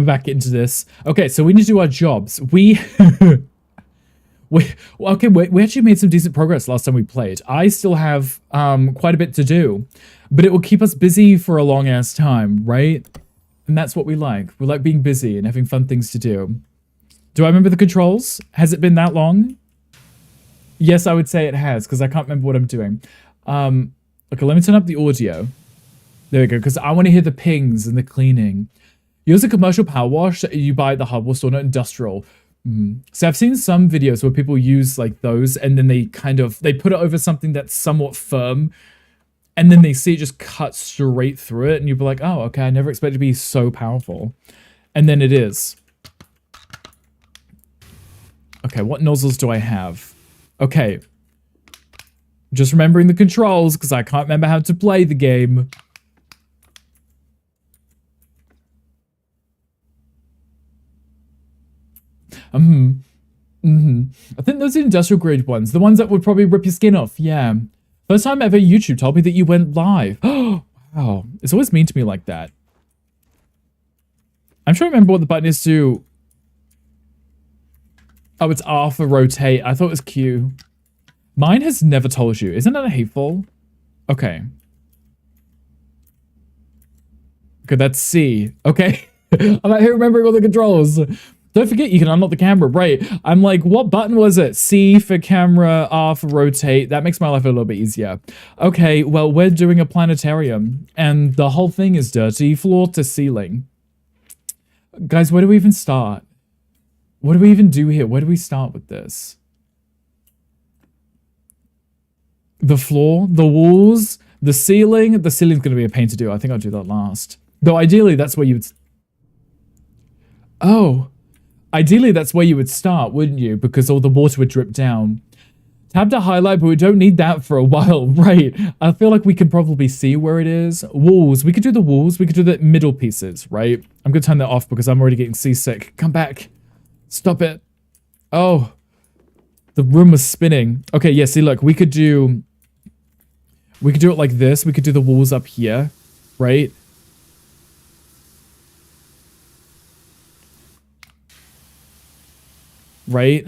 we're back into this. Okay, so we need to do our jobs. We actually made some decent progress last time we played. I still have quite a bit to do, but it will keep us busy for a long ass time, right? And that's what we like. We like being busy and having fun things to do. Do I remember the controls? Has it been that long? Yes, I would say it has, because I can't remember what I'm doing. Okay, let me turn up the audio. There we go, because I want to hear the pings and the cleaning. Use a commercial power wash that you buy at the hardware store, not industrial. So I've seen some videos where people use like those, and then they put it over something that's somewhat firm, and then they see it just cut straight through it, and you'll be like, oh, okay, I never expected it to be so powerful. And then it is. Okay, what nozzles do I have? Okay. Just remembering the controls, because I can't remember how to play the game. I think those are industrial grade ones. The ones that would probably rip your skin off. Yeah. First time ever YouTube told me that you went live. Oh, wow. It's always mean to me like that. I'm trying to remember what the button is to... Oh, it's R for rotate. I thought it was Q. Mine has never told you. Isn't that hateful? Okay. Okay, that's C. Okay. I'm out here remembering all the controls. Don't forget you can unlock the camera, right? I'm like, what button was it? C for camera, R for rotate. That makes my life a little bit easier. Okay, well, we're doing a planetarium, and the whole thing is dirty, floor to ceiling. Guys, where do we even start? What do we even do here? Where do we start with this? The floor, the walls, the ceiling. The ceiling's going to be a pain to do. I think I'll do that last. Though ideally, that's where you would... Oh. Ideally, that's where you would start, wouldn't you? Because all the water would drip down. Tab to highlight, but we don't need that for a while. Right. I feel like we can probably see where it is. Walls. We could do the walls. We could do the middle pieces, right? I'm going to turn that off because I'm already getting seasick. Come back. Stop it. Oh. The room was spinning. Okay, yeah, see, look. We could do it like this. We could do the walls up here, right? Right?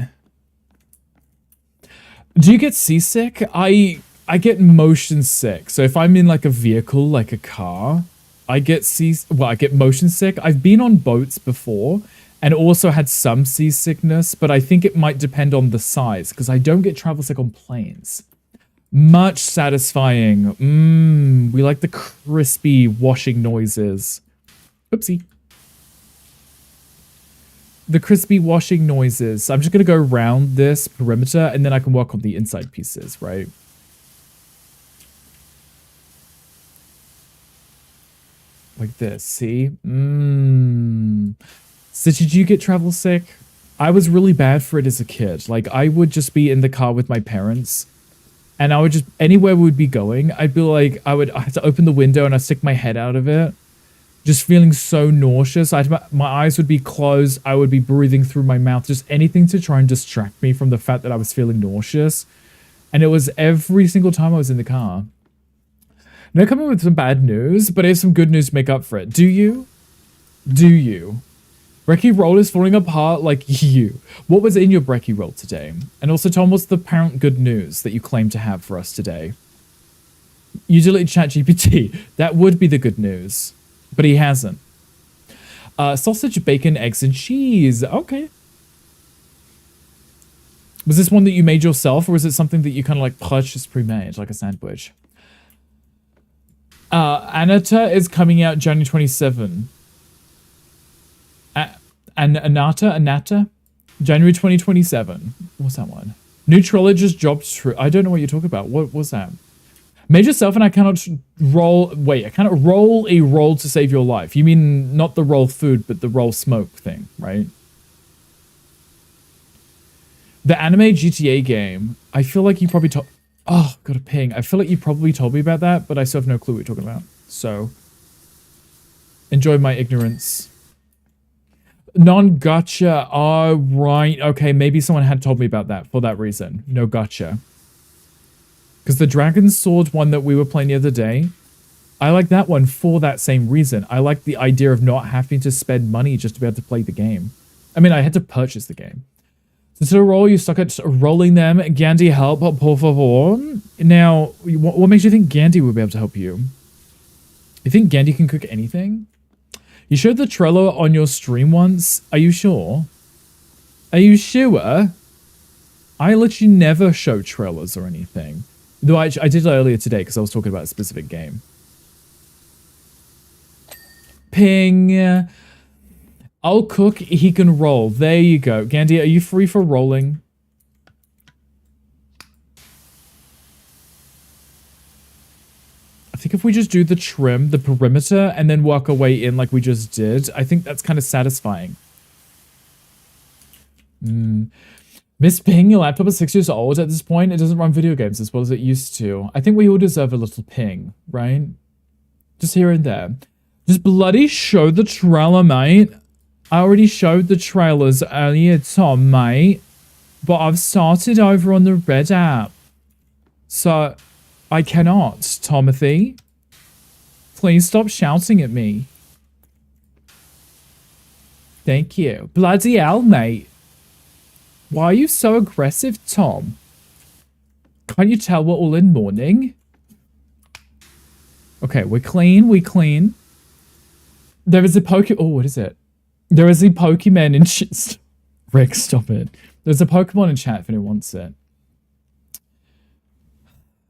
Do you get seasick? I get motion sick. So if I'm in like a vehicle, like a car, I get motion sick. I've been on boats before and also had some seasickness, but I think it might depend on the size because I don't get travel sick on planes. Much satisfying. We like the crispy washing noises. Oopsie. The crispy washing noises. I'm just going to go around this perimeter and then I can work on the inside pieces, right? Like this, see? So did you get travel sick? I was really bad for it as a kid. Like I would just be in the car with my parents and I would just, anywhere we would be going, I'd be like, I have to open the window and I'd stick my head out of it. Just feeling so nauseous. My eyes would be closed. I would be breathing through my mouth. Just anything to try and distract me from the fact that I was feeling nauseous. And it was every single time I was in the car. Now coming with some bad news, but I have some good news to make up for it. Do you? Do you? Brekkie roll is falling apart like you. What was in your brekkie roll today? And also, Tom, what's the apparent good news that you claim to have for us today? You deleted ChatGPT. That would be the good news. But he hasn't. Sausage, bacon, eggs, and cheese. Okay. Was this one that you made yourself, or was it something that you kind of like purchased pre-made, like a sandwich? Anata is coming out January 27. Anata? January 2027. What's that one? Neutrologist dropped true. I don't know what you're talking about. What was that? Made yourself and I cannot roll... Wait, I cannot roll a roll to save your life. You mean not the roll food, but the roll smoke thing, right? The anime GTA game. I feel like you probably told... Oh, got a ping. I feel like you probably told me about that, but I still have no clue what you're talking about. So, enjoy my ignorance. Non-gotcha. Oh, right. Okay, maybe someone had told me about that for that reason. No gotcha. Because the Dragon Sword one that we were playing the other day, I like that one for that same reason. I like the idea of not having to spend money just to be able to play the game. I mean, I had to purchase the game. So to roll, you suck at rolling them. Gandhi, help, por favor. Now, what makes you think Gandhi would be able to help you? You think Gandhi can cook anything? You showed the Trello on your stream once. Are you sure? Are you sure? I literally never show Trellos or anything. Though I did it earlier today because I was talking about a specific game. Ping. I'll cook, he can roll. There you go. Gandhi, are you free for rolling? I think if we just do the trim, the perimeter, and then work our way in like we just did, I think that's kind of satisfying. Miss Ping, your laptop is 6 years old. At this point, it doesn't run video games as well as it used to. I think we all deserve a little ping, right? Just here and there. Just bloody show the trailer, mate. I already showed the trailers earlier, Tom, mate. But I've started over on the Red app. So, I cannot, Tomothy. Please stop shouting at me. Thank you. Bloody hell, mate. Why are you so aggressive, Tom? Can't you tell we're all in mourning? Okay, we're clean, we clean. There is a Oh, what is it? There is a Pokemon in chat. Rick, stop it. There's a Pokemon in chat if anyone wants it.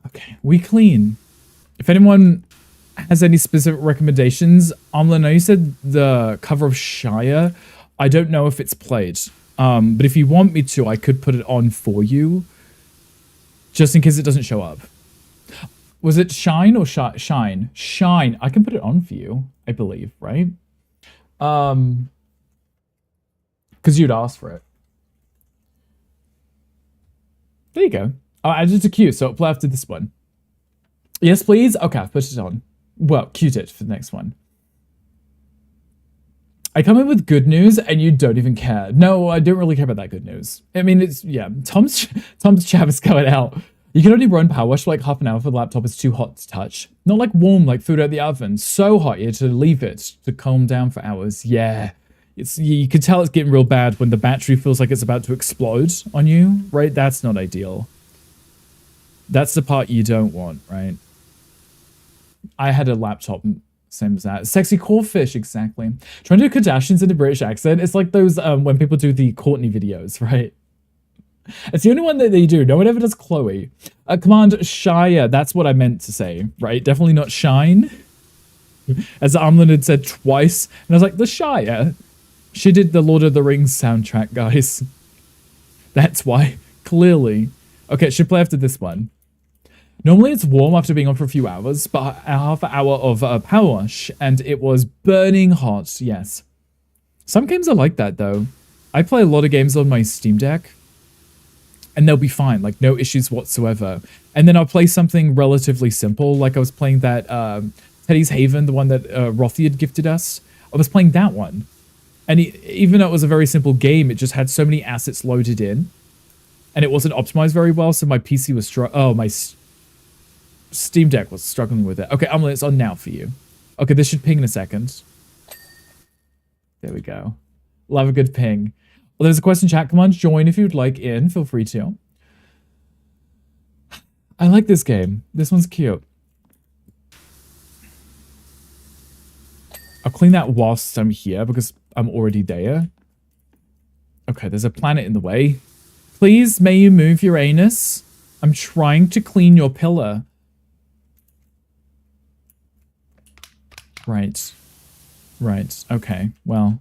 Okay, we clean. If anyone has any specific recommendations, I know you said the cover of Shire. I don't know if it's played. But if you want me to, I could put it on for you. Just in case it doesn't show up. Was it Shine or Shine? Shine. I can put it on for you, I believe, right? Because you'd asked for it. There you go. I added it to queue, so it'll play after this one. Yes, please? Okay, I've put it on. Well, queued it for the next one. I come in with good news and you don't even care. No, I don't really care about that good news. I mean, it's, yeah, Tom's chat is going out. You can only run Powerwash for like half an hour for the laptop. It's too hot to touch. Not like warm, like food out the oven. So hot, you have to leave it to calm down for hours. Yeah. You can tell it's getting real bad when the battery feels like it's about to explode on you, right? That's not ideal. That's the part you don't want, right? I had a laptop, same as that. Sexy crawfish, exactly. Trying to do Kardashians in a British accent. It's like those, when people do the Courtney videos, right? It's the only one that they do. No one ever does Chloe. Command Shire. That's what I meant to say, right? Definitely not Shine. As Amlin had said twice. And I was like, the Shire. She did the Lord of the Rings soundtrack, guys. That's why. Clearly. Okay, it should play after this one. Normally it's warm after being on for a few hours, but a half an hour of Powerwash, and it was burning hot, yes. Some games are like that, though. I play a lot of games on my Steam Deck, and they'll be fine, like no issues whatsoever. And then I'll play something relatively simple, like I was playing that Teddy's Haven, the one that Rothy had gifted us. I was playing that one. And even though it was a very simple game, it just had so many assets loaded in. And it wasn't optimized very well, so my PC was my Steam Deck was struggling with it. Okay, Emily, it's on now for you. Okay, this should ping in a second. There we go. Love a good ping. Well, there's a question chat. Come on, join if you'd like in. Feel free to. I like this game. This one's cute. I'll clean that whilst I'm here because I'm already there. Okay, there's a planet in the way. Please, may you move your anus? I'm trying to clean your pillar. Right. Right. Okay. Well,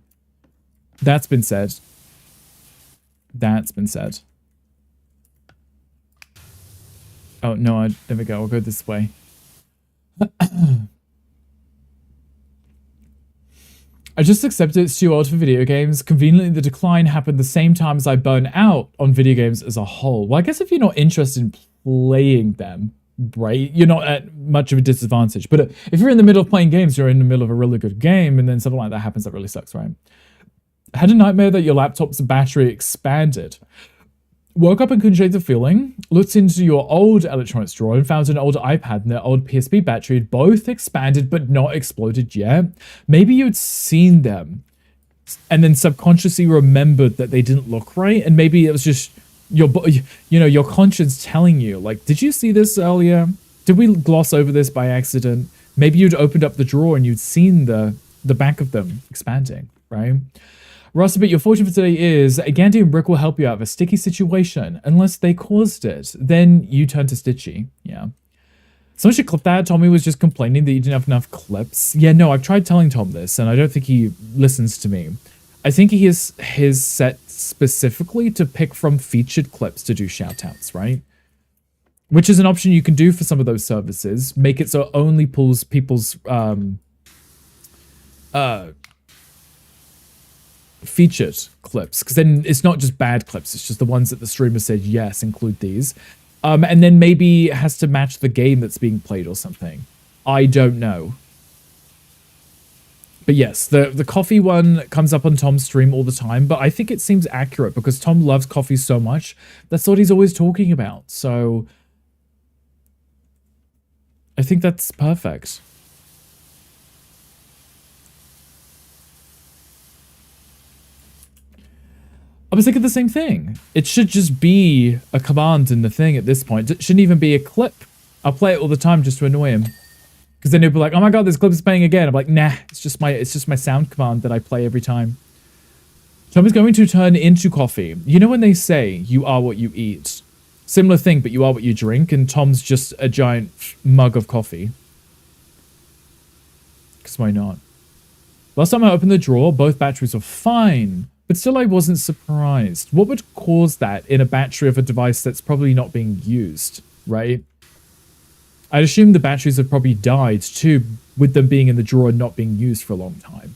that's been said. That's been said. Oh, no, there we go. I'll go this way. I just accepted it's too old for video games. Conveniently, the decline happened the same time as I burn out on video games as a whole. Well, I guess if you're not interested in playing them, right, you're not at much of a disadvantage. But if you're in the middle of playing games, you're in the middle of a really good game, and then something like that happens, that really sucks, right? I had a nightmare that your laptop's battery expanded. Woke up and couldn't shake the feeling. Looked into your old electronics drawer and found an old iPad and an old PSP battery had both expanded but not exploded yet. Maybe you'd seen them and then subconsciously remembered that they didn't look right, and maybe it was just your conscience telling you, like, did you see this earlier? Did we gloss over this by accident? Maybe you'd opened up the drawer and you'd seen the back of them expanding, right? Ross, but your fortune for today is Gandhi and Brick will help you out of a sticky situation unless they caused it. Then you turn to Stitchy. Yeah. Someone should clip that. Tommy was just complaining that you didn't have enough clips. Yeah, no, I've tried telling Tom this, and I don't think he listens to me. I think he is his set specifically to pick from featured clips to do shoutouts, right? Which is an option you can do for some of those services. Make it so it only pulls people's featured clips, because then it's not just bad clips, it's just the ones that the streamer said, yes, include these. And then maybe it has to match the game that's being played or something. I don't know. But yes, the coffee one comes up on Tom's stream all the time, but I think it seems accurate because Tom loves coffee so much. That's what he's always talking about. So I think that's perfect. I was thinking the same thing. It should just be a command in the thing at this point. It shouldn't even be a clip. I'll play it all the time just to annoy him. Because then he'll be like, oh my god, this clip is playing again. I'm like, nah, it's just my sound command that I play every time. Tom is going to turn into coffee. You know when they say, you are what you eat? Similar thing, but you are what you drink, and Tom's just a giant mug of coffee. Because why not? Last time I opened the drawer, both batteries were fine. But still, I wasn't surprised. What would cause that in a battery of a device that's probably not being used, right? I'd assume the batteries have probably died too, with them being in the drawer and not being used for a long time.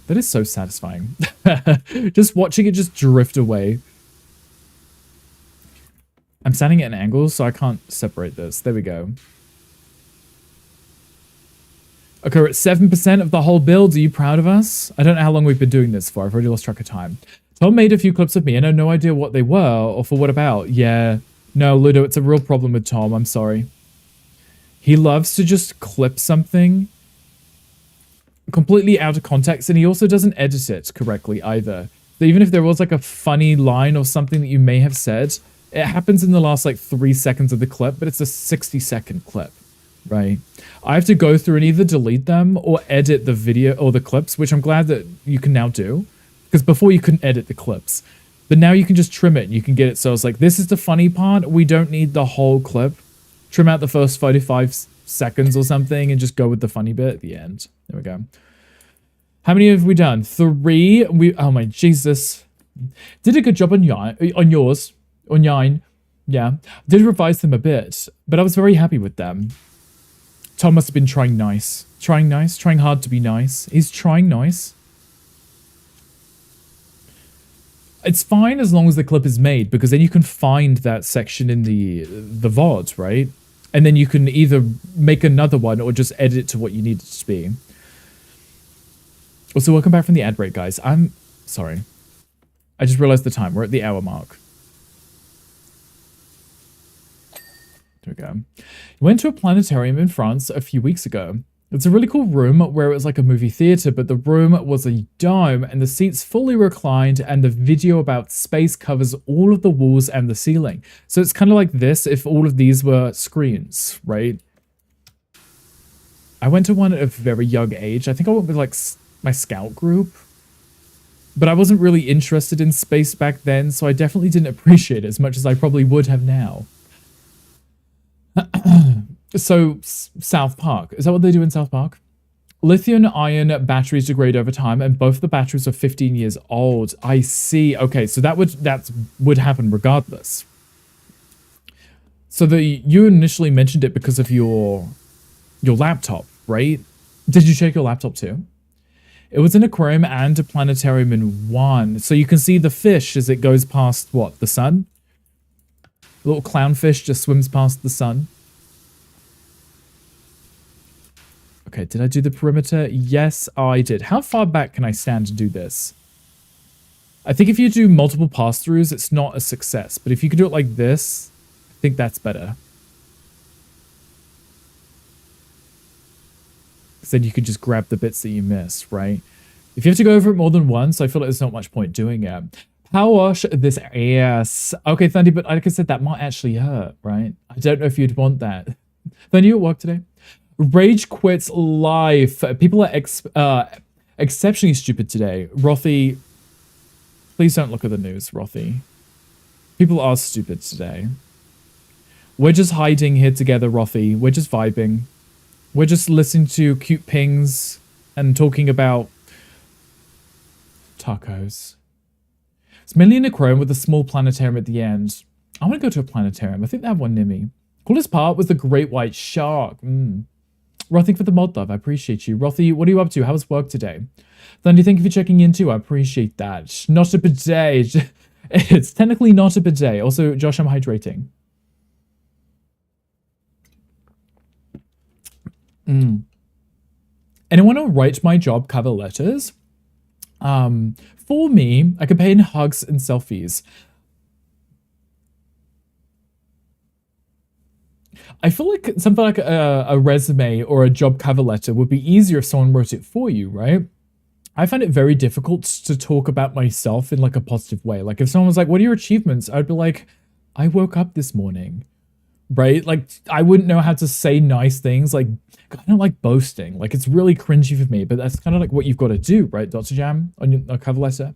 That is so satisfying. Just watching it just drift away. I'm standing at an angle, so I can't separate this. There we go. Okay, we're at 7% of the whole build. Are you proud of us? I don't know how long we've been doing this for. I've already lost track of time. Tom made a few clips of me, and I have no idea what they were, or for what about. Yeah. No, Ludo, it's a real problem with Tom. I'm sorry. He loves to just clip something completely out of context, and he also doesn't edit it correctly either. So even if there was like a funny line or something that you may have said, it happens in the last like 3 seconds of the clip, but it's a 60-second clip, right? I have to go through and either delete them or edit the video or the clips, which I'm glad that you can now do, because before you couldn't edit the clips. But now you can just trim it and you can get it so it's like, this is the funny part. We don't need the whole clip. Trim out the first 45 seconds or something and just go with the funny bit at the end. There we go. How many have we done? 3. Oh my Jesus. Did a good job on yours. On Yine. Yeah. Did revise them a bit, but I was very happy with them. Tom must have been trying nice. Trying nice? Trying hard to be nice. He's trying nice. It's fine as long as the clip is made, because then you can find that section in the VOD, right? And then you can either make another one or just edit it to what you need it to be. Also, welcome back from the ad break, guys. I'm sorry. I just realized the time. We're at the hour mark. There we go. Went to a planetarium in France a few weeks ago. It's a really cool room where it was like a movie theater, but the room was a dome and the seats fully reclined and the video about space covers all of the walls and the ceiling. So it's kind of like this if all of these were screens, right? I went to one at a very young age. I think I went with like my scout group. But I wasn't really interested in space back then, so I definitely didn't appreciate it as much as I probably would have now. So, South Park. Is that what they do in South Park? Lithium-ion batteries degrade over time, and both the batteries are 15 years old. I see. Okay, so that would happen regardless. So you initially mentioned it because of your laptop, right? Did you check your laptop too? It was an aquarium and a planetarium in one. So you can see the fish as it goes past, what, the sun? A little clownfish just swims past the sun. Okay, did I do the perimeter? Yes, I did. How far back can I stand to do this? I think if you do multiple pass-throughs, it's not a success. But if you can do it like this, I think that's better. Because then you can just grab the bits that you missed, right? If you have to go over it more than once, I feel like there's not much point doing it. Power wash this. Yes. Okay, Thundy, but like I said, that might actually hurt, right? I don't know if you'd want that. Thundy, you at work today? Rage quits life. People are exceptionally stupid today. Rothy, please don't look at the news, Rothy. People are stupid today. We're just hiding here together, Rothy. We're just vibing. We're just listening to cute pings and talking about tacos. It's mainly in a chrome with a small planetarium at the end. I want to go to a planetarium. I think they have one near me. Coolest part was the great white shark. Rothy for the mod love. I appreciate you. Rothy, what are you up to? How was work today? Thundy, thank you for checking in too. I appreciate that. Not a bidet. It's technically not a bidet. Also, Josh, I'm hydrating. Anyone want to write my job cover letters? For me, I could pay in hugs and selfies. I feel like something like a resume or a job cover letter would be easier if someone wrote it for you, right? I find it very difficult to talk about myself in like a positive way. Like if someone was like, what are your achievements? I'd be like, I woke up this morning, right? Like I wouldn't know how to say nice things. Like I don't like boasting. Like it's really cringy for me, but that's kind of like what you've got to do, right, Dr. Jam, on your cover letter?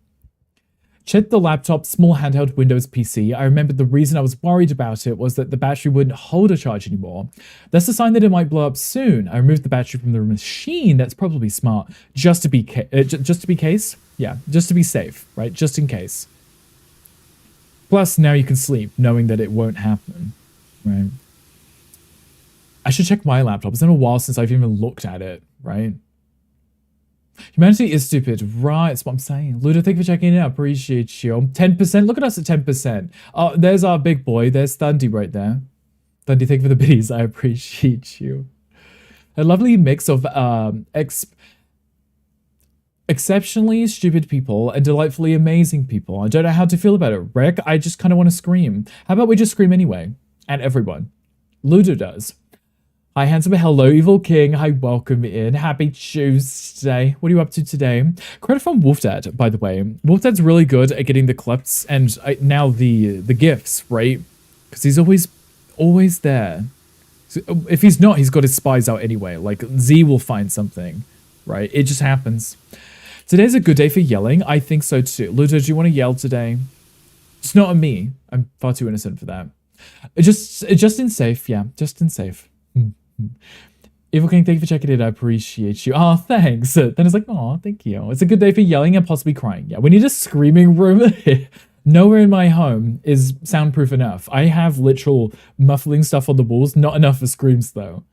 Check the laptop, small handheld Windows PC. I remember the reason I was worried about it was that the battery wouldn't hold a charge anymore. That's a sign that it might blow up soon. I removed the battery from the machine. That's probably smart. Just to be safe, right? Just in case. Plus, now you can sleep knowing that it won't happen, right? I should check my laptop. It's been a while since I've even looked at it, right? Humanity is stupid. Right, that's what I'm saying. Ludo, thank you for checking in. I appreciate you. 10%. Look at us at 10%. Oh, there's our big boy. There's Thundy right there. Thundy, thank you for the biddies. I appreciate you. A lovely mix of exceptionally stupid people and delightfully amazing people. I don't know how to feel about it. Rick, I just kind of want to scream. How about we just scream anyway? And everyone. Ludo does. Hi, handsome. Hello, Evil King. Hi, welcome in. Happy Tuesday. What are you up to today? Credit from Wolfdad, by the way. Wolfdad's really good at getting the clips and now the gifts, right? Because he's always there. So if he's not, he's got his spies out anyway. Like, Z will find something, right? It just happens. Today's a good day for yelling. I think so too. Ludo, do you want to yell today? It's not on me. I'm far too innocent for that. Just in safe. Yeah, just in safe. Evil King, thank you for checking in. I appreciate you. Oh, thanks. Then it's like, oh, thank you. It's a good day for yelling and possibly crying. Yeah, we need a screaming room. Nowhere in my home is soundproof enough. I have literal muffling stuff on the walls. Not enough for screams, though.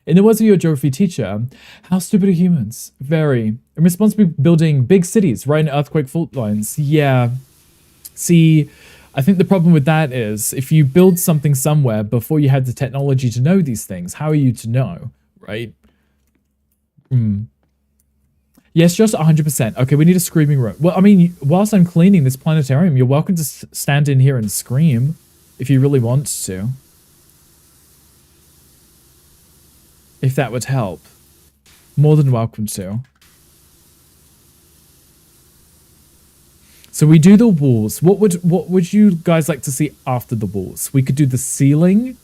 In the words of your geography teacher, how stupid are humans? Very. In response to building big cities right in earthquake fault lines. Yeah. See, I think the problem with that is if you build something somewhere before you had the technology to know these things, how are you to know, right? Yes, just 100%. Okay, we need a screaming room. Well, I mean, whilst I'm cleaning this planetarium, you're welcome to stand in here and scream if you really want to. If that would help. More than welcome to. So we do the walls. What would you guys like to see after the walls? We could do the ceiling.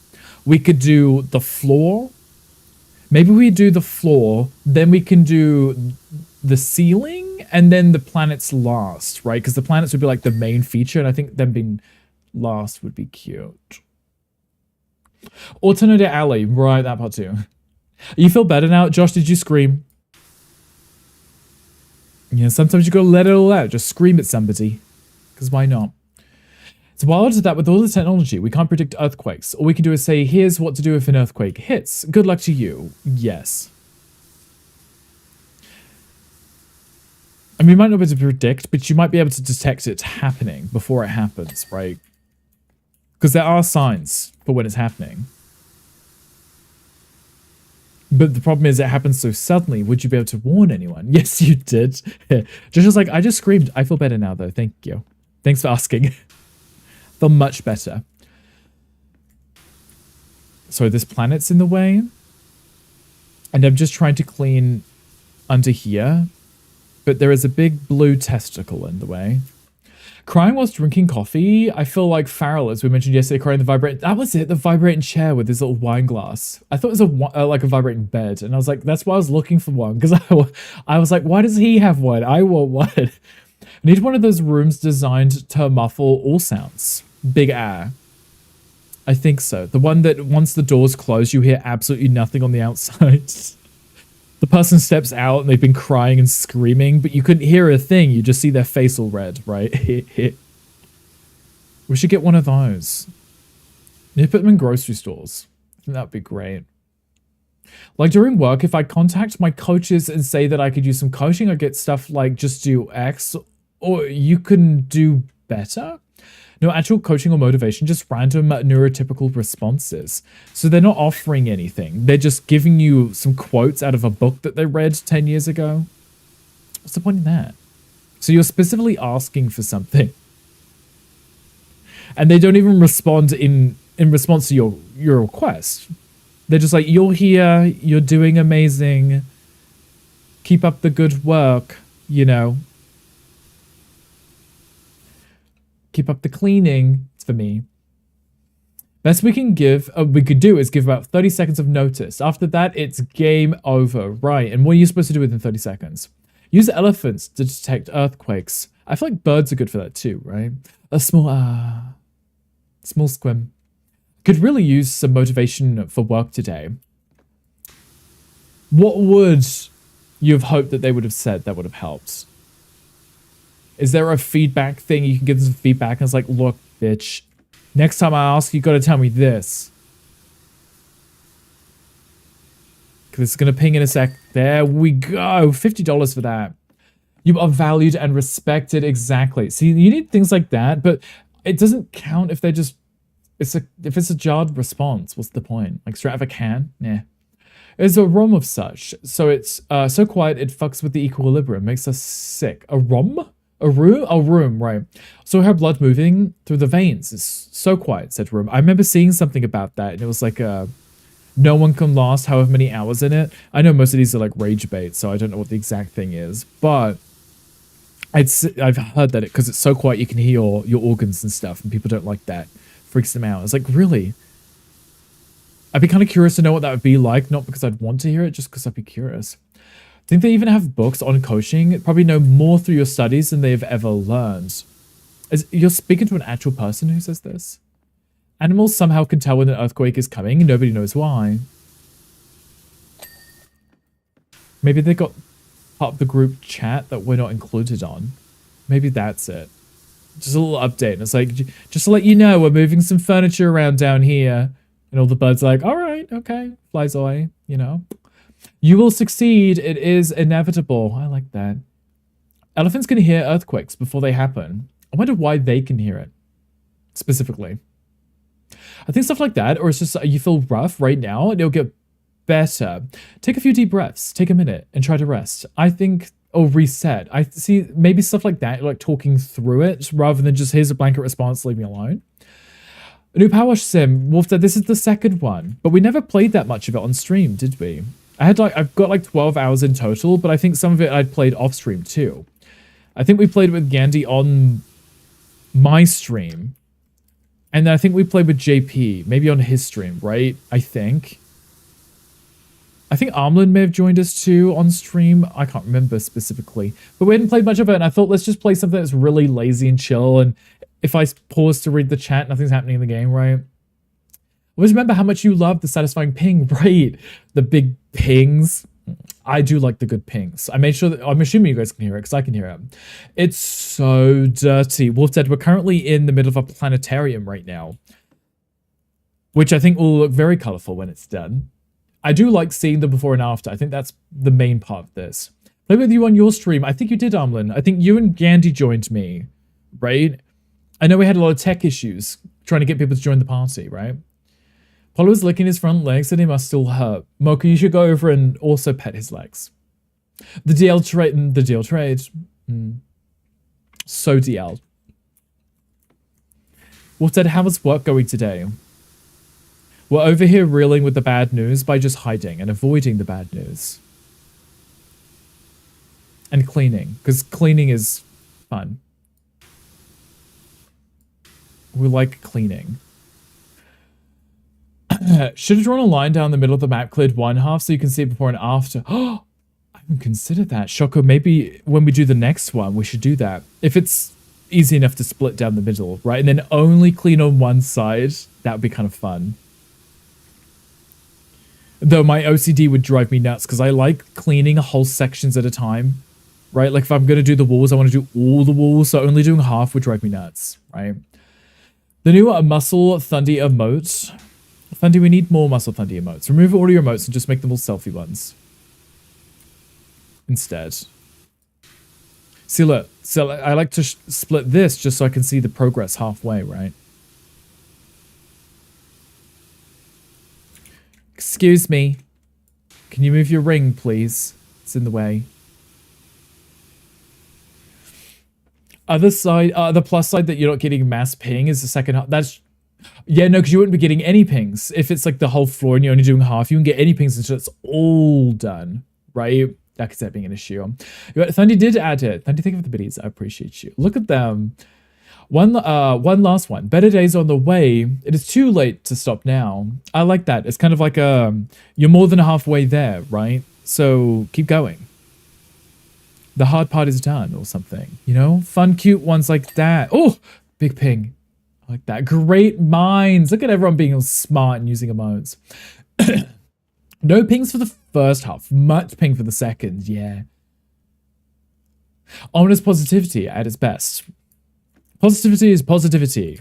We could do the floor. Maybe we do the floor, then we can do the ceiling, and then the planets last, right? Because the planets would be like the main feature, and I think them being last would be cute. Alternate alley, right, that part too. You feel better now? Josh, did you scream? Yeah, sometimes you gotta let it all out. Just scream at somebody. Because why not? It's wild that with all the technology, we can't predict earthquakes. All we can do is say, here's what to do if an earthquake hits. Good luck to you. Yes. I mean, you might not be able to predict, but you might be able to detect it happening before it happens, right? Because there are signs for when it's happening. But the problem is it happens so suddenly. Would you be able to warn anyone? Yes, you did. Just like, I just screamed. I feel better now, though. Thank you. Thanks for asking. Feel much better. So this planet's in the way. And I'm just trying to clean under here. But there is a big blue testicle in the way. Crying whilst drinking coffee. I feel like Farrell, as we mentioned yesterday, crying the vibrating. That was it, the vibrating chair with his little wine glass. I thought it was like a vibrating bed, and I was like, that's why I was looking for one, because I was like, why does he have one? I want one. I need one of those rooms designed to muffle all sounds. Big air. I think so. The one that once the doors close, you hear absolutely nothing on the outside. The person steps out and they've been crying and screaming, but you couldn't hear a thing. You just see their face all red, right? We should get one of those. You put them in grocery stores. I think that'd be great. Like during work, if I contact my coaches and say that I could use some coaching, I get stuff like just do X, or you can do better. No actual coaching or motivation, just random neurotypical responses. So they're not offering anything. They're just giving you some quotes out of a book that they read 10 years ago. What's the point in that? So you're specifically asking for something. And they don't even respond in response to your request. They're just like, you're here, you're doing amazing. Keep up the good work, you know. Keep up the cleaning. It's for me. Best we can do is give about 30 seconds of notice. After that, it's game over. Right, and what are you supposed to do within 30 seconds? Use elephants to detect earthquakes. I feel like birds are good for that too, right? A small squim. Could really use some motivation for work today. What would you have hoped that they would have said that would have helped? Is there a feedback thing? You can give them some feedback and it's like, look, bitch, next time I ask, you got to tell me this. Because it's going to ping in a sec. There we go. $50 for that. You are valued and respected. Exactly. See, you need things like that, but it doesn't count if they're just, if it's a jarred response. What's the point? Like straight out of a can? Nah. There's a ROM of such. So it's so quiet it fucks with the equilibrium. Makes us sick. A ROM? A room? Oh, room, right. So her blood moving through the veins is so quiet, said Room. I remember seeing something about that, and it was like, no one can last however many hours in it. I know most of these are like rage bait, so I don't know what the exact thing is, but I've heard that because it's so quiet you can hear your organs and stuff, and people don't like that. Freaks them out. It's like, really? I'd be kind of curious to know what that would be like, not because I'd want to hear it, just because I'd be curious. I think they even have books on coaching. Probably know more through your studies than they've ever learned. You're speaking to an actual person who says this? Animals somehow can tell when an earthquake is coming and nobody knows why. Maybe they got part of the group chat that we're not included on. Maybe that's it. Just a little update. And it's like, just to let you know, we're moving some furniture around down here. And all the birds are like, all right, okay. Flies away, you know. You will succeed. It is inevitable. I like that. Elephants can hear earthquakes before they happen. I wonder why they can hear it specifically. I think stuff like that, or it's just you feel rough right now and it'll get better. Take a few deep breaths. Take a minute and try to rest. I think, or reset. I see maybe stuff like that, like talking through it rather than just here's a blanket response, leave me alone. A new Powerwash Sim. Wolf said this is the second one, but we never played that much of it on stream, did we? I've got like 12 hours in total, but I think some of it I'd played off stream too. I think we played with Gandhi on my stream. And then I think we played with JP, maybe on his stream, right? I think Armlin may have joined us too on stream. I can't remember specifically. But we hadn't played much of it, and I thought let's just play something that's really lazy and chill. And if I pause to read the chat, nothing's happening in the game, right? Always remember how much you love the satisfying ping, right? The big pings. I do like the good pings. I made sure that, I'm assuming you guys can hear it because I can hear it. It's so dirty. Wolf said we're currently in the middle of a planetarium right now, which I think will look very colorful when it's done. I do like seeing the before and after. I think that's the main part of this. Play with you on your stream. I think you did, Armlin. I think you and Gandhi joined me, right? I know we had a lot of tech issues trying to get people to join the party, right? Polo is licking his front legs and he must still hurt. Mocha, you should go over and also pet his legs. The DL trade. The DL trade. So DL. Wolf said, how was work going today? We're over here reeling with the bad news by just hiding and avoiding the bad news. And cleaning, because cleaning is fun. We like cleaning. Should have drawn a line down the middle of the map, cleared one half so you can see it before and after. Oh, I haven't considered that. Shoko, maybe when we do the next one, we should do that. If it's easy enough to split down the middle, right? And then only clean on one side, that would be kind of fun. Though my OCD would drive me nuts because I like cleaning whole sections at a time, right? Like if I'm going to do the walls, I want to do all the walls, so only doing half would drive me nuts, right? The new Muscle Thunder emote. Thunder, we need more Muscle Thunder emotes. Remove all your emotes and just make them all selfie ones. Instead. See, look. So I like to split this just so I can see the progress halfway, right? Excuse me. Can you move your ring, please? It's in the way. Other side, the plus side that you're not getting mass ping is the second half. That's, yeah, no, because you wouldn't be getting any pings. If it's like the whole floor and you're only doing half, you can get any pings until it's all done, right? That could end up being an issue. Thundy did add it. Thundy, thank you for the biddies. I appreciate you. Look at them. One last one. Better days on the way. It is too late to stop now. I like that. It's kind of like you're more than halfway there, right? So keep going. The hard part is done or something, you know? Fun, cute ones like that. Oh, big ping. I like that. Great minds. Look at everyone being all smart and using emotes. No pings for the first half. Much ping for the second. Yeah. Ominous positivity at its best. Positivity is positivity.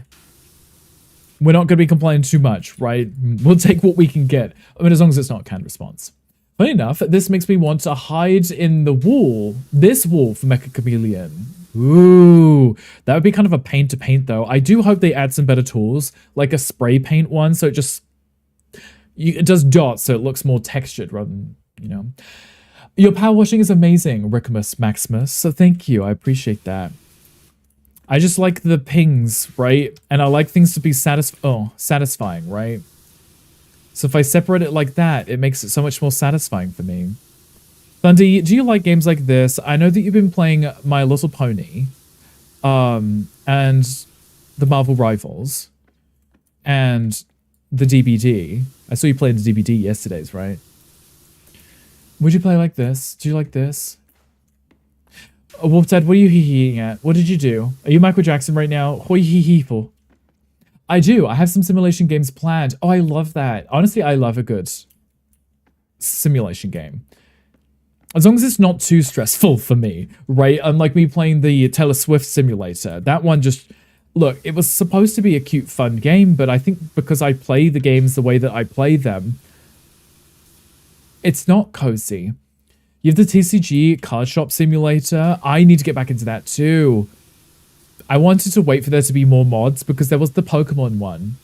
We're not going to be complaining too much, right? We'll take what we can get. I mean, as long as it's not canned response. Funny enough, this makes me want to hide in the wall. This wall for Mecha Chameleon. Ooh, that would be kind of a pain to paint, though. I do hope they add some better tools, like a spray paint one, so it just... it does dots, so it looks more textured rather than, you know. Your power washing is amazing, Rickamus Maximus, so thank you. I appreciate that. I just like the pings, right? And I like things to be satisfying, right? So if I separate it like that, it makes it so much more satisfying for me. Thundy, do you like games like this? I know that you've been playing My Little Pony, and the Marvel Rivals, and the DBD. I saw you playing the DBD yesterday's, right? Would you play like this? Do you like this? Oh, Wolf Dad, what are you hee-heeing at? What did you do? Are you Michael Jackson right now? Hoi hee hee po. I do. I have some simulation games planned. Oh, I love that. Honestly, I love a good simulation game. As long as it's not too stressful for me, right? Unlike me playing the Taylor Swift simulator. That one just... Look, it was supposed to be a cute, fun game, but I think because I play the games the way that I play them, it's not cozy. You have the TCG card shop simulator. I need to get back into that too. I wanted to wait for there to be more mods because there was the Pokemon one.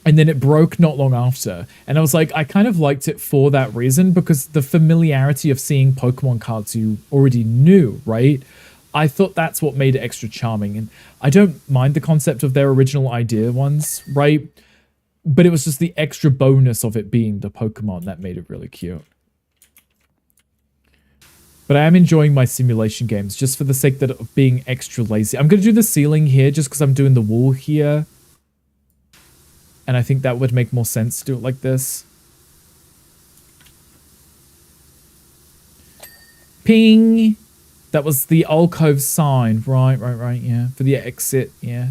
And then it broke not long after. And I was like, I kind of liked it for that reason because the familiarity of seeing Pokemon cards you already knew, right? I thought that's what made it extra charming. And I don't mind the concept of their original idea ones, right? But it was just the extra bonus of it being the Pokemon that made it really cute. But I am enjoying my simulation games just for the sake of being extra lazy. I'm going to do the ceiling here just because I'm doing the wall here. And I think that would make more sense to do it like this. Ping! That was the alcove sign. Right, yeah. For the exit, yeah.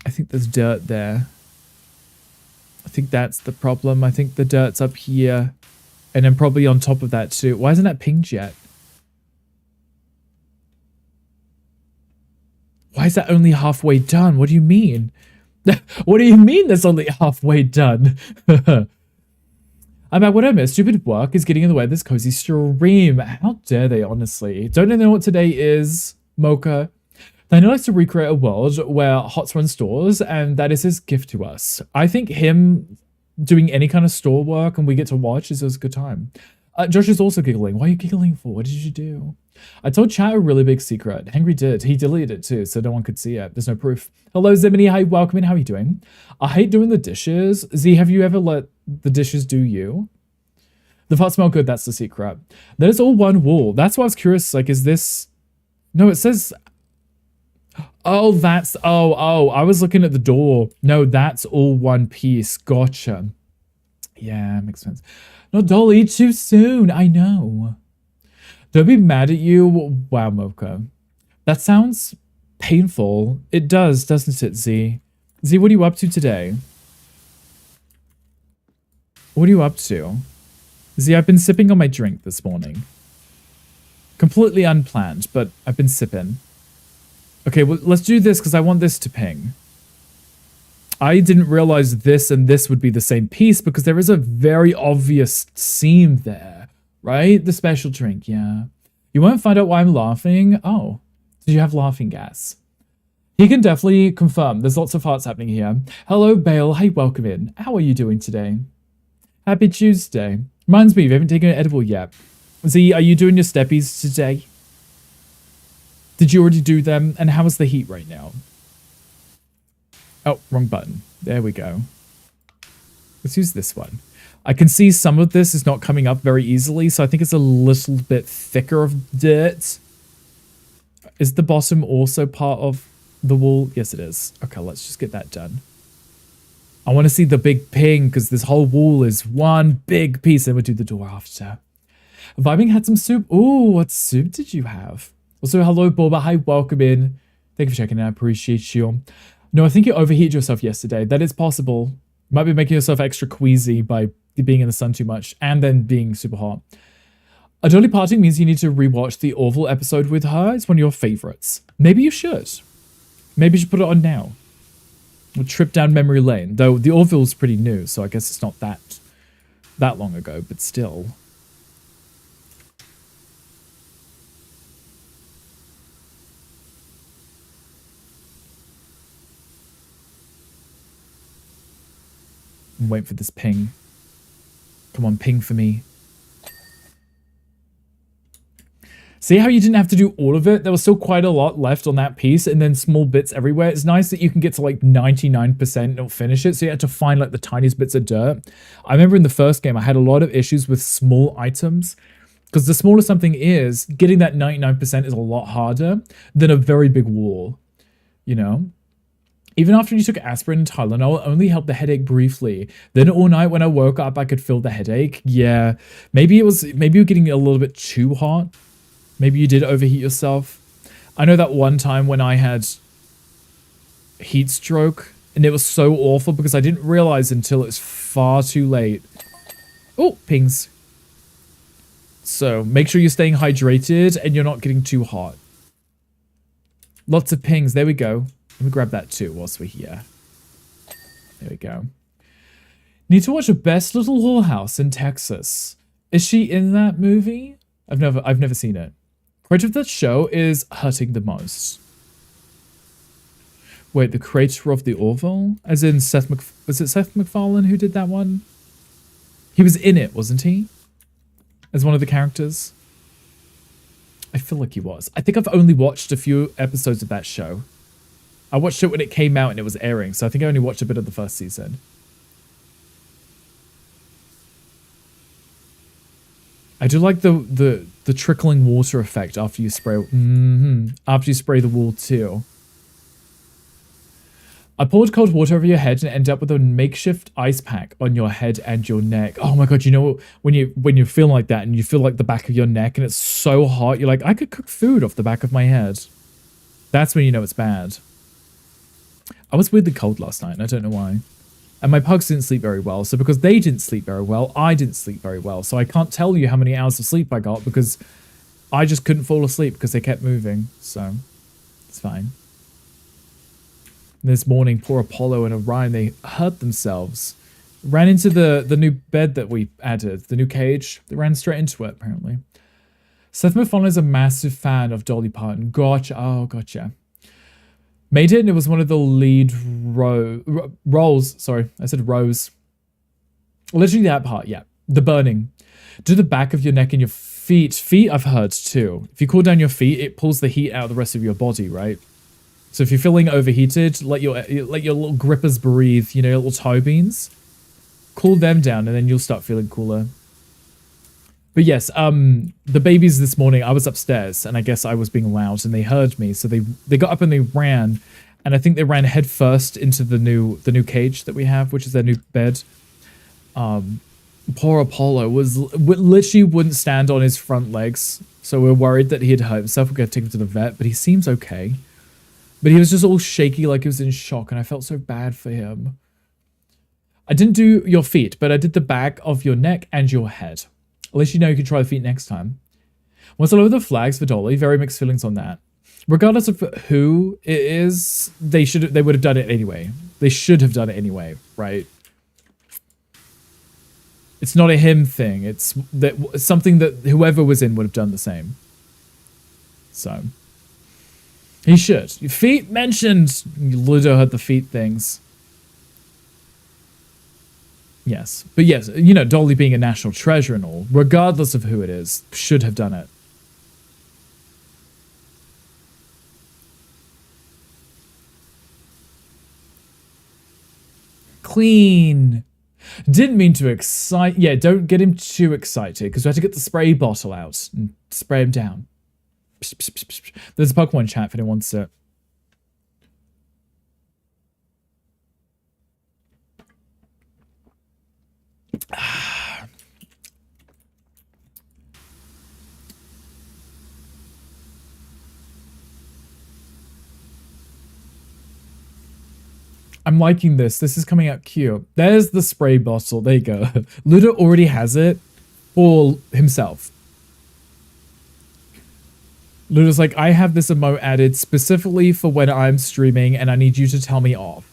I think there's dirt there. I think that's the problem. I think the dirt's up here. And then probably on top of that too. Why isn't that pinged yet? Why is that only halfway done? What do you mean? What do you mean that's only halfway done? I'm at what I missed. Stupid work is getting in the way of this cozy stream. How dare they, honestly? Don't they know what today is, Mocha? Daniel likes to recreate a world where Hots run stores, and that is his gift to us. I think him doing any kind of store work and we get to watch is a good time. Josh is also giggling. Why are you giggling for? What did you do? I told Chat a really big secret. Henry did. He deleted it too, so no one could see it. There's no proof. Hello, Zimini. Hi, welcome in. How are you doing? I hate doing the dishes. Z, have you ever let the dishes do you? The farts smell good. That's the secret. That is all one wool. That's why I was curious. Like, is this... No, it says... Oh, that's... Oh, I was looking at the door. No, that's all one piece. Gotcha. Yeah, makes sense. No, Dolly, too soon. I know. Don't be mad at you. Wow, Mocha. That sounds painful. It does, doesn't it, Z? Z, what are you up to today? What are you up to? Z, I've been sipping on my drink this morning. Completely unplanned, but I've been sipping. Okay, well, let's do this because I want this to ping. I didn't realize this and this would be the same piece because there is a very obvious seam there, right? The special drink, yeah. You won't find out why I'm laughing. Oh, did you have laughing gas? He can definitely confirm. There's lots of hearts happening here. Hello, Bale. Hey, welcome in. How are you doing today? Happy Tuesday. Reminds me, you haven't taken an edible yet. Z, are you doing your steppies today? Did you already do them? And how is the heat right now? Oh, wrong button. There we go. Let's use this one. I can see some of this is not coming up very easily, so I think it's a little bit thicker of dirt. Is the bottom also part of the wall? Yes, it is. Okay, let's just get that done. I want to see the big ping, because this whole wall is one big piece, and we'll do the door after. Vibing had some soup. Ooh, what soup did you have? Also, hello, Boba. Hi, welcome in. Thank you for checking in. I appreciate you. No, I think you overheated yourself yesterday. That is possible. You might be making yourself extra queasy by being in the sun too much and then being super hot. A Dolly parting means you need to rewatch the Orville episode with her. It's one of your favorites. Maybe you should. Maybe you should put it on now. We'll trip down memory lane. Though the Orville's pretty new, so I guess it's not that long ago, but still. I'm waiting for this ping. Come on, ping for me. See how you didn't have to do all of it? There was still quite a lot left on that piece and then small bits everywhere. It's nice that you can get to like 99% and not finish it. So you had to find like the tiniest bits of dirt. I remember in the first game, I had a lot of issues with small items because the smaller something is, getting that 99% is a lot harder than a very big wall, you know? Even after you took aspirin and Tylenol, only helped the headache briefly. Then all night when I woke up, I could feel the headache. Yeah, maybe you were getting a little bit too hot. Maybe you did overheat yourself. I know that one time when I had heat stroke, and it was so awful because I didn't realize until it was far too late. Oh, pings. So make sure you're staying hydrated and you're not getting too hot. Lots of pings. There we go. Let me grab that too whilst we're here. There we go. Need to watch a Best Little Whorehouse in Texas. Is she in that movie? I've never seen it. Creator of that show is hurting the most. Wait, the creator of the Orville? As in was it Seth MacFarlane who did that one? He was in it, wasn't he? As one of the characters? I feel like he was. I think I've only watched a few episodes of that show. I watched it when it came out and it was airing, so I think I only watched a bit of the first season. I do like the trickling water effect after you spray. After you spray the wall too. I poured cold water over your head and ended up with a makeshift ice pack on your head and your neck. Oh my god! You know when you feel like that and you feel like the back of your neck and it's so hot, you're like, I could cook food off the back of my head. That's when you know it's bad. I was weirdly cold last night and I don't know why. And my pugs didn't sleep very well. So because they didn't sleep very well, I didn't sleep very well. So I can't tell you how many hours of sleep I got because I just couldn't fall asleep because they kept moving. So it's fine. And this morning, poor Apollo and Orion, they hurt themselves Ran into the new bed that we added, the new cage. They ran straight into it, apparently. Seth MacFarlane is a massive fan of Dolly Parton. Gotcha. Oh, gotcha. Made it, and it was one of the lead roles. Sorry, I said rows. Literally that part, yeah. The burning. Do the back of your neck and your feet. Feet, I've heard, too. If you cool down your feet, it pulls the heat out of the rest of your body, right? So if you're feeling overheated, let your little grippers breathe, you know, your little toe beans. Cool them down, and then you'll start feeling cooler. But yes, the babies this morning, I was upstairs, and I guess I was being loud, and they heard me, so they got up and they ran, and I think they ran head first into the new cage that we have, which is their new bed. Poor Apollo literally wouldn't stand on his front legs, so we're worried that he had hurt himself. We're gonna take him to the vet, but he seems okay. But he was just all shaky, like he was in shock, and I felt so bad for him. I didn't do your feet, but I did the back of your neck and your head. At least you know you can try the feet next time. Once all over the flags for Dolly, very mixed feelings on that. Regardless of who it is, they would have done it anyway. They should have done it anyway, right? It's not a him thing. It's something that whoever was in would have done the same. So he should. Feet mentioned. Ludo heard the feet things. Yes. But yes, you know, Dolly being a national treasure and all, regardless of who it is, should have done it. Clean. Didn't mean to excite. Yeah, don't get him too excited, because we had to get the spray bottle out and spray him down. Psh, psh, psh, psh. There's a Pokemon chat if anyone wants it. I'm liking this. This is coming out cute. There's the spray bottle. There you go. Ludo already has it for himself. Ludo's like, I have this emote added specifically for when I'm streaming and I need you to tell me off.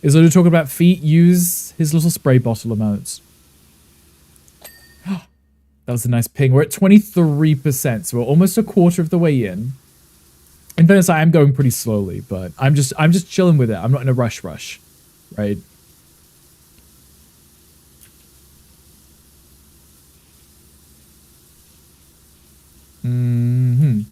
Is Ludo talking about feet? Use his little spray bottle emotes. That was a nice ping. We're at 23%, so we're almost a quarter of the way in. In fairness, I am going pretty slowly, but I'm just chilling with it. I'm not in a rush, right? Maybe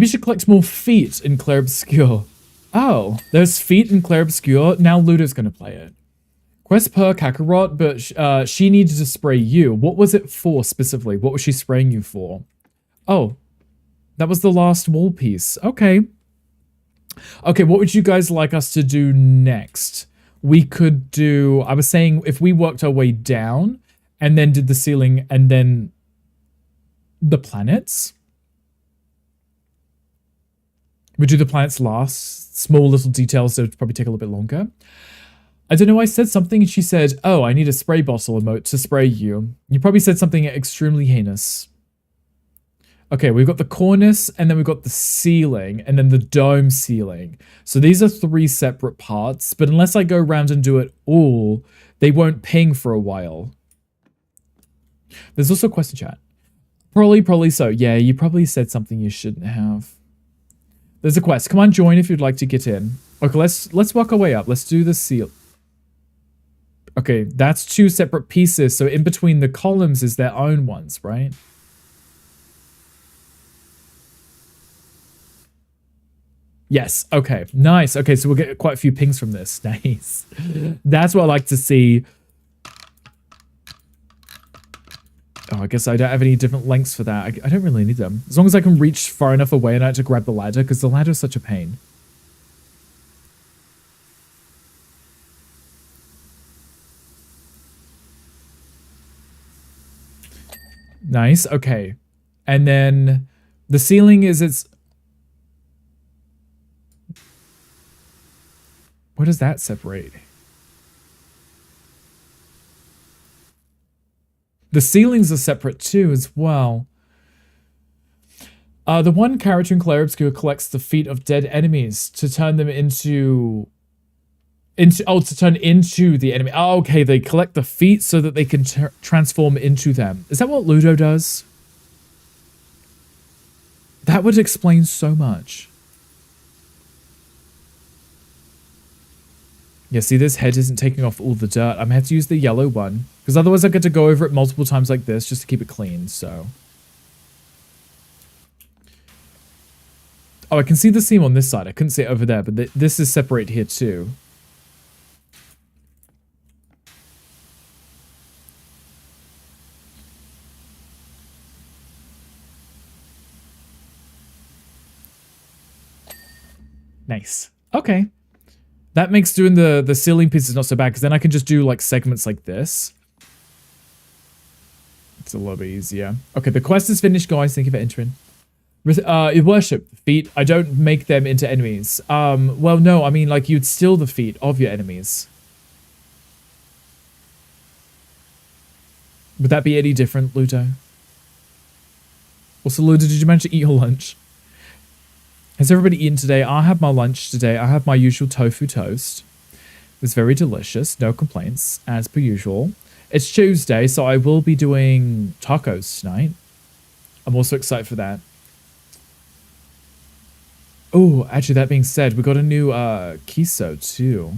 you should collect more feet in Clair Obscure. Oh, there's feet in Clair Obscure. Now Ludo's gonna play it. Quest per Kakarot, but she needed to spray you. What was it for specifically? What was she spraying you for? Oh, that was the last wall piece. Okay. Okay, what would you guys like us to do next? We could do... I was saying if we worked our way down and then did the ceiling and then the planets. We do the planets last. Small little details that would probably take a little bit longer. I don't know, I said something and she said, oh, I need a spray bottle emote to spray you. You probably said something extremely heinous. Okay, we've got the cornice, and then we've got the ceiling, and then the dome ceiling. So these are 3 separate parts, but unless I go around and do it all, they won't ping for a while. There's also a question chat. Probably so. Yeah, you probably said something you shouldn't have. There's a quest. Come on, join if you'd like to get in. Okay, let's walk our way up. Let's do the seal. Okay, that's 2 separate pieces, so in between the columns is their own ones, right? Yes, okay, nice. Okay, so we'll get quite a few pings from this. Nice. That's what I like to see. Oh, I guess I don't have any different lengths for that. I don't really need them. As long as I can reach far enough away and I have to grab the ladder, because the ladder is such a pain. Nice, okay. And then the ceiling is its... What does that separate? The ceilings are separate too as well. The one character in Clair Obscure collects the feet of dead enemies to turn them into To turn into the enemy. Oh, okay, they collect the feet so that they can transform into them. Is that what Ludo does? That would explain so much. Yeah, see, this head isn't taking off all the dirt. I'm gonna have to use the yellow one, because otherwise I get to go over it multiple times like this just to keep it clean, so. Oh, I can see the seam on this side. I couldn't see it over there, but this is separate here too. Nice. Okay. That makes doing the ceiling pieces not so bad, because then I can just do like segments like this. It's a little bit easier. Okay, the quest is finished, guys. Thank you for entering. You worship the feet. I don't make them into enemies. Well, no, I mean, like, you'd steal the feet of your enemies. Would that be any different, Ludo? Also, Ludo, did you manage to eat your lunch? Has everybody eaten today? I had my lunch today. I had my usual tofu toast. It was very delicious. No complaints, as per usual. It's Tuesday, so I will be doing tacos tonight. I'm also excited for that. Oh, actually, that being said, we got a new queso, too.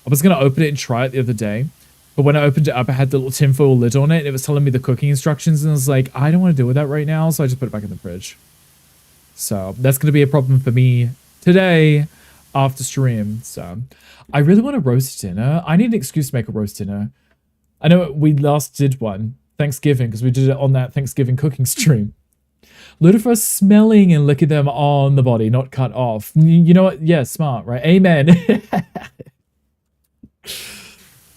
I was going to open it and try it the other day. But when I opened it up, it had the little tinfoil lid on it. And it was telling me the cooking instructions. And I was like, I don't want to deal with that right now. So I just put it back in the fridge. So that's going to be a problem for me today after stream. So I really want a roast dinner. I need an excuse to make a roast dinner. I know we last did one, Thanksgiving, because we did it on that Thanksgiving cooking stream. Lucifer smelling and licking them on the body, not cut off. You know what? Yeah, smart, right? Amen.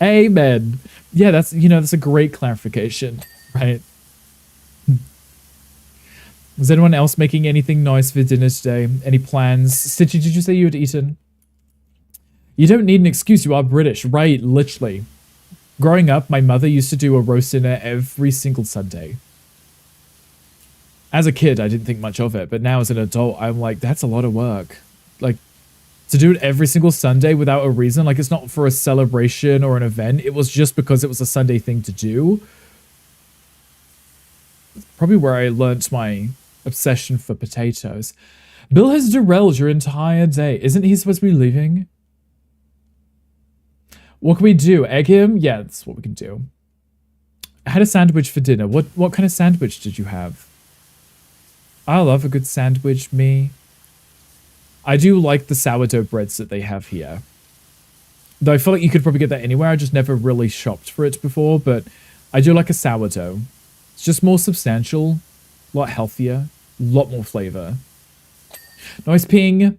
Amen. Yeah, that's a great clarification, right? Is anyone else making anything nice for dinner today? Any plans? Stitchy, did you say you had eaten? You don't need an excuse. You are British, right? Literally. Growing up, my mother used to do a roast dinner every single Sunday. As a kid, I didn't think much of it, but now as an adult, I'm like, that's a lot of work. Like, to do it every single Sunday without a reason, like it's not for a celebration or an event, it was just because it was a Sunday thing to do. Probably where I learnt my obsession for potatoes. Bill has derailed your entire day. Isn't he supposed to be leaving? What can we do? Egg him? Yeah, that's what we can do. I had a sandwich for dinner. What kind of sandwich did you have? I love a good sandwich, me. I do like the sourdough breads that they have here. Though I feel like you could probably get that anywhere. I just never really shopped for it before, but I do like a sourdough. It's just more substantial, a lot healthier, a lot more flavor. Nice ping.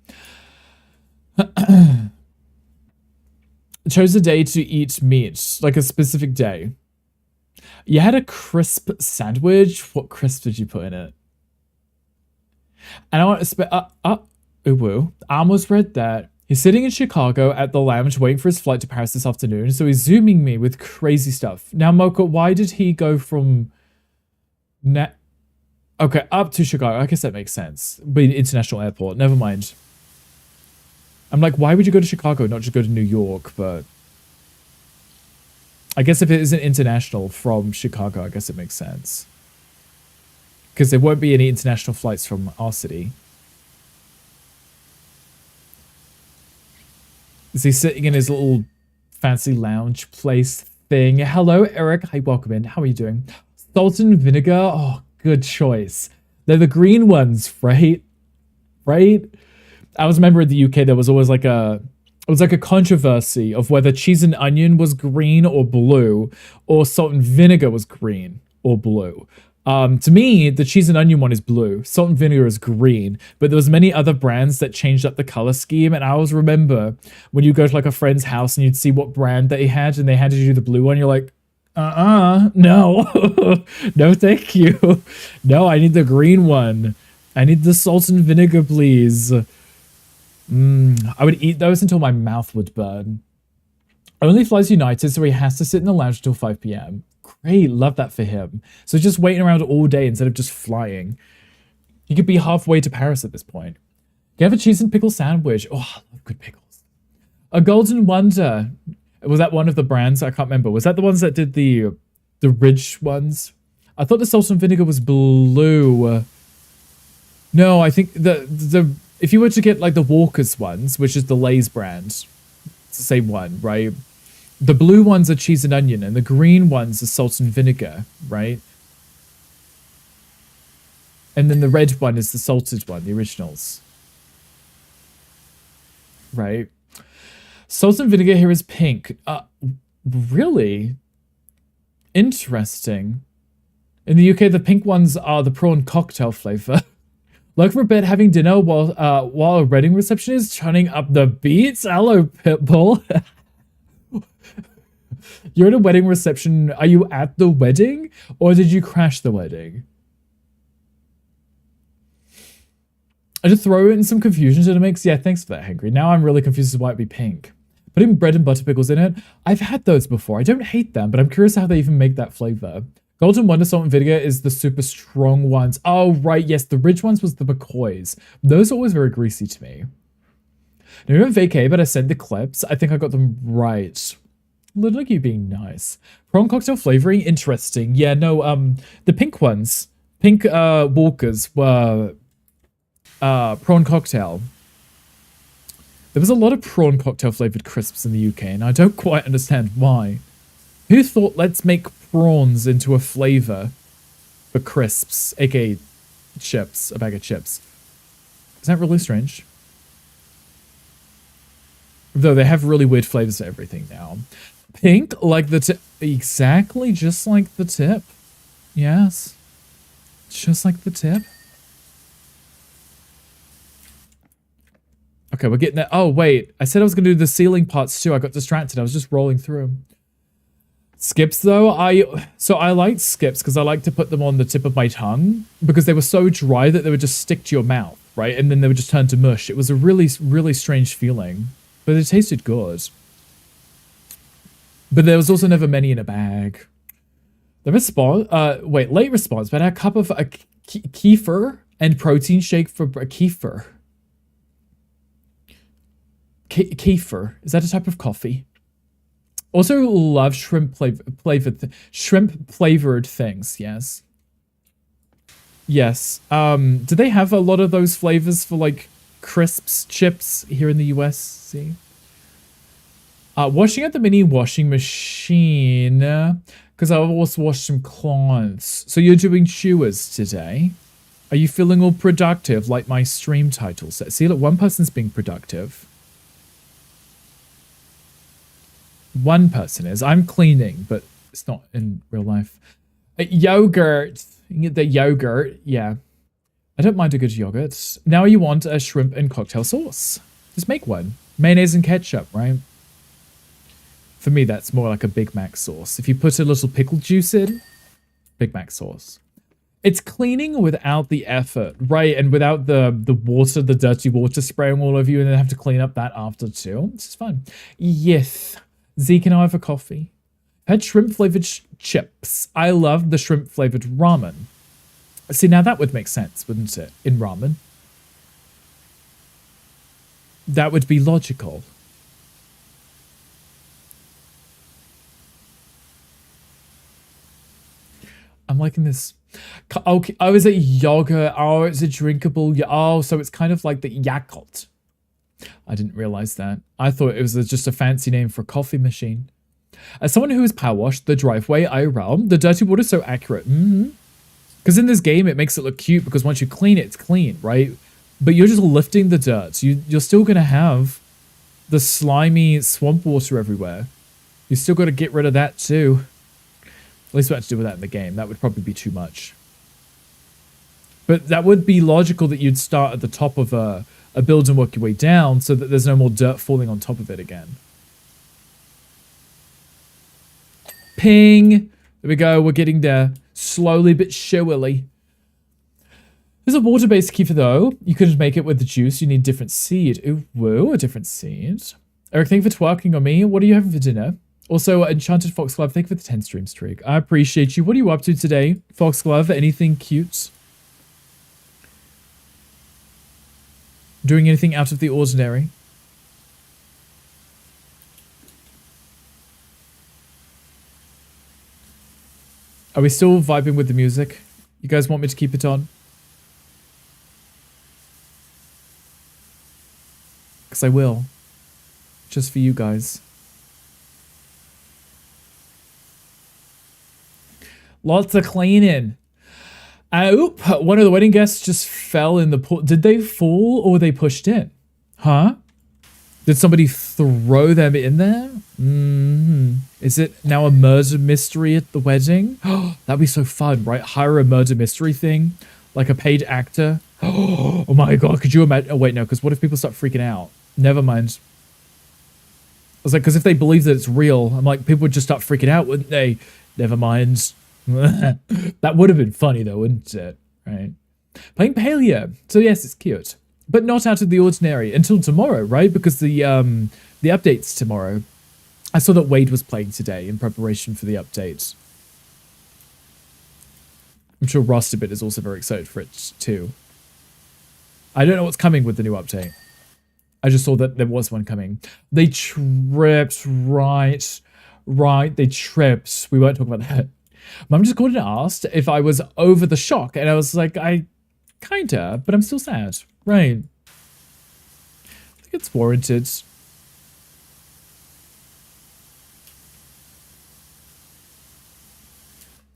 Chose a day to eat meat, like a specific day. You had a crisp sandwich. What crisp did you put in it? And I want to I almost read that. He's sitting in Chicago at the lounge waiting for his flight to Paris this afternoon, so he's zooming me with crazy stuff. Now, Mocha, why did he go from okay, up to Chicago? I guess that makes sense. But international airport, never mind. I'm like, why would you go to Chicago, not just go to New York? But I guess if it isn't international from Chicago, I guess it makes sense. Because there won't be any international flights from our city. Is he sitting in his little fancy lounge place thing? Hello, Eric. Hi, welcome in. How are you doing? Salt and vinegar? Oh, good choice. They're the green ones, right? Right? I was a member of the UK. There was always like a controversy of whether cheese and onion was green or blue, or salt and vinegar was green or blue. To me, the cheese and onion one is blue. Salt and vinegar is green. But there was many other brands that changed up the color scheme. And I always remember when you go to like a friend's house and you'd see what brand they had and they handed you the blue one, you're like, no. No, thank you. No, I need the green one. I need the salt and vinegar, please. I would eat those until my mouth would burn. Only flies United, so he has to sit in the lounge until 5 p.m. Great, love that for him. So just waiting around all day instead of just flying. He could be halfway to Paris at this point. You have a cheese and pickle sandwich. Oh, I love good pickles. A Golden Wonder. Was that one of the brands? I can't remember. Was that the ones that did the ridge ones? I thought the salt and vinegar was blue. No, I think the if you were to get like the Walker's ones, which is the Lay's brand, it's the same one, right? The blue ones are cheese and onion, and the green ones are salt and vinegar, right? And then the red one is the salted one, the originals. Right? Salt and vinegar here is pink. Really? Interesting. In the UK, the pink ones are the prawn cocktail flavor. Like for bed having dinner while a wedding reception is turning up the beats. Hello, Pitbull. You're at a wedding reception. Are you at the wedding or did you crash the wedding? I just throw in some confusion to the mix. Yeah, thanks for that, Hangry. Now I'm really confused as to why it'd be pink. Putting bread and butter pickles in it. I've had those before. I don't hate them, but I'm curious how they even make that flavor. Golden Wonder Salt and Vinegar is the super strong ones. Oh, right. Yes, the ridge ones was the McCoys. Those are always very greasy to me. Now, you're in vacay, but I sent the clips. I think I got them right. Look like you being nice. Prawn cocktail flavoring, interesting. Yeah, no, the pink ones, pink Walkers were prawn cocktail. There was a lot of prawn cocktail flavored crisps in the UK, and I don't quite understand why. Who thought let's make prawns into a flavor for crisps, aka chips, a bag of chips? Is that really strange? Though they have really weird flavors for everything now. Pink, like the tip. Exactly, just like the tip. Yes. Just like the tip. Okay, we're getting there. Oh, wait. I said I was going to do the ceiling parts too. I got distracted. I was just rolling through. Skips, though. I liked skips because I like to put them on the tip of my tongue because they were so dry that they would just stick to your mouth, right? And then they would just turn to mush. It was a really, really strange feeling, but it tasted good. But there was also never many in a bag. The response, late response, but I had a cup of a kefir and protein shake for kefir. Kefir, is that a type of coffee? Also love shrimp flavored things, yes. Yes. Do they have a lot of those flavors for like crisps, chips here in the US? See? Washing at the mini washing machine because I also washed some clothes. So you're doing chewers today. Are you feeling all productive like my stream title says? See, look, one person's being productive. One person is. I'm cleaning, but it's not in real life. Yogurt. You can get the yogurt. Yeah. I don't mind a good yogurt. Now you want a shrimp and cocktail sauce. Just make one. Mayonnaise and ketchup, right? For me, that's more like a Big Mac sauce. If you put a little pickle juice in, Big Mac sauce. It's cleaning without the effort, right? And without the water, the dirty water spraying all over you and then have to clean up that after too. This is fun. Yes. Zeke and I have a coffee. Had shrimp-flavored chips. I love the shrimp-flavored ramen. See, now that would make sense, wouldn't it? In ramen. That would be logical. I'm liking this. Okay, oh, is it yogurt? Oh, it's a drinkable. Oh, so it's kind of like the Yakult. I didn't realize that. I thought it was just a fancy name for a coffee machine. As someone who has power washed the driveway IRL, the dirty water is so accurate. Because in this game, it makes it look cute because once you clean it, it's clean, right? But you're just lifting the dirt. You're still going to have the slimy swamp water everywhere. You still got to get rid of that too. At least we have to do with that in the game. That would probably be too much. But that would be logical that you'd start at the top of a build and work your way down so that there's no more dirt falling on top of it again. Ping! There we go. We're getting there. Slowly but surely. There's a water-based kefir though. You couldn't make it with the juice. You need different seed. Ooh, whoa, a different seed. Eric, thank you for twerking on me. What are you having for dinner? Also, Enchanted Foxglove, thank you for the 10 stream streak. I appreciate you. What are you up to today, Foxglove? Anything cute? Doing anything out of the ordinary? Are we still vibing with the music? You guys want me to keep it on? Because I will. Just for you guys. Lots of cleaning. Oop, one of the wedding guests just fell in the pool. Did they fall or were they pushed in? Huh? Did somebody throw them in there? Is it now a murder mystery at the wedding? That'd be so fun, right? Hire a murder mystery thing, like a paid actor. Oh my god, could you imagine? Oh wait, no, because what if people start freaking out? Never mind. I was like, because if they believe that it's real, I'm like, people would just start freaking out, wouldn't they? Never mind. That would have been funny though, wouldn't it? Right? Playing Palia. So yes, it's cute. But not out of the ordinary until tomorrow, right? Because the update's tomorrow. I saw that Wade was playing today in preparation for the update. I'm sure Rustabit is also very excited for it too. I don't know what's coming with the new update. I just saw that there was one coming. They tripped, right, they tripped. We won't talk about that. Mum just called and asked if I was over the shock, and I was like, I kinda, but I'm still sad. Right. I think it's warranted.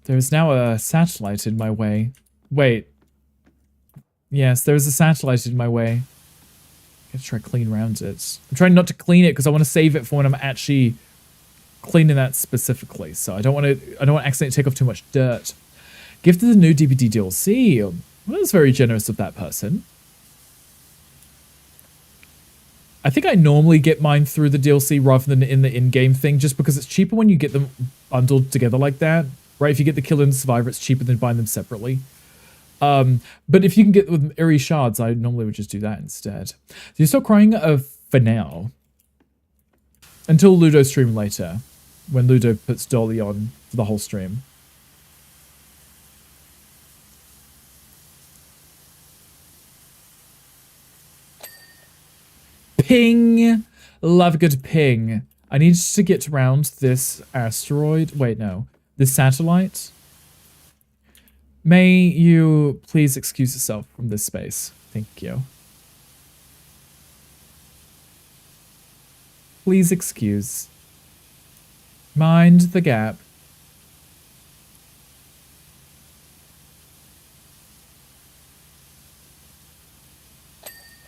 There's now a satellite in my way. Wait. Yes, there's a satellite in my way. I gotta try to clean around it. I'm trying not to clean it because I want to save it for when I'm actually cleaning that specifically. So I don't want to accidentally take off too much dirt. Gifted the new DVD DLC. Well, that's very generous of that person. I think I normally get mine through the DLC rather than in the in-game thing, just because it's cheaper when you get them bundled together like that, right? If you get the Killer and the Survivor, it's cheaper than buying them separately. But if you can get with Eerie Shards, I normally would just do that instead. So you're still crying for now. Until Ludo stream later, when Ludo puts Dolly on for the whole stream. Ping! Love a good ping. I need to get around this asteroid. Wait, no. This satellite. May you please excuse yourself from this space. Thank you. Please excuse. Mind the gap.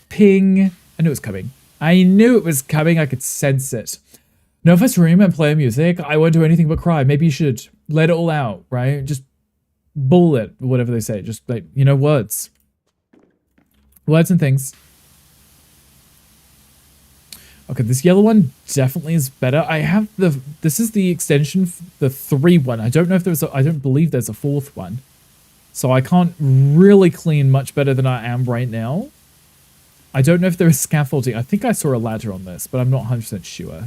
Ping. I knew it was coming. I knew it was coming. I could sense it. No, if I stream and play music, I won't do anything but cry. Maybe you should let it all out, right? Just bull it, whatever they say. Just like, you know, words. Words and things. Okay, this yellow one definitely is better. I have this is the extension, the 3 one. I don't know if there's I don't believe there's a 4th one. So I can't really clean much better than I am right now. I don't know if there is scaffolding. I think I saw a ladder on this, but I'm not 100% sure.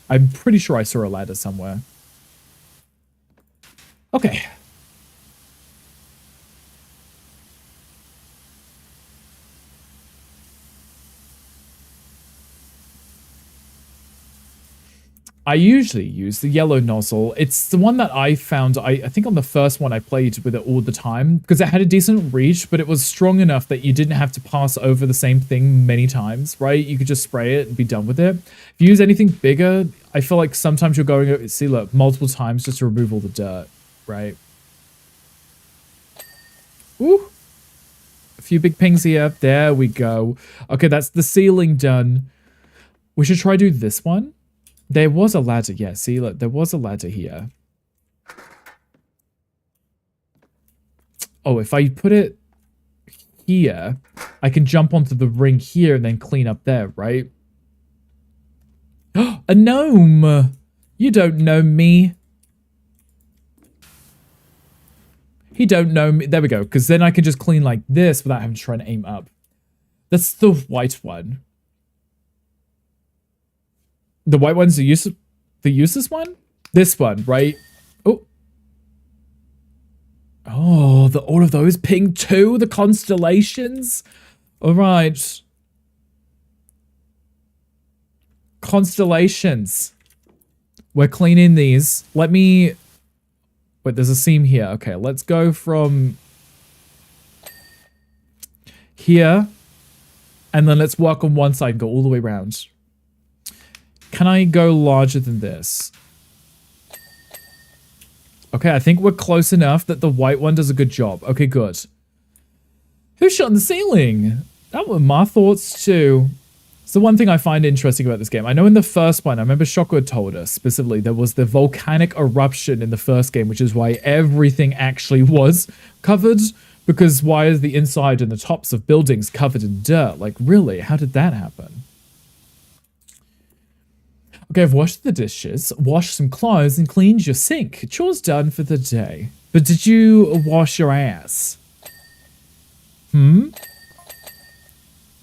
I'm pretty sure I saw a ladder somewhere. Okay. I usually use the yellow nozzle. It's the one that I found, I think on the first one I played with it all the time, because it had a decent reach, but it was strong enough that you didn't have to pass over the same thing many times, right? You could just spray it and be done with it. If you use anything bigger, I feel like sometimes you're going over, see, look, multiple times just to remove all the dirt, right? Ooh. A few big pings here. There we go. Okay, that's the ceiling done. We should try do this one. There was a ladder, yeah, see, look, there was a ladder here. Oh, if I put it here, I can jump onto the ring here and then clean up there, right? A gnome! You don't know me. He don't know me. There we go, because then I can just clean like this without having to try and aim up. That's the white one. The white one's the useless one? This one, right? Oh. Oh, all of those ping too? The constellations? All right. Constellations. We're cleaning these. Let me... Wait, there's a seam here. Okay, let's go from here. And then let's work on one side and go all the way around. Can I go larger than this? Okay, I think we're close enough that the white one does a good job. Okay, good. Who shot in the ceiling? That were my thoughts too. It's the one thing I find interesting about this game. I know in the first one, I remember Shoko had told us specifically, there was the volcanic eruption in the first game, which is why everything actually was covered. Because why is the inside and the tops of buildings covered in dirt? Like, really? How did that happen? Okay, I've washed the dishes, washed some clothes, and cleaned your sink. Chores done for the day. But did you wash your ass?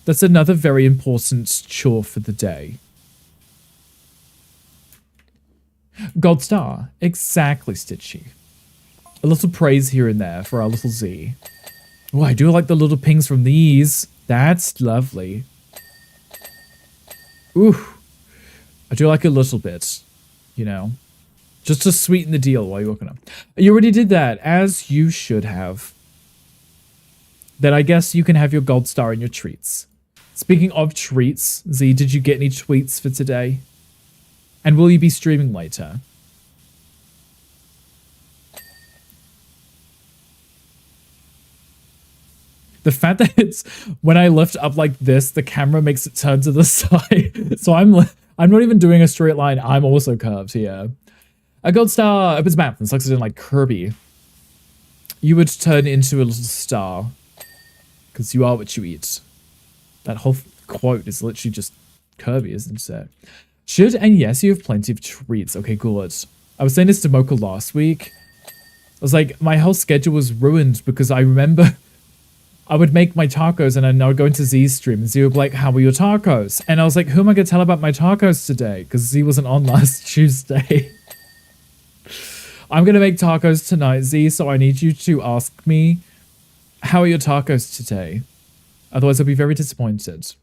That's another very important chore for the day. Gold star. Exactly, Stitchy. A little praise here and there for our little Z. Oh, I do like the little pings from these. That's lovely. Ooh. I do like a little bit, you know. Just to sweeten the deal while you're working on. You already did that, as you should have. Then I guess you can have your gold star and your treats. Speaking of treats, Z, did you get any tweets for today? And will you be streaming later? The fact that it's, when I lift up like this, the camera makes it turn to the side. So I'm not even doing a straight line. I'm also curved here. A gold star opens mouth and sucks it in like Kirby. You would turn into a little star. Because you are what you eat. That whole quote is literally just Kirby, isn't it? Should and yes, you have plenty of treats. Okay, good. I was saying this to Mocha last week. I was like, my whole schedule was ruined because I remember I would make my tacos and then I would go into Z's stream and Z would be like, how were your tacos? And I was like, who am I going to tell about my tacos today? Because Z wasn't on last Tuesday. I'm going to make tacos tonight, Z, so I need you to ask me, how are your tacos today? Otherwise, I'll be very disappointed.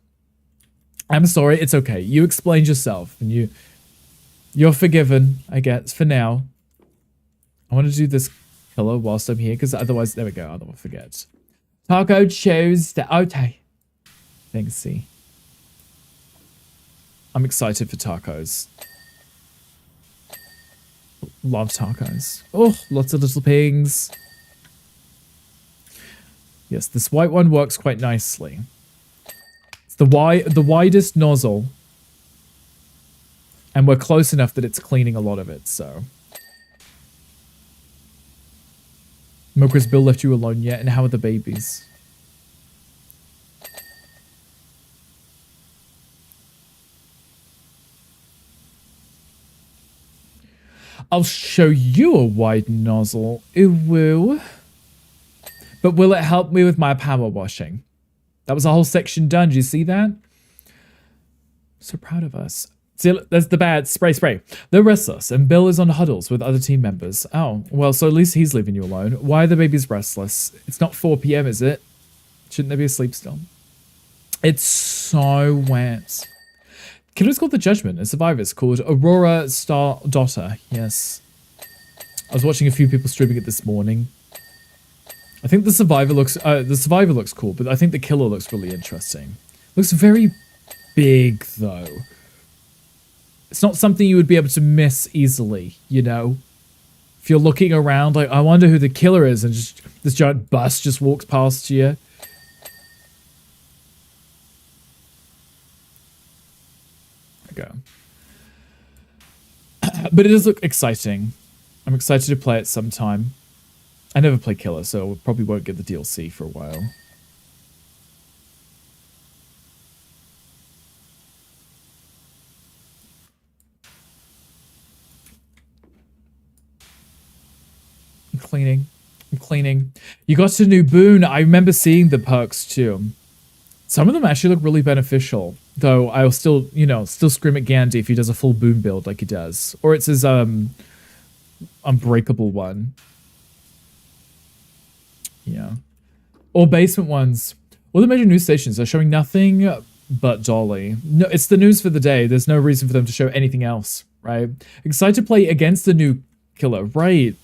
I'm sorry, it's okay. You explained yourself, and you're forgiven, I guess, for now. I want to do this killer whilst I'm here, because otherwise, there we go, I don't forget. Taco Tuesday. Okay. Thanks, C. I'm excited for tacos. Love tacos. Oh, lots of little pings. Yes, this white one works quite nicely. It's the widest nozzle. And we're close enough that it's cleaning a lot of it, so. Mocha's Bill left you alone yet? And how are the babies? I'll show you a wide nozzle. Ooh. But will it help me with my power washing? That was a whole section done. Did you see that? So proud of us. See, there's the bad spray. They're restless, and Bill is on huddles with other team members. Oh, well, so at least he's leaving you alone. Why are the babies restless? It's not 4 p.m., is it? Shouldn't they be asleep still? It's so wet. Killer's called The Judgment, and Survivor's called Aurora Star Daughter. Yes. I was watching a few people streaming it this morning. I think the survivor looks cool, but I think the killer looks really interesting. Looks very big though. It's not something you would be able to miss easily, you know? If you're looking around, like, I wonder who the killer is, and just this giant bus just walks past you. There we go. But it does look exciting. I'm excited to play it sometime. I never play Killer, so probably won't get the DLC for a while. I'm cleaning. You got a new boon. I remember seeing the perks too. Some of them actually look really beneficial. Though I'll still, still scream at Gandhi if he does a full boon build like he does. Or it's his unbreakable one. Yeah. Or basement ones. All the major news stations are showing nothing but Dolly. No, it's the news for the day. There's no reason for them to show anything else, right? Excited to play against the new killer, right?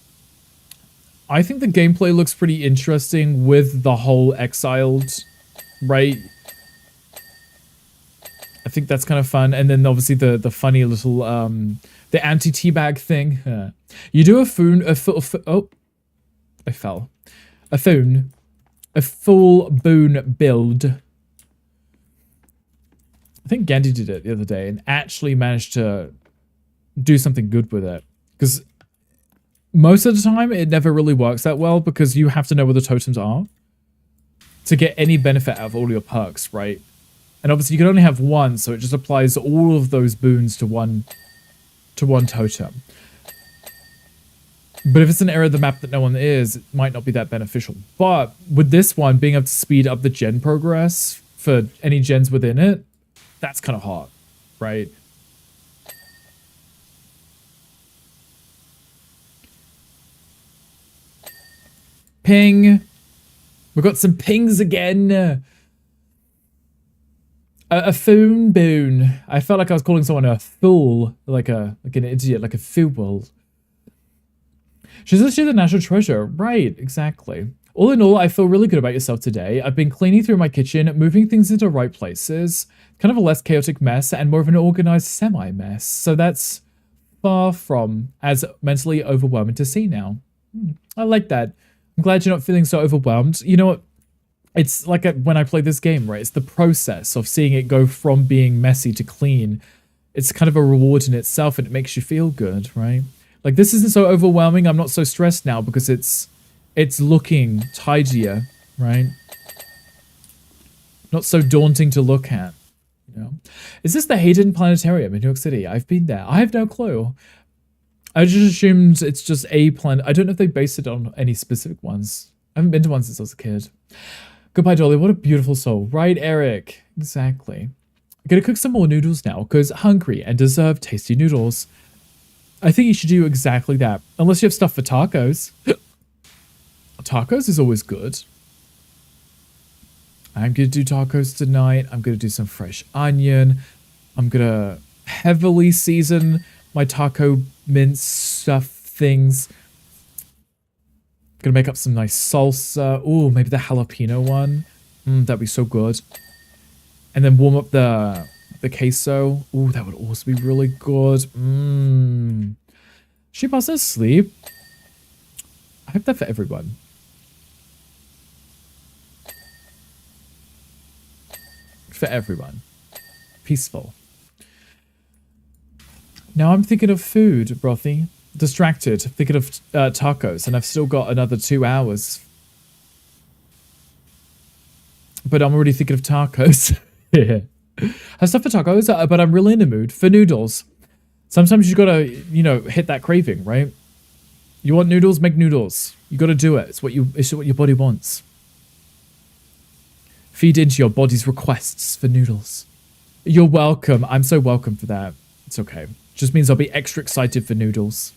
I think the gameplay looks pretty interesting with the whole exiled, right? I think that's kind of fun. And then obviously the funny little, the anti-teabag thing. You do a I fell. A full boon build. I think Gandhi did it the other day and actually managed to do something good with it. Because most of the time, it never really works that well because you have to know where the totems are to get any benefit out of all your perks, right? And obviously, you can only have one, so it just applies all of those boons to one totem. But if it's an area of the map that no one is, it might not be that beneficial. But with this one, being able to speed up the gen progress for any gens within it, that's kind of hot, right? Ping. We've got some pings again. A phone boon. I felt like I was calling someone a fool, like an idiot, like a fool. She's literally the national treasure. Right, exactly. All in all, I feel really good about yourself today. I've been cleaning through my kitchen, moving things into right places. Kind of a less chaotic mess and more of an organized semi-mess. So that's far from as mentally overwhelming to see now. I like that. I'm glad you're not feeling so overwhelmed. You know what? It's like when I play this game, right? It's the process of seeing it go from being messy to clean. It's kind of a reward in itself and it makes you feel good, right? Like this isn't so overwhelming. I'm not so stressed now because it's looking tidier, right? Not so daunting to look at, you know? Is this the Hayden Planetarium in New York City? I've been there. I have no clue. I just assumed it's just a planet. I don't know if they based it on any specific ones. I haven't been to one since I was a kid. Goodbye, Dolly. What a beautiful soul. Right, Eric? Exactly. I'm gonna cook some more noodles now, because hungry and deserve tasty noodles. I think you should do exactly that. Unless you have stuff for tacos. Tacos is always good. I'm gonna do tacos tonight. I'm gonna do some fresh onion. I'm gonna heavily season my taco mince stuff things. Gonna make up some nice salsa. Ooh, maybe the jalapeno one. That'd be so good. And then warm up the queso. Ooh, that would also be really good. She pass asleep. I hope that for everyone. For everyone. Peaceful. Now I'm thinking of food, Brothy. Distracted, thinking of tacos, and I've still got another 2 hours. But I'm already thinking of tacos. Yeah. I have stuff for tacos, but I'm really in the mood for noodles. Sometimes you gotta, you know, hit that craving, right? You want noodles, make noodles. You gotta do it. It's what your body wants. Feed into your body's requests for noodles. You're welcome. I'm so welcome for that. It's okay. Just means I'll be extra excited for noodles.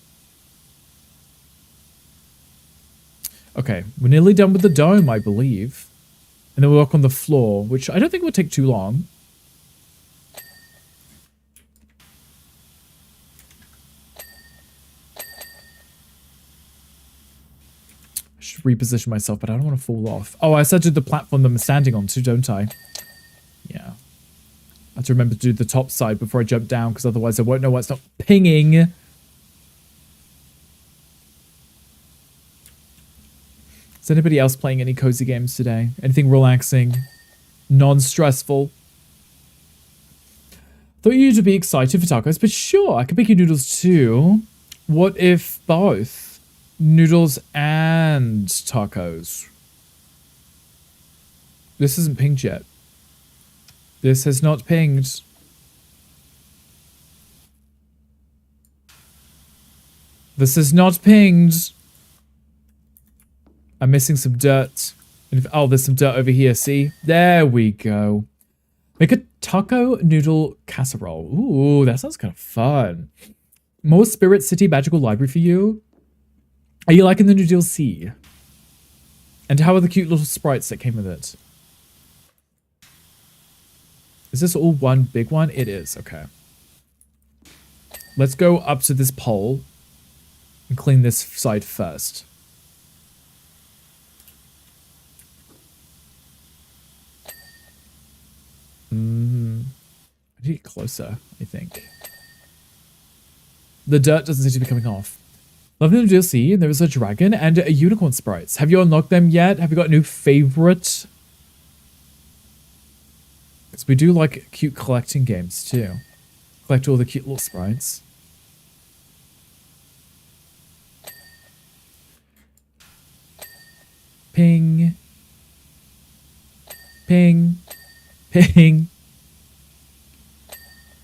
Okay, we're nearly done with the dome, I believe. And then we'll work on the floor, which I don't think will take too long. I should reposition myself, but I don't want to fall off. Oh, I said to do the platform that I'm standing on too, don't I? Yeah. I have to remember to do the top side before I jump down, because otherwise I won't know why it's not pinging. Is anybody else playing any cozy games today? Anything relaxing? Non-stressful? Thought you'd be excited for tacos, but sure, I could make you noodles too. What if both? Noodles and tacos. This isn't pinged yet. This has not pinged. This is not pinged. I'm missing some dirt. Oh, there's some dirt over here, see? There we go. Make a taco noodle casserole. Ooh, that sounds kind of fun. More Spirit City Magical Library for you? Are you liking the new DLC? And how are the cute little sprites that came with it? Is this all one big one? It is, okay. Let's go up to this pole and clean this side first. I need to get closer, I think. The dirt doesn't seem to be coming off. Loving the DLC, and there is a dragon and a unicorn sprites. Have you unlocked them yet? Have you got a new favorite? Because we do like cute collecting games too. Collect all the cute little sprites. Ping. Ping. Ping.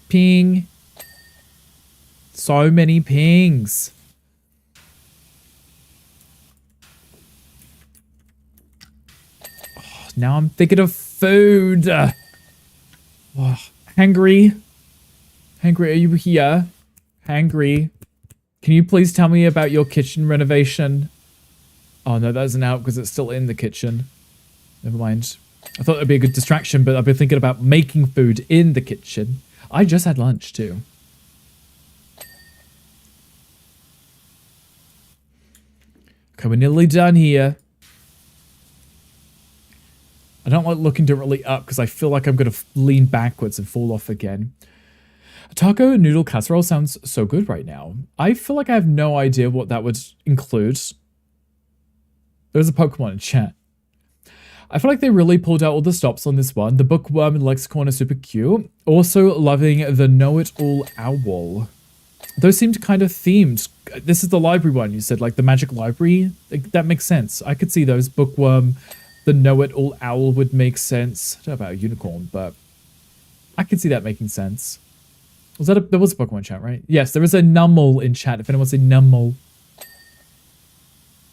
Ping. So many pings. Oh, now I'm thinking of food. Oh, hangry. Hangry, are you here? Hangry. Can you please tell me about your kitchen renovation? Oh no, that doesn't help because it's still in the kitchen. Never mind. I thought it'd be a good distraction, but I've been thinking about making food in the kitchen. I just had lunch too. Okay, we're nearly done here. I don't like looking directly up because I feel like I'm going to lean backwards and fall off again. A taco noodle casserole sounds so good right now. I feel like I have no idea what that would include. There's a Pokemon in chat. I feel like they really pulled out all the stops on this one. The bookworm and lexicon are super cute. Also loving the know-it-all owl. Those seemed kind of themed. This is the library one, you said, like the magic library. Like, that makes sense. I could see those. Bookworm, the know-it-all owl would make sense. I don't know about a unicorn, but I could see that making sense. Was that there was a Pokemon chat, right? Yes, there is a Numble in chat. If anyone's a Numble,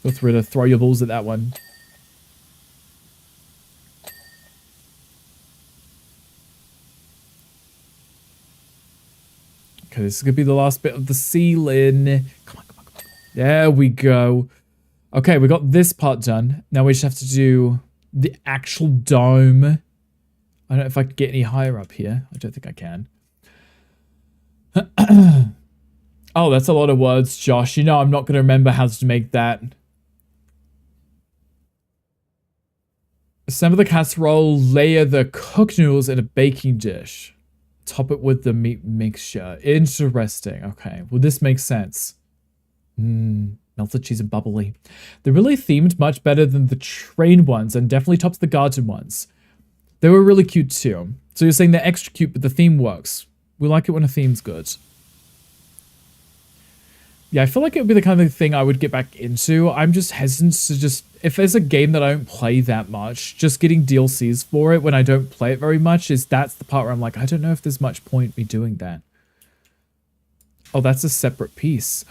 feel free to throw your balls at that one. Okay, this is going to be the last bit of the ceiling. Come on, come on, come on. There we go. Okay, we got this part done. Now we just have to do the actual dome. I don't know if I can get any higher up here. I don't think I can. Oh, that's a lot of words, Josh. You know I'm not going to remember how to make that. Assemble the casserole, layer the cooked noodles in a baking dish. Top it with the meat mixture. Interesting. Okay, well this makes sense. Melted cheese and bubbly. They're really themed much better than the train ones and definitely tops the garden ones. They were really cute too. So you're saying they're extra cute, but the theme works. We like it when a theme's good. Yeah, I feel like it would be the kind of thing I would get back into. I'm just hesitant to just... If there's a game that I don't play that much, just getting DLCs for it when I don't play it very much that's the part where I'm like, I don't know if there's much point me doing that. Oh, that's a separate piece.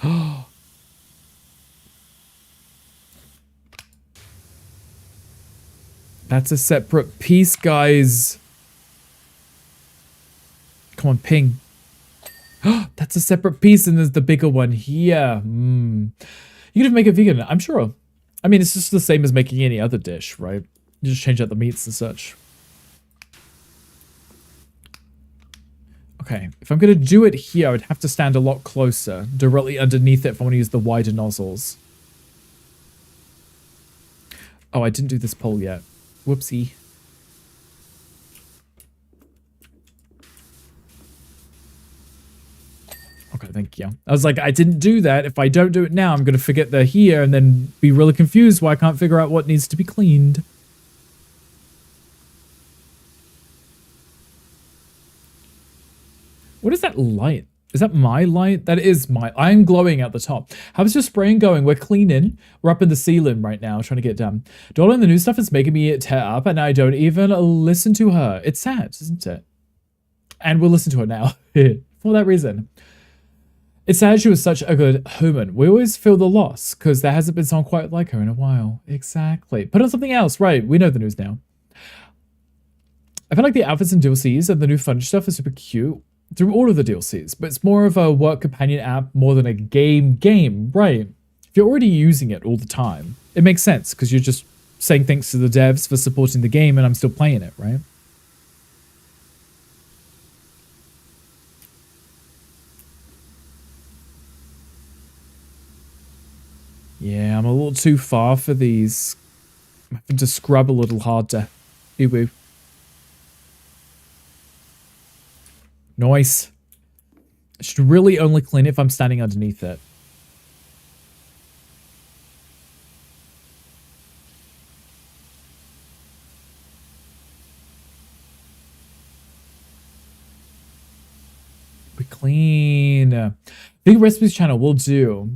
That's a separate piece, guys. Come on, ping. That's a separate piece, and there's the bigger one here. You could even make it vegan, I'm sure. I mean, it's just the same as making any other dish, right? You just change out the meats and such. Okay, if I'm going to do it here, I would have to stand a lot closer, directly underneath it if I want to use the wider nozzles. Oh, I didn't do this pole yet. Whoopsie. Okay, thank you. I was like, I didn't do that. If I don't do it now, I'm going to forget they're here and then be really confused why I can't figure out what needs to be cleaned. What is that light? Is that my light? That is my... I'm glowing at the top. How's your spraying going? We're cleaning. We're up in the ceiling right now, trying to get it done. Darling, the new stuff is making me tear up, and I don't even listen to her. It's sad, isn't it? And we'll listen to her now. For that reason. It's sad she was such a good human. We always feel the loss, because there hasn't been someone quite like her in a while. Exactly. Put on something else. Right, we know the news now. I feel like the outfits and DLCs and the new fun stuff is super cute through all of the DLCs, but it's more of a work companion app more than a game, right? If you're already using it all the time, it makes sense, because you're just saying thanks to the devs for supporting the game and I'm still playing it, right? too far for these. I'm having to scrub a little harder. Ooh. Nice. I should really only clean it if I'm standing underneath it. We clean. Big Recipes channel will do.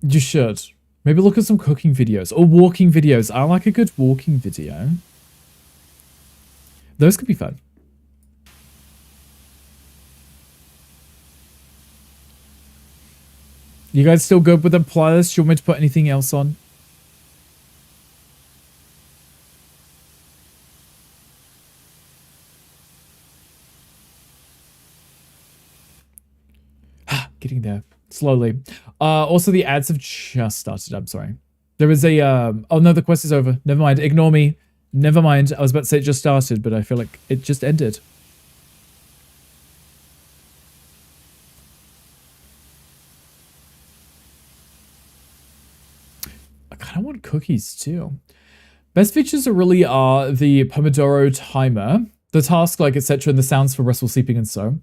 You should. Maybe look at some cooking videos or walking videos. I like a good walking video. Those could be fun. You guys still good with the playlist? Do you want me to put anything else on? Getting there. Slowly. Also, the ads have just started. I'm sorry. There is a... oh, no, the quest is over. Never mind. Ignore me. Never mind. I was about to say it just started, but I feel like it just ended. I kind of want cookies, too. Best features are really the Pomodoro timer, the task, like, etc., and the sounds for restful sleeping and so.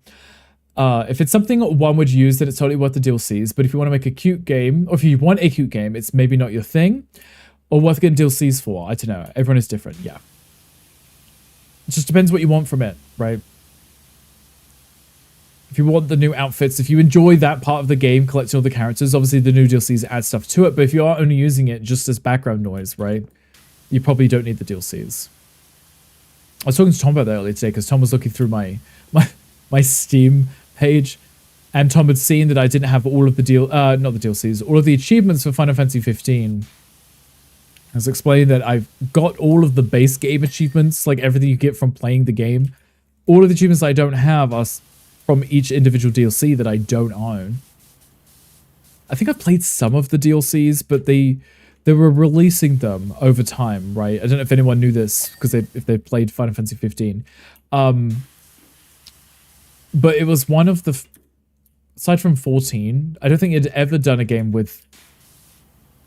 If it's something one would use, then it's totally worth the DLCs. But if you want to make a cute game, or if you want a cute game, it's maybe not your thing. Or worth getting DLCs for. I don't know. Everyone is different. Yeah. It just depends what you want from it, right? If you want the new outfits, if you enjoy that part of the game, collecting all the characters, obviously the new DLCs add stuff to it. But if you are only using it just as background noise, right? You probably don't need the DLCs. I was talking to Tom about that earlier today because Tom was looking through my Steam page, and Tom had seen that I didn't have all of the not the DLCs, all of the achievements for Final Fantasy 15. I was explaining that I've got all of the base game achievements, like everything you get from playing the game. All of the achievements I don't have are from each individual DLC that I don't own. I think I played some of the DLCs, but they were releasing them over time, right? I don't know if anyone knew this because if they played Final Fantasy 15. But it was one of the, aside from 14, I don't think it had ever done a game with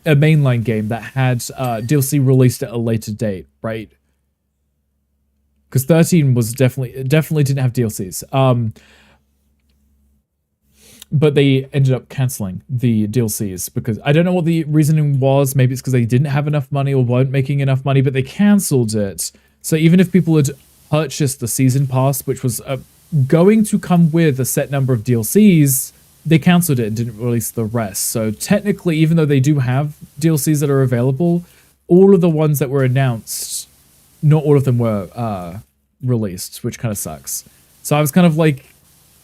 a mainline game that had DLC released at a later date, right? Because 13 was definitely didn't have DLCs. But they ended up canceling the DLCs because I don't know what the reasoning was. Maybe it's because they didn't have enough money or weren't making enough money, but they canceled it. So even if people had purchased the season pass, which was going to come with a set number of DLCs, they cancelled it and didn't release the rest. So technically, even though they do have DLCs that are available, all of the ones that were announced, not all of them were released, which kind of sucks. So I was kind of like,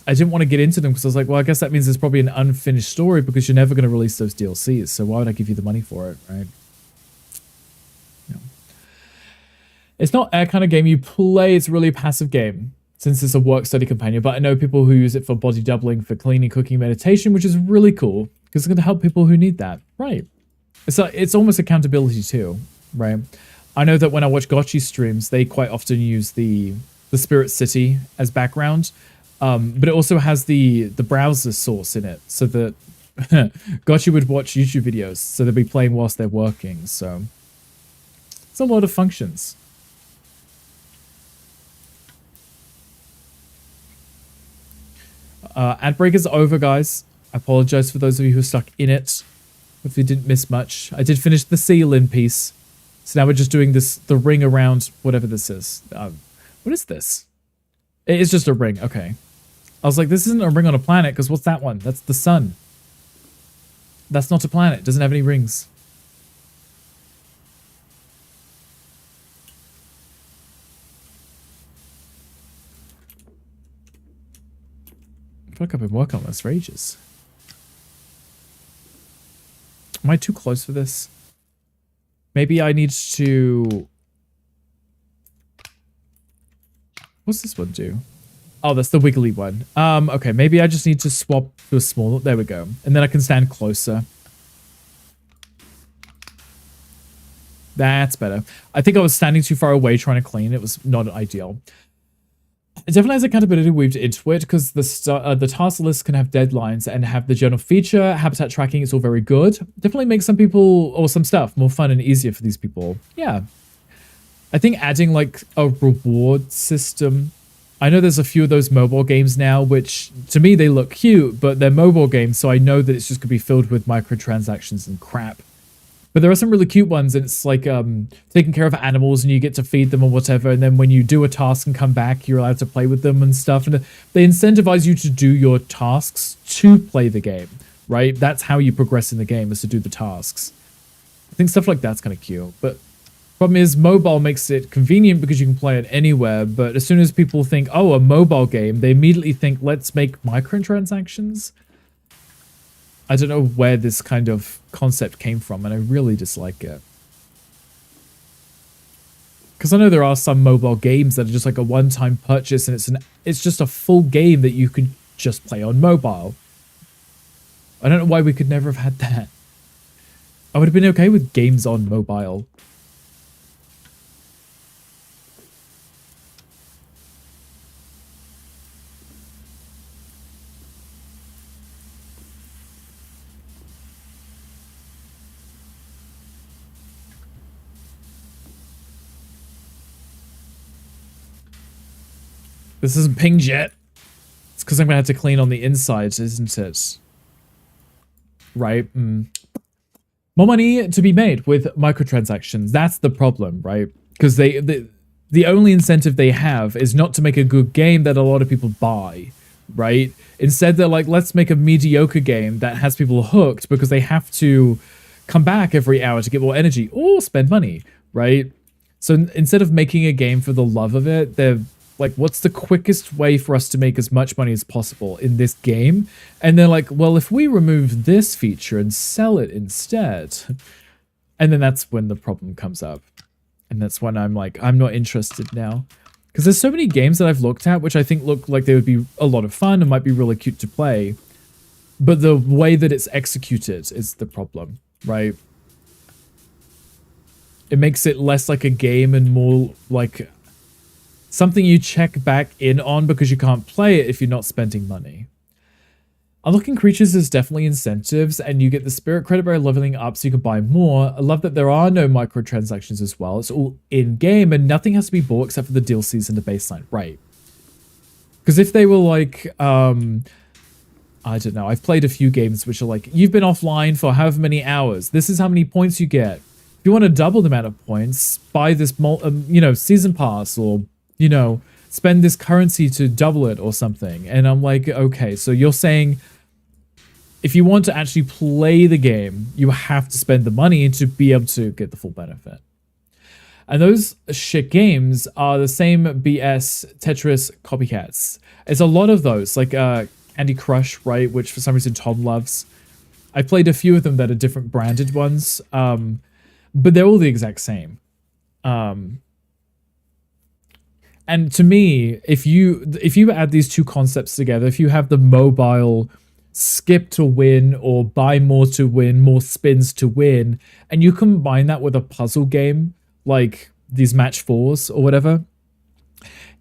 I didn't want to get into them because I was like, well, I guess that means there's probably an unfinished story because you're never going to release those DLCs. So why would I give you the money for it, right? No. It's not a kind of game you play. It's really a passive game, since it's a work-study companion, but I know people who use it for body doubling, for cleaning, cooking, meditation, which is really cool, because it's going to help people who need that, right? It's almost accountability too, right? I know that when I watch Gotchi streams, they quite often use the Spirit City as background, but it also has the browser source in it, so that Gotchi would watch YouTube videos, so they'll be playing whilst they're working, so it's a lot of functions. Ad break is over, guys. I apologize for those of you who are stuck in it. Hopefully didn't miss much. I did finish the seal-in piece. So now we're just doing the ring around whatever this is. What is this? It is just a ring. Okay. I was like, this isn't a ring on a planet, because what's that one? That's the sun. That's not a planet. It doesn't have any rings. I feel like I've been working on this for ages. Am I too close for this? Maybe I need to... What's this one do? Oh, that's the wiggly one. Okay, maybe I just need to swap to a smaller... There we go. And then I can stand closer. That's better. I think I was standing too far away trying to clean. It was not ideal. It definitely has accountability weaved into it because the task list can have deadlines and have the general feature, habitat tracking. It's all very good. Definitely makes some people or some stuff more fun and easier for these people. Yeah. I think adding like a reward system. I know there's a few of those mobile games now, which to me they look cute, but they're mobile games, so I know that it's just gonna be filled with microtransactions and crap. But there are some really cute ones, and it's like taking care of animals, and you get to feed them or whatever. And then when you do a task and come back, you're allowed to play with them and stuff. And they incentivize you to do your tasks to play the game, right? That's how you progress in the game, is to do the tasks. I think stuff like that's kind of cute. But problem is, mobile makes it convenient because you can play it anywhere. But as soon as people think, oh, a mobile game, they immediately think, let's make microtransactions. I don't know where this kind of concept came from, and I really dislike it. Because I know there are some mobile games that are just like a one-time purchase, and it's just a full game that you could just play on mobile. I don't know why we could never have had that. I would have been okay with games on mobile. This isn't pinged yet. It's because I'm going to have to clean on the inside, isn't it? Right? More money to be made with microtransactions. That's the problem, right? Because the only incentive they have is not to make a good game that a lot of people buy, right? Instead, they're like, let's make a mediocre game that has people hooked because they have to come back every hour to get more energy or spend money, right? So instead of making a game for the love of it, they're like, what's the quickest way for us to make as much money as possible in this game? And they're like, well, if we remove this feature and sell it instead. And then that's when the problem comes up. And that's when I'm like, I'm not interested now. Because there's so many games that I've looked at, which I think look like they would be a lot of fun and might be really cute to play. But the way that it's executed is the problem, right? It makes it less like a game and more like something you check back in on because you can't play it if you're not spending money. Unlocking creatures is definitely incentives, and you get the spirit credit by leveling up so you can buy more. I love that there are no microtransactions as well. It's all in-game, and nothing has to be bought except for the DLCs and the baseline. Right. Because if they were like, I don't know, I've played a few games which are like, you've been offline for however many hours. This is how many points you get. If you want to double the amount of points, buy this, season pass, or spend this currency to double it or something. And I'm like, okay, so you're saying if you want to actually play the game, you have to spend the money to be able to get the full benefit. And those shit games are the same BS Tetris copycats. There's a lot of those, like Candy Crush, right, which for some reason Tom loves. I played a few of them that are different branded ones, but they're all the exact same. And to me, if you add these two concepts together, if you have the mobile skip to win or buy more to win, more spins to win, and you combine that with a puzzle game like these match 4s or whatever,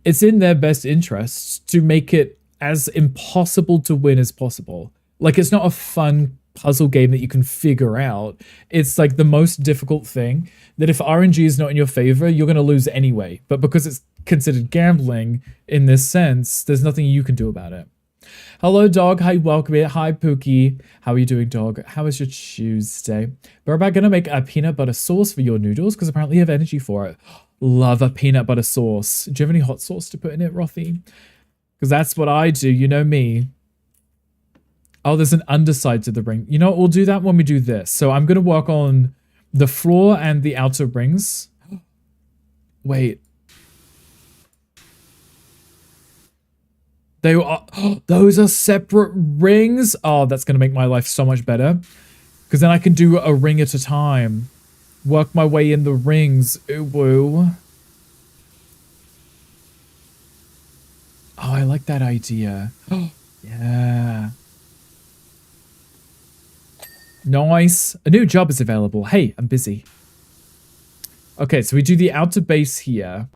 it's in their best interest to make it as impossible to win as possible. Like, it's not a fun puzzle game that you can figure out. It's like the most difficult thing that if RNG is not in your favor, you're going to lose anyway. But because it's considered gambling in this sense, there's nothing you can do about it. Hello, dog. Hi, welcome here. Hi, Pookie. How are you doing, dog? How is your Tuesday? We're about going to make a peanut butter sauce for your noodles because apparently you have energy for it. Love a peanut butter sauce. Do you have any hot sauce to put in it, Rothy? Because that's what I do. You know me. Oh, there's an underside to the ring. You know what? We'll do that when we do this. So I'm going to work on the floor and the outer rings. Wait. They are, those are separate rings. Oh, that's going to make my life so much better. Because then I can do a ring at a time. Work my way in the rings. Ooh, woo. Oh, I like that idea. Yeah. Nice. A new job is available. Hey, I'm busy. Okay, so we do the outer base here.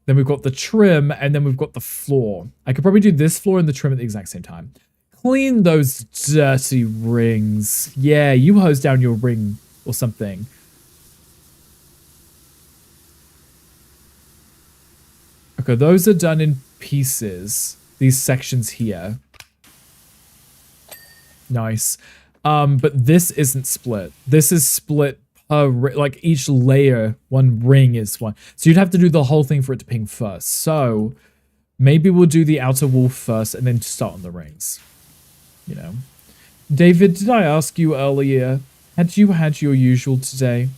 Then we've got the trim, and then we've got the floor. I could probably do this floor and the trim at the exact same time. Clean those dirty rings. Yeah, you hose down your ring or something. Okay, those are done in pieces. These sections here. Nice. But this isn't split. This is split per, like each layer, one ring is one. So you'd have to do the whole thing for it to ping first. So maybe we'll do the outer wall first and then start on the rings. You know. David, did I ask you earlier, had you had your usual today?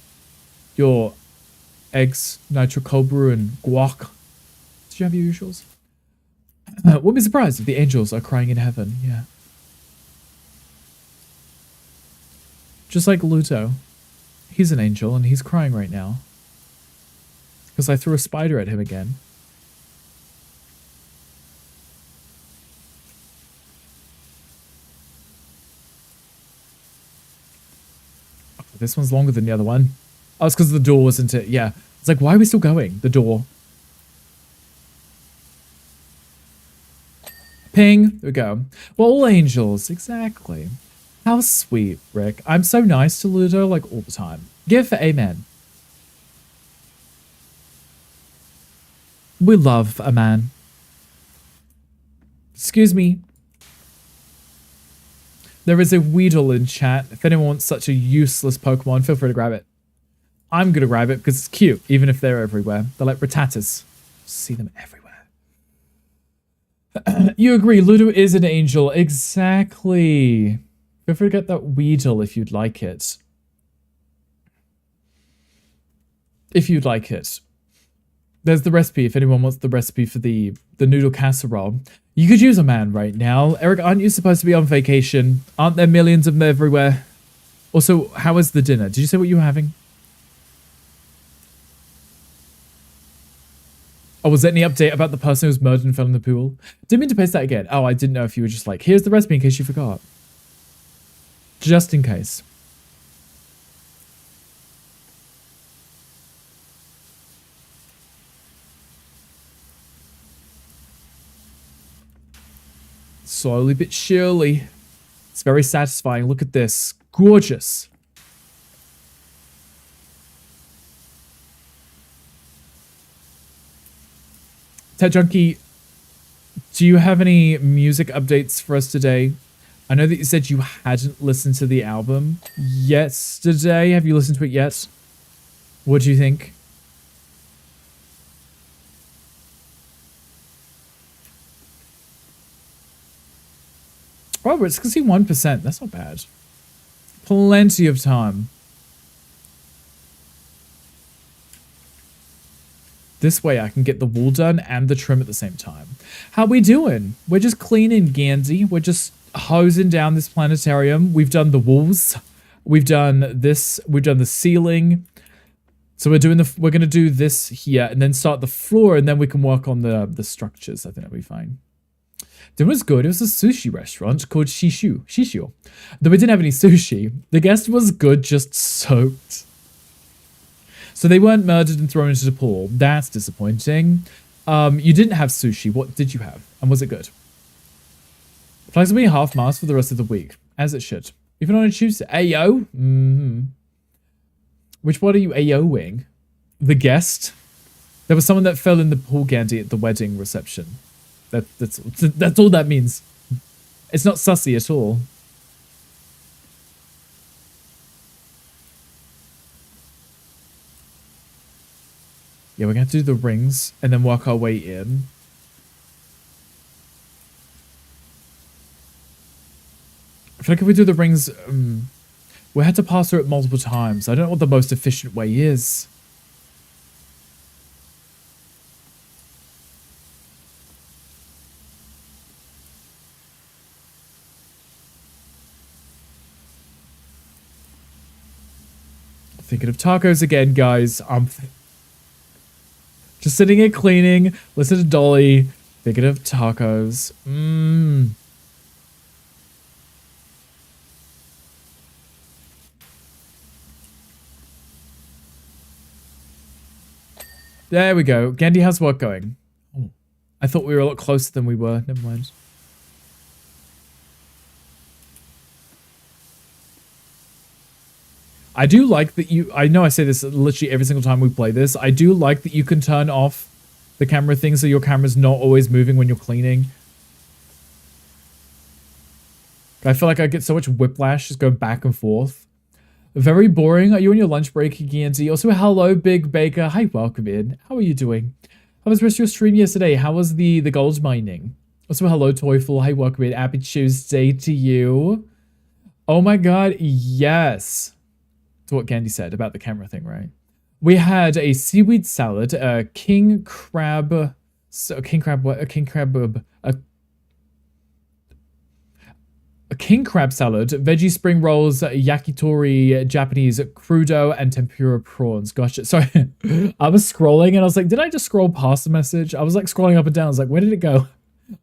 Your eggs, nitro cold brew, and guac? Did you have your usuals? Wouldn't be surprised if the angels are crying in heaven, yeah. Just like Luto. He's an angel and he's crying right now. Because I threw a spider at him again. Oh, this one's longer than the other one. Oh, it's because the door wasn't it? Yeah. It's like, why are we still going? The door. Ping. There we go. Well, all angels. Exactly. How sweet, Rick. I'm so nice to Ludo, like, all the time. Give for amen. We love a man. Excuse me. There is a Weedle in chat. If anyone wants such a useless Pokemon, feel free to grab it. I'm gonna grab it because it's cute, even if they're everywhere. They're like Rattatas. See them everywhere. You agree, Ludo is an angel. Exactly. Feel free to get that Weedle if you'd like it. If you'd like it. There's the recipe if anyone wants the recipe for the noodle casserole. You could use a man right now. Eric, aren't you supposed to be on vacation? Aren't there millions of them everywhere? Also, how is the dinner? Did you say what you were having? Oh, was there any update about the person who was murdered and fell in the pool? Didn't mean to paste that again. Oh, I didn't know if you were just like, here's the recipe in case you forgot. Just in case. Slowly but surely. It's very satisfying. Look at this. Gorgeous. Ted Junkie, do you have any music updates for us today? I know that you said you hadn't listened to the album yesterday. Have you listened to it yet? What do you think? Oh, it's 1%. That's not bad. Plenty of time. This way I can get the wool done and the trim at the same time. How we doing? We're just cleaning, Gansey. We're just hosing down this planetarium. We've done the walls. We've done this. We've done the ceiling. So we're going to do this here and then start the floor and then we can work on the structures. I think that'll be fine. It was good. It was a sushi restaurant called Shishu. Though we didn't have any sushi. The guest was good, just soaked. So they weren't murdered and thrown into the pool. That's disappointing. You didn't have sushi. What did you have? And was it good? Flags will be half-mast for the rest of the week. As it should. Even on a Tuesday. Ayo? Mm-hmm. Which one are you AOing? The guest? There was someone that fell in the pool, Gandhi, at the wedding reception. That's all that means. It's not sussy at all. Yeah, we're going to do the rings and then work our way in. I feel like if we do the rings, we had to pass through it multiple times. I don't know what the most efficient way is. Thinking of tacos again, guys. I'm just sitting here cleaning, listen to Dolly, thinking of tacos. There we go. Gandhi, how's work going? Oh, I thought we were a lot closer than we were. Never mind. I do like that you... I know I say this literally every single time we play this. I do like that you can turn off the camera thing so your camera's not always moving when you're cleaning. I feel like I get so much whiplash just going back and forth. Very boring. Are you on your lunch break, Gandhi? Also, hello, Big Baker. Hi, welcome in. How are you doing? How was the rest of your stream yesterday? How was the gold mining? Also, hello, Toyful. Hi, welcome in. Happy Tuesday to you. Oh my god, yes. That's what Gandhi said about the camera thing, right? We had a seaweed salad, a king crab, a king crab salad, veggie spring rolls, yakitori, Japanese crudo, and tempura prawns. Gosh, sorry. I was scrolling and I was like, did I just scroll past the message? I was like scrolling up and down. I was like, where did it go?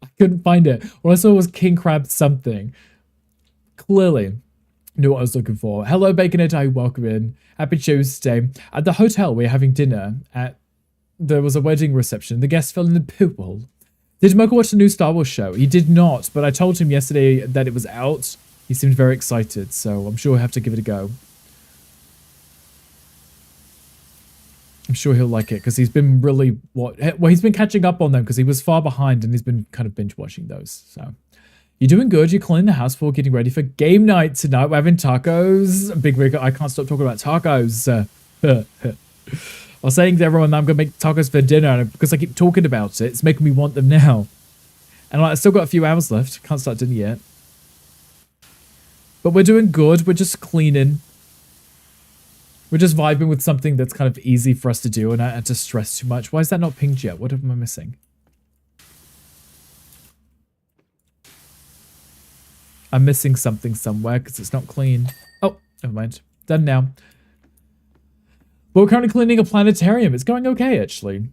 I couldn't find it. What I saw was king crab something. Clearly knew what I was looking for. Hello, Baconette. I welcome in. Happy Tuesday. At the hotel, we're having dinner. There was a wedding reception. The guests fell in the pool. Did Mocha watch the new Star Wars show? He did not, but I told him yesterday that it was out. He seemed very excited, so I'm sure he'll have to give it a go. I'm sure he'll like it, because he's been really... Well, he's been catching up on them, because he was far behind, and he's been kind of binge-watching those, so... You're doing good. You're cleaning the house for getting ready for game night tonight. We're having tacos. Big Rick, I can't stop talking about tacos. I was saying to everyone that I'm going to make tacos for dinner, and because I keep talking about it, it's making me want them now. And I still got a few hours left. Can't start dinner yet. But we're doing good. We're just cleaning. We're just vibing with something that's kind of easy for us to do, and I had to stress too much. Why is that not pinged yet? What am I missing? I'm missing something somewhere because it's not clean. Oh, never mind. Done now. But we're currently cleaning a planetarium. It's going okay, actually.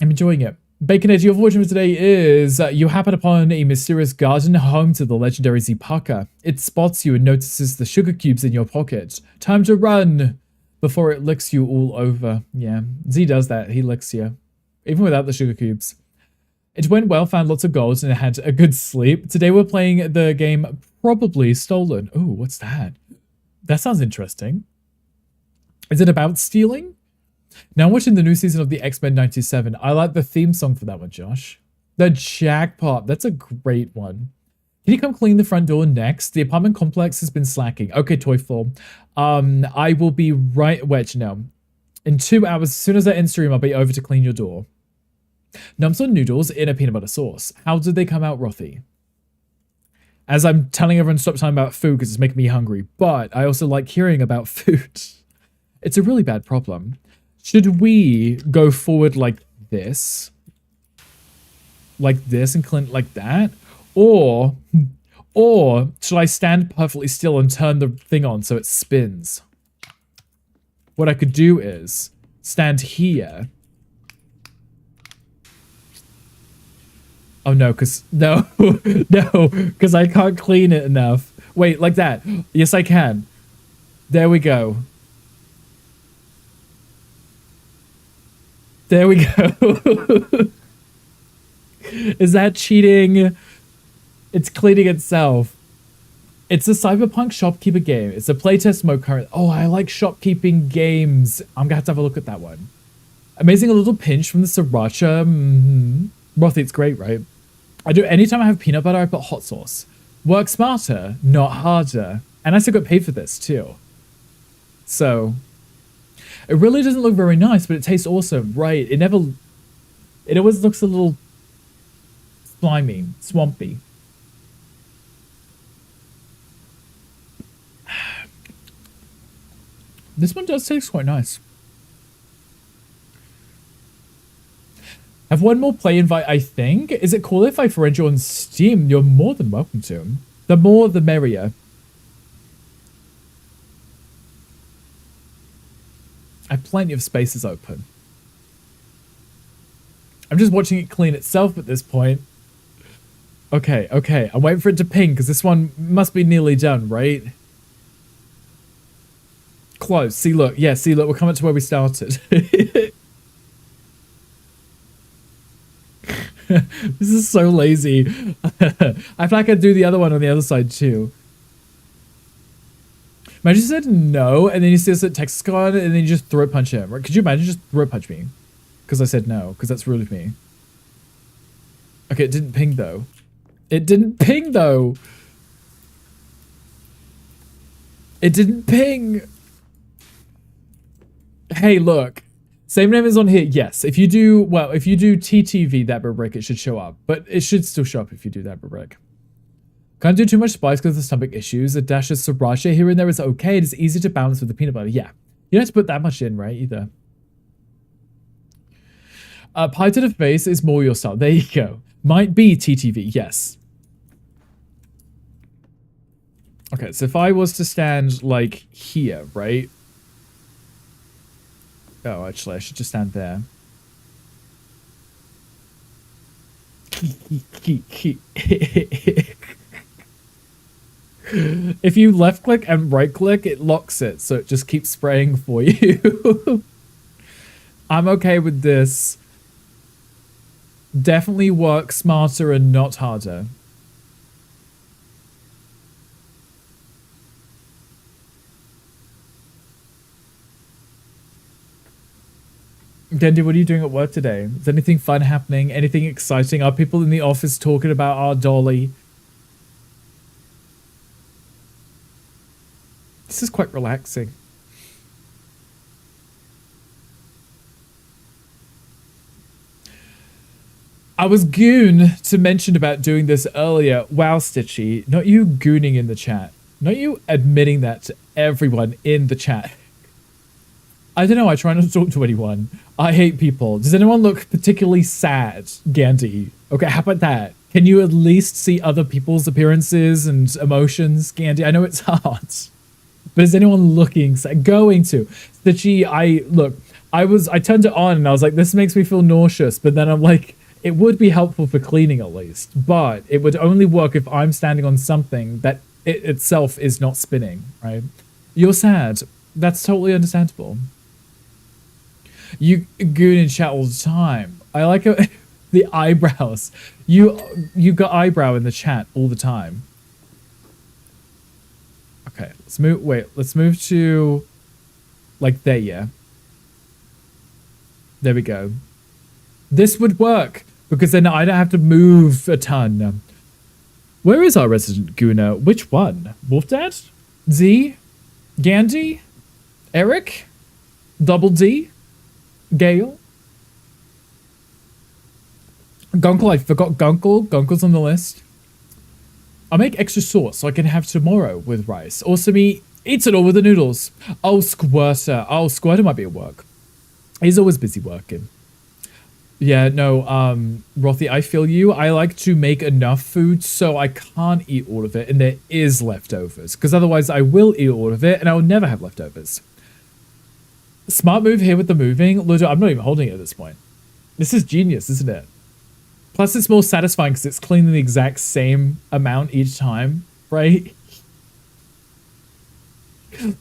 I'm enjoying it. Baconhead, your fortune for today is you happen upon a mysterious garden home to the legendary Zipaka. It spots you and notices the sugar cubes in your pocket. Time to run before it licks you all over. Yeah, Z does that. He licks you. Even without the sugar cubes. It went well, found lots of gold, and had a good sleep. Today we're playing the game Probably Stolen. Ooh, what's that? That sounds interesting. Is it about stealing? Now I'm watching the new season of the X-Men 97. I like the theme song for that one, Josh. The Jackpot. That's a great one. Can you come clean the front door next? The apartment complex has been slacking. Okay, Toyful. I will be right... Wait, no. In 2 hours, as soon as I end stream, I'll be over to clean your door. Numps on noodles in a peanut butter sauce. How did they come out, Rothy? As I'm telling everyone to stop talking about food because it's making me hungry, but I also like hearing about food. It's a really bad problem. Should we go forward like this? Like this and clean like that? Or should I stand perfectly still and turn the thing on so it spins? What I could do is stand here. Oh no, no, because I can't clean it enough. Wait, like that. Yes, I can. There we go. There we go. Is that cheating? It's cleaning itself. It's a cyberpunk shopkeeper game. It's a playtest mode current. Oh, I like shopkeeping games. I'm gonna have to have a look at that one. Amazing, a little pinch from the sriracha. Rothy, it's great, right? I do anytime I have peanut butter, I put hot sauce. Work smarter, not harder. And I still got paid for this too. So it really doesn't look very nice, but it tastes awesome, right? It always looks a little slimy, swampy. This one does taste quite nice. I have one more play invite, I think. Is it cool if I friend you on Steam? You're more than welcome to. The more, the merrier. I have plenty of spaces open. I'm just watching it clean itself at this point. Okay, okay. I'm waiting for it to ping, because this one must be nearly done, right? Close. See, look. Yeah, see, look. We're coming to where we started. This is so lazy. I feel like I'd do the other one on the other side too. Imagine you said no, and then you see us at Texas Con, and then you just throat punch him. Right? Could you imagine just throat punch me? Because I said no, because that's rude of me. Okay, it didn't ping though. It didn't ping though. It didn't ping. Hey, look. Same name is on here. Yes, if you do, well, if you do TTV that brick, it should show up. But it should still show up if you do that brick. Can't do too much spice because of the stomach issues. A dash of sriracha here and there is okay. It is easy to balance with the peanut butter. Yeah. You don't have to put that much in, right, either. Pie to the face is more your style. There you go. Might be TTV, yes. Okay, so if I was to stand, like, here, right? Oh, actually, I should just stand there. If you left click and right click, it locks it, so it just keeps spraying for you. I'm okay with this. Definitely work smarter and not harder. Gendy, what are you doing at work today? Is anything fun happening? Anything exciting? Are people in the office talking about our dolly? This is quite relaxing. I was goon to mention about doing this earlier. Wow, Stitchy. Not you gooning in the chat. Not you admitting that to everyone in the chat. I don't know. I try not to talk to anyone. I hate people. Does anyone look particularly sad, Gandhi? Okay, how about that? Can you at least see other people's appearances and emotions, Gandhi? I know it's hard. But is anyone looking sad? Going to? Stitchy, I turned it on and I was like, this makes me feel nauseous. But then I'm like, it would be helpful for cleaning at least. But it would only work if I'm standing on something that it itself is not spinning, right? You're sad. That's totally understandable. You goon in chat all the time. I like it. The eyebrows. You got eyebrow in the chat all the time. Okay, let's move. Wait, let's move to like there. Yeah. There we go. This would work because then I don't have to move a ton. Where is our resident gooner? Which one? Wolfdad? Z? Gandhi? Eric? Double D? Gale? Gunkle, I forgot Gunkle. Gunkle's on the list. I'll make extra sauce so I can have tomorrow with rice. Also me eats it all with the noodles. Oh, Squirter. Oh, Squirter might be at work. He's always busy working. Yeah, no, Rothy, I feel you. I like to make enough food so I can't eat all of it and there is leftovers. Because otherwise I will eat all of it and I will never have leftovers. Smart move here with the moving. Ludo, I'm not even holding it at this point. This is genius, isn't it? Plus it's more satisfying because it's cleaning the exact same amount each time, right?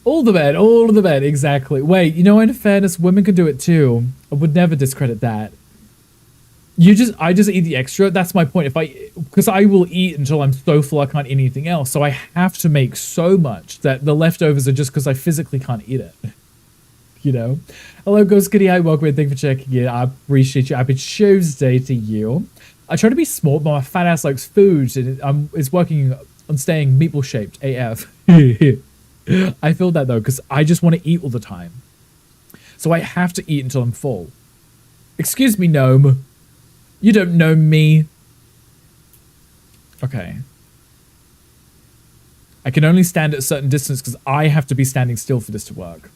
All the bed, exactly. Wait, you know, in fairness, women can do it too. I would never discredit that. I just eat the extra. That's my point. Because I will eat until I'm so full I can't eat anything else. So I have to make so much that the leftovers are just because I physically can't eat it. You know? Hello, Ghost Kitty. Hi, welcome. Thank you for checking in. I appreciate you. Happy Tuesday to you. I try to be small, but my fat ass likes food and it's working on staying meatball shaped AF. I feel that though, because I just want to eat all the time. So I have to eat until I'm full. Excuse me, gnome. You don't know me. Okay. I can only stand at a certain distance because I have to be standing still for this to work.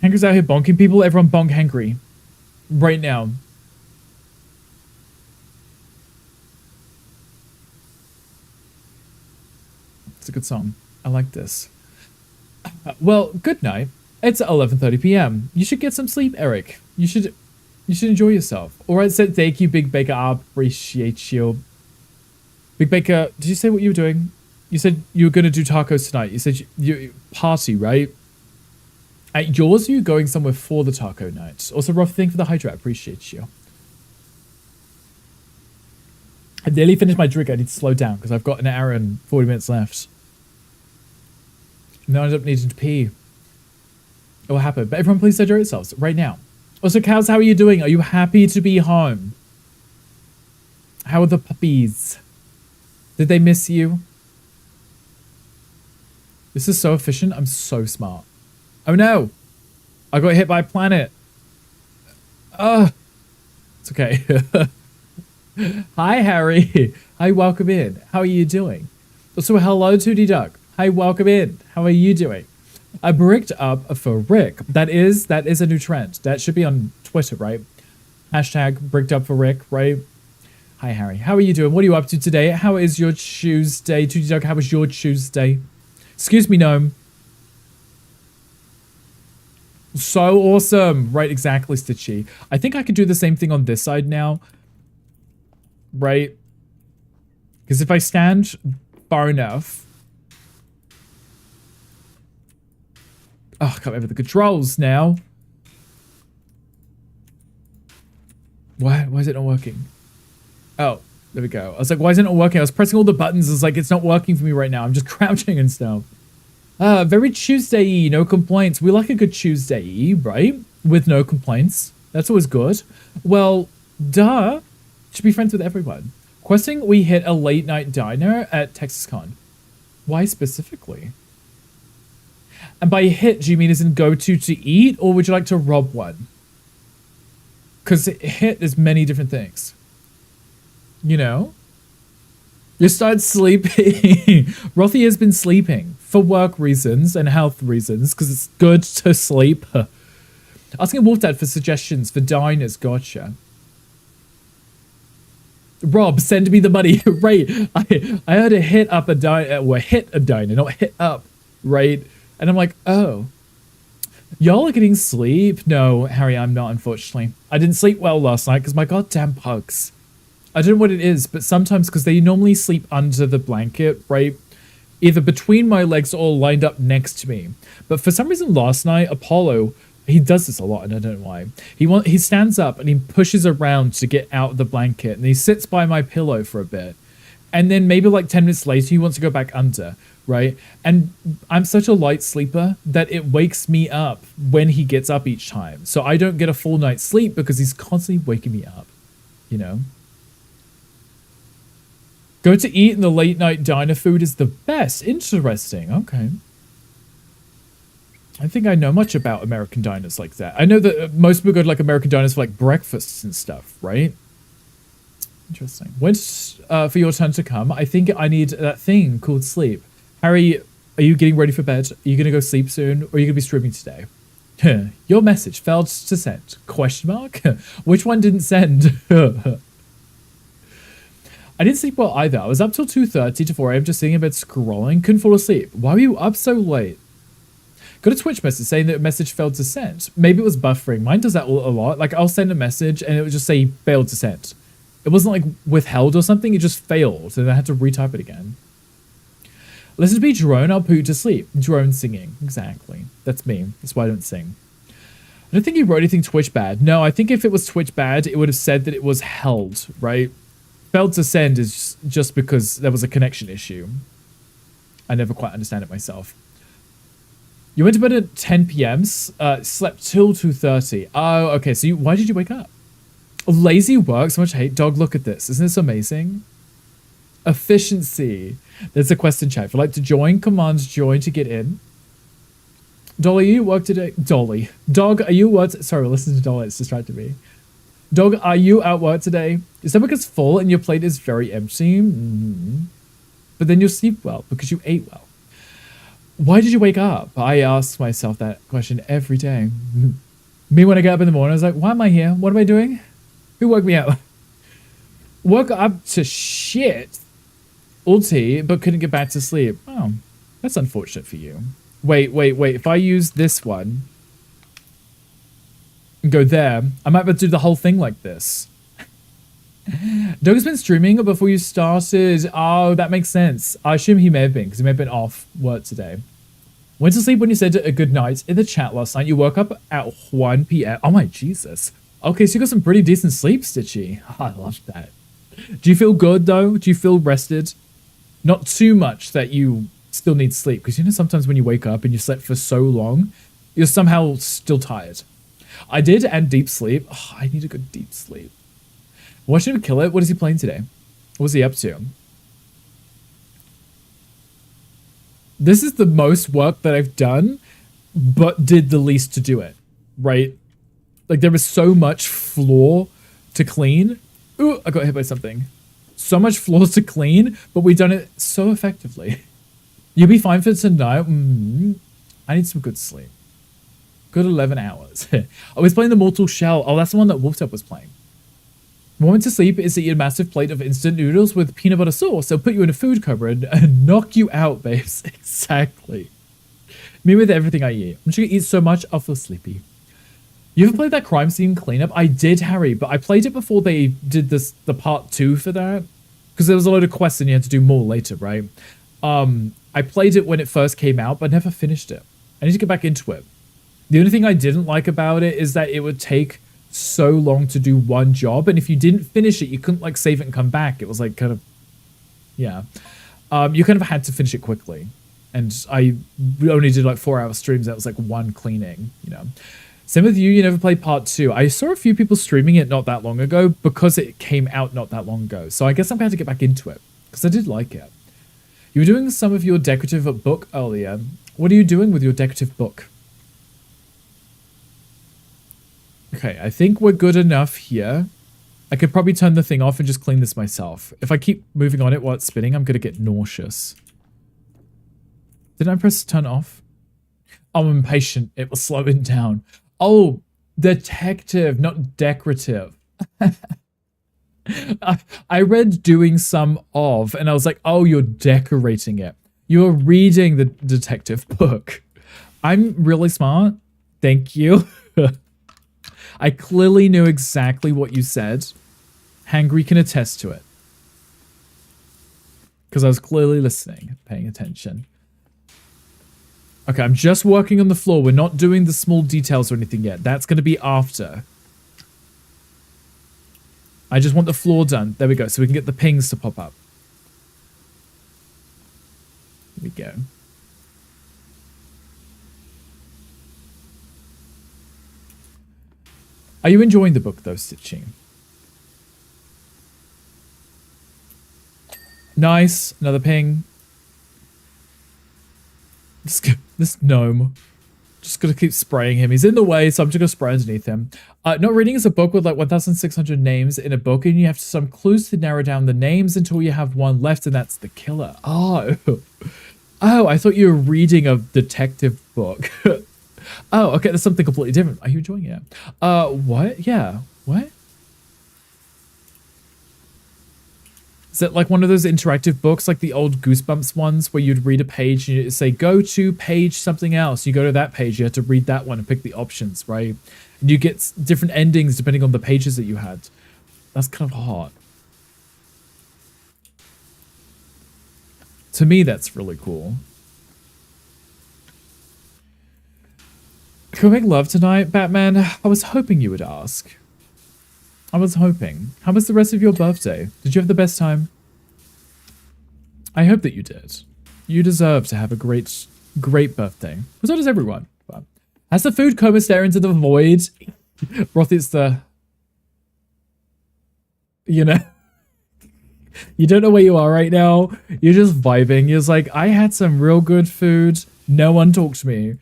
Hanker's out here bonking people. Everyone bonk Hankery. Right now. It's a good song. I like this. Well, good night. It's 11:30 p.m. You should get some sleep, Eric. You should enjoy yourself. Alright, so thank you, Big Baker. I appreciate you. Big Baker, did you say what you were doing? You said you were going to do tacos tonight. You said you party, right? At yours, are you going somewhere for the taco night? Also, Rough, thank you for the hydra. I appreciate you. I nearly finished my drink. I need to slow down because I've got an hour and 40 minutes left. Now I end up needing to pee. It will happen. But everyone, please hydrate yourselves right now. Also, cows, how are you doing? Are you happy to be home? How are the puppies? Did they miss you? This is so efficient. I'm so smart. Oh no! I got hit by a planet. It's okay. Hi, Harry. Hi, welcome in. How are you doing? Also, hello, 2D Duck. Hi, welcome in. How are you doing? I bricked up for Rick. That is a new trend. That should be on Twitter, right? Hashtag bricked up for Rick, right? Hi, Harry. How are you doing? What are you up to today? How is your Tuesday? 2D Duck, how was your Tuesday? Excuse me, Gnome. So awesome. Right, exactly, Stitchy. I think I could do the same thing on this side now. Right? Because if I stand far enough... Oh, I can't remember the controls now. Why is it not working? Oh, there we go. I was like, why is it not working? I was pressing all the buttons. It's like, it's not working for me right now. I'm just crouching and stuff. Very Tuesday-y, no complaints. We like a good Tuesday-y, right? With no complaints. That's always good. Well, duh. Should be friends with everyone. Questing, we hit a late night diner at TexasCon. Why specifically? And by hit, do you mean as in go to eat, or would you like to rob one? Because hit is many different things. You know? You start sleeping. Rothy has been sleeping for work reasons and health reasons, because it's good to sleep. Asking Wolf Dad for suggestions for diners. Gotcha. Rob, send me the money. Right. I heard a hit up a diner, or hit a diner, not hit up. Right. And I'm like, oh. Y'all are getting sleep? No, Harry, I'm not, unfortunately. I didn't sleep well last night because my goddamn pugs. I don't know what it is, but sometimes, because they normally sleep under the blanket, right? Either between my legs or lined up next to me. But for some reason last night, Apollo, he does this a lot and I don't know why. He stands up and he pushes around to get out of the blanket and he sits by my pillow for a bit. And then maybe like 10 minutes later, he wants to go back under, right? And I'm such a light sleeper that it wakes me up when he gets up each time. So I don't get a full night's sleep because he's constantly waking me up, you know? Go to eat and the late night diner food is the best. Interesting. Okay. I think I know much about American diners like that. I know that most people go to like American diners for like breakfasts and stuff, right? Interesting. When's for your turn to come? I think I need that thing called sleep. Harry, are you getting ready for bed? Are you going to go sleep soon? Or are you going to be streaming today? Your message failed to send. Question mark? Which one didn't send? I didn't sleep well either. I was up till 2:30 to 4 a.m. just sitting in bed scrolling. Couldn't fall asleep. Why were you up so late? Got a Twitch message saying that a message failed to send. Maybe it was buffering. Mine does that a lot. Like I'll send a message and it would just say failed to send. It wasn't like withheld or something. It just failed. And I had to retype it again. Listen to me, Drone. I'll put you to sleep. Drone singing. Exactly. That's me. That's why I don't sing. I don't think he wrote anything Twitch bad. No, I think if it was Twitch bad, it would have said that it was held, right? Failed to send is just because there was a connection issue. I never quite understand it myself. You went to bed at 10 p.m., slept till 2:30. Oh, okay. So why did you wake up? Lazy work, so much hate. Dog, look at this. Isn't this amazing? Efficiency. There's a question chat. If you'd like to join, command join to get in. Dolly, are you at work today? Dolly. Dog, are you at work? Sorry, listen to Dolly. It's distracted me. Dog, are you at work today? Your stomach is full and your plate is very empty. But then you'll sleep well because you ate well. Why did you wake up? I ask myself that question every day. Me, when I get up in the morning, I was like, why am I here? What am I doing? Who woke me up? Woke up to shit. Ulti, but couldn't get back to sleep. Oh, that's unfortunate for you. Wait. If I use this one and go there, I might be able to do the whole thing like this. Doug has been streaming before you started. Oh, that makes sense. I assume he may have been, because he may have been off work today. Went to sleep when you said a good night in the chat last night. You woke up at 1 p.m. Oh my Jesus. Okay, so you got some pretty decent sleep, Stitchy. I love that. Do you feel good though? Do you feel rested? Not too much that you still need sleep, because you know sometimes when you wake up and you slept for so long, you're somehow still tired. I did, and deep sleep. Oh, I need a good deep sleep. Watching him kill it. What is he playing today? What was he up to? This is the most work that I've done, but did the least to do it, right? Like, there is so much floor to clean. Ooh, I got hit by something. So much floor to clean, but we've done it so effectively. You'll be fine for tonight. I need some good sleep. Good 11 hours. I was playing the Mortal Shell. Oh, that's the one that Wolftop was playing. Moment to sleep is to eat a massive plate of instant noodles with peanut butter sauce. They'll put you in a food cupboard and knock you out, babes. Exactly. Me with everything I eat. I'm just gonna eat so much, I'll feel sleepy. You ever played that crime scene cleanup? I did, Harry, but I played it before they did the part 2 for that. Because there was a load of quests and you had to do more later, right? I played it when it first came out, but never finished it. I need to get back into it. The only thing I didn't like about it is that it would take so long to do one job, and if you didn't finish it, you couldn't like save it and come back. It was like kind of, yeah. You kind of had to finish it quickly, and I only did like 4-hour streams. That was like one cleaning, you know. Same with you. You never played part 2. I saw a few people streaming it not that long ago because it came out not that long ago. So I guess I'm going to get back into it because I did like it. You were doing some of your decorative book earlier. What are you doing with your decorative book? Okay, I think we're good enough here. I could probably turn the thing off and just clean this myself. If I keep moving on it while it's spinning, I'm going to get nauseous. Did I press turn off? I'm impatient. It was slowing down. Oh, detective, not decorative. I read doing some of, and I was like, oh, you're decorating it. You're reading the detective book. I'm really smart. Thank you. I clearly knew exactly what you said. Hangry can attest to it. Because I was clearly listening, paying attention. Okay, I'm just working on the floor. We're not doing the small details or anything yet. That's going to be after. I just want the floor done. There we go. So we can get the pings to pop up. Here we go. Are you enjoying the book, though, Stitching? Nice. Another ping. This gnome. Just gonna keep spraying him. He's in the way, so I'm just gonna spray underneath him. Not reading is a book with like 1,600 names in a book, and you have some clues to narrow down the names until you have one left, and that's the killer. Oh. Oh, I thought you were reading a detective book. Oh, okay, that's something completely different. Are you enjoying it? What? Yeah. What? Is it like one of those interactive books, like the old Goosebumps ones, where you'd read a page and you'd say, go to page something else. You go to that page, you had to read that one and pick the options, right? And you get different endings depending on the pages that you had. That's kind of hot. To me, that's really cool. Can we make love tonight, Batman? I was hoping you would ask. I was hoping. How was the rest of your birthday? Did you have the best time? I hope that you did. You deserve to have a great birthday. But so does everyone. But as the food coma stare into the void, Roth is the... You know? You don't know where you are right now. You're just vibing. You're just like, I had some real good food. No one talked to me.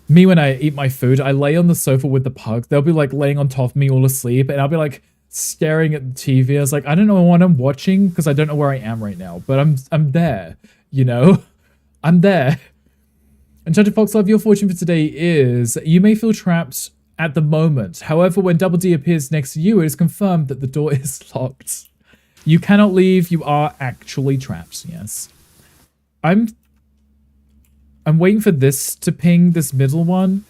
Me, when I eat my food, I lay on the sofa with the pug. They'll be like laying on top of me all asleep, and I'll be like staring at the TV. I was like, I don't know what I'm watching because I don't know where I am right now, but I'm there, you know? I'm there. Enchanted Fox Love, your fortune for today is you may feel trapped at the moment. However, when Double D appears next to you, it is confirmed that the door is locked. You cannot leave. You are actually trapped. Yes. I'm waiting for this to ping, this middle one,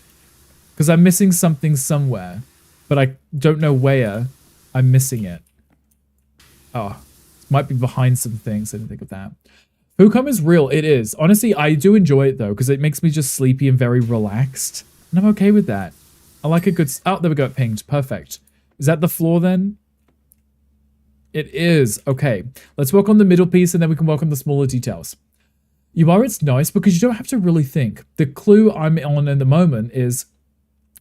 because I'm missing something somewhere, but I don't know where I'm missing it. Oh, might be behind some things. I didn't think of that. Food coma is real. It is. Honestly, I do enjoy it though, because it makes me just sleepy and very relaxed. And I'm okay with that. I like a good... Oh, there we go. It pinged. Perfect. Is that the floor then? It is. Okay. Let's work on the middle piece and then we can work on the smaller details. You are, it's nice because you don't have to really think. The clue I'm on in the moment is